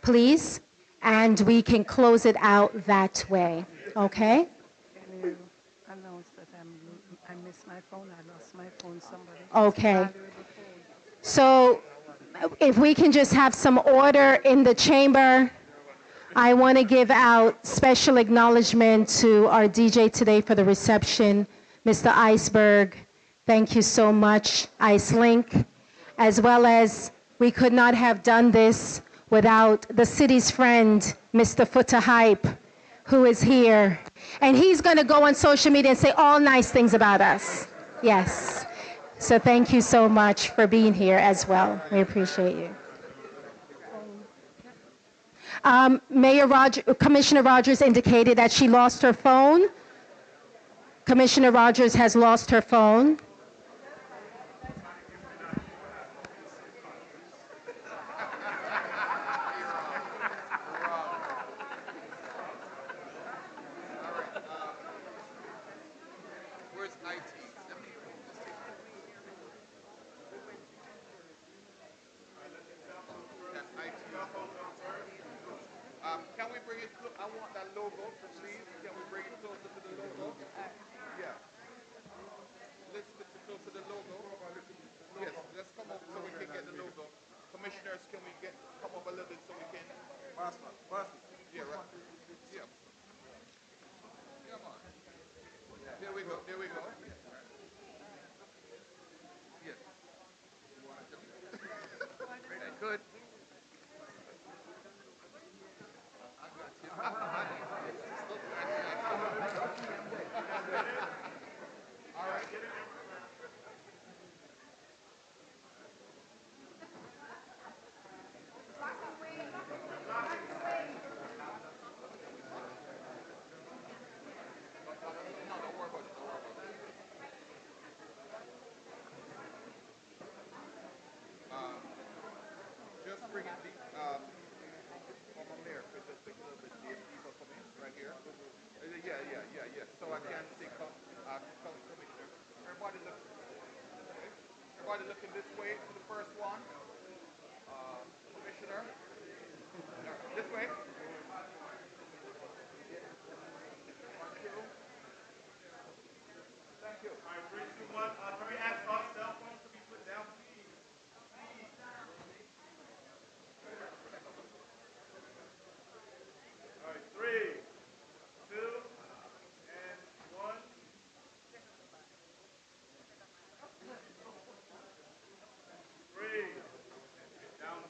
Speaker 4: Please. And we can close it out that way. Okay?
Speaker 19: Can you announce that I missed my phone? I lost my phone. Somebody.
Speaker 4: Okay. So if we can just have some order in the chamber. I want to give out special acknowledgement to our DJ today for the reception, Mr. Iceberg. Thank you so much, IceLink. As well as we could not have done this without the city's friend, Mr. Footer Hype, who is here. And he's going to go on social media and say all nice things about us. Yes. So thank you so much for being here as well. We appreciate you. Commissioner Rogers indicated that she lost her phone. Commissioner Rogers has lost her phone.
Speaker 7: Can we bring it? I want that logo, please. Can we bring it closer to the logo? Yeah. Let's get it closer to the logo. Yes, let's come up so we can get the logo. Commissioners, can we come up a little bit so we can? Yeah, right. Yeah. Come on. There we go. There we go. Yes. Okay, good. Just bring it deep. Over there, just take a little bit deeper for me, right here. Yeah. So I can see commissioner. Everybody look. Okay. Everybody looking this way for the first one. Commissioner. This way. Thank you. All right, 3, 2, 1. Can we ask all cell phones to be put down, please? All right, 3, 2, and 1. 3. Down.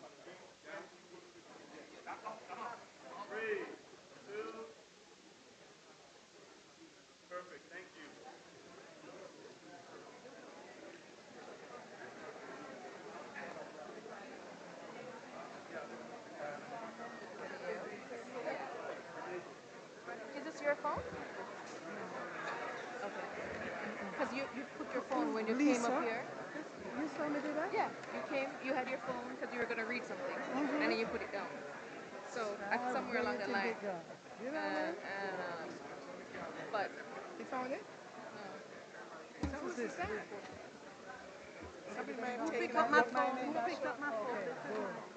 Speaker 7: 3, 2. Perfect. Thank you.
Speaker 2: Is this your phone? Okay. Because you put your phone when you came up here.
Speaker 19: You saw me do that?
Speaker 2: Yeah. You had your phone because you were going to read something. And then you put it down. So somewhere along the line.
Speaker 19: You know
Speaker 2: But.
Speaker 19: You found it?
Speaker 2: No.
Speaker 19: Who's this?
Speaker 2: Who picked up my phone? Who picked up my phone?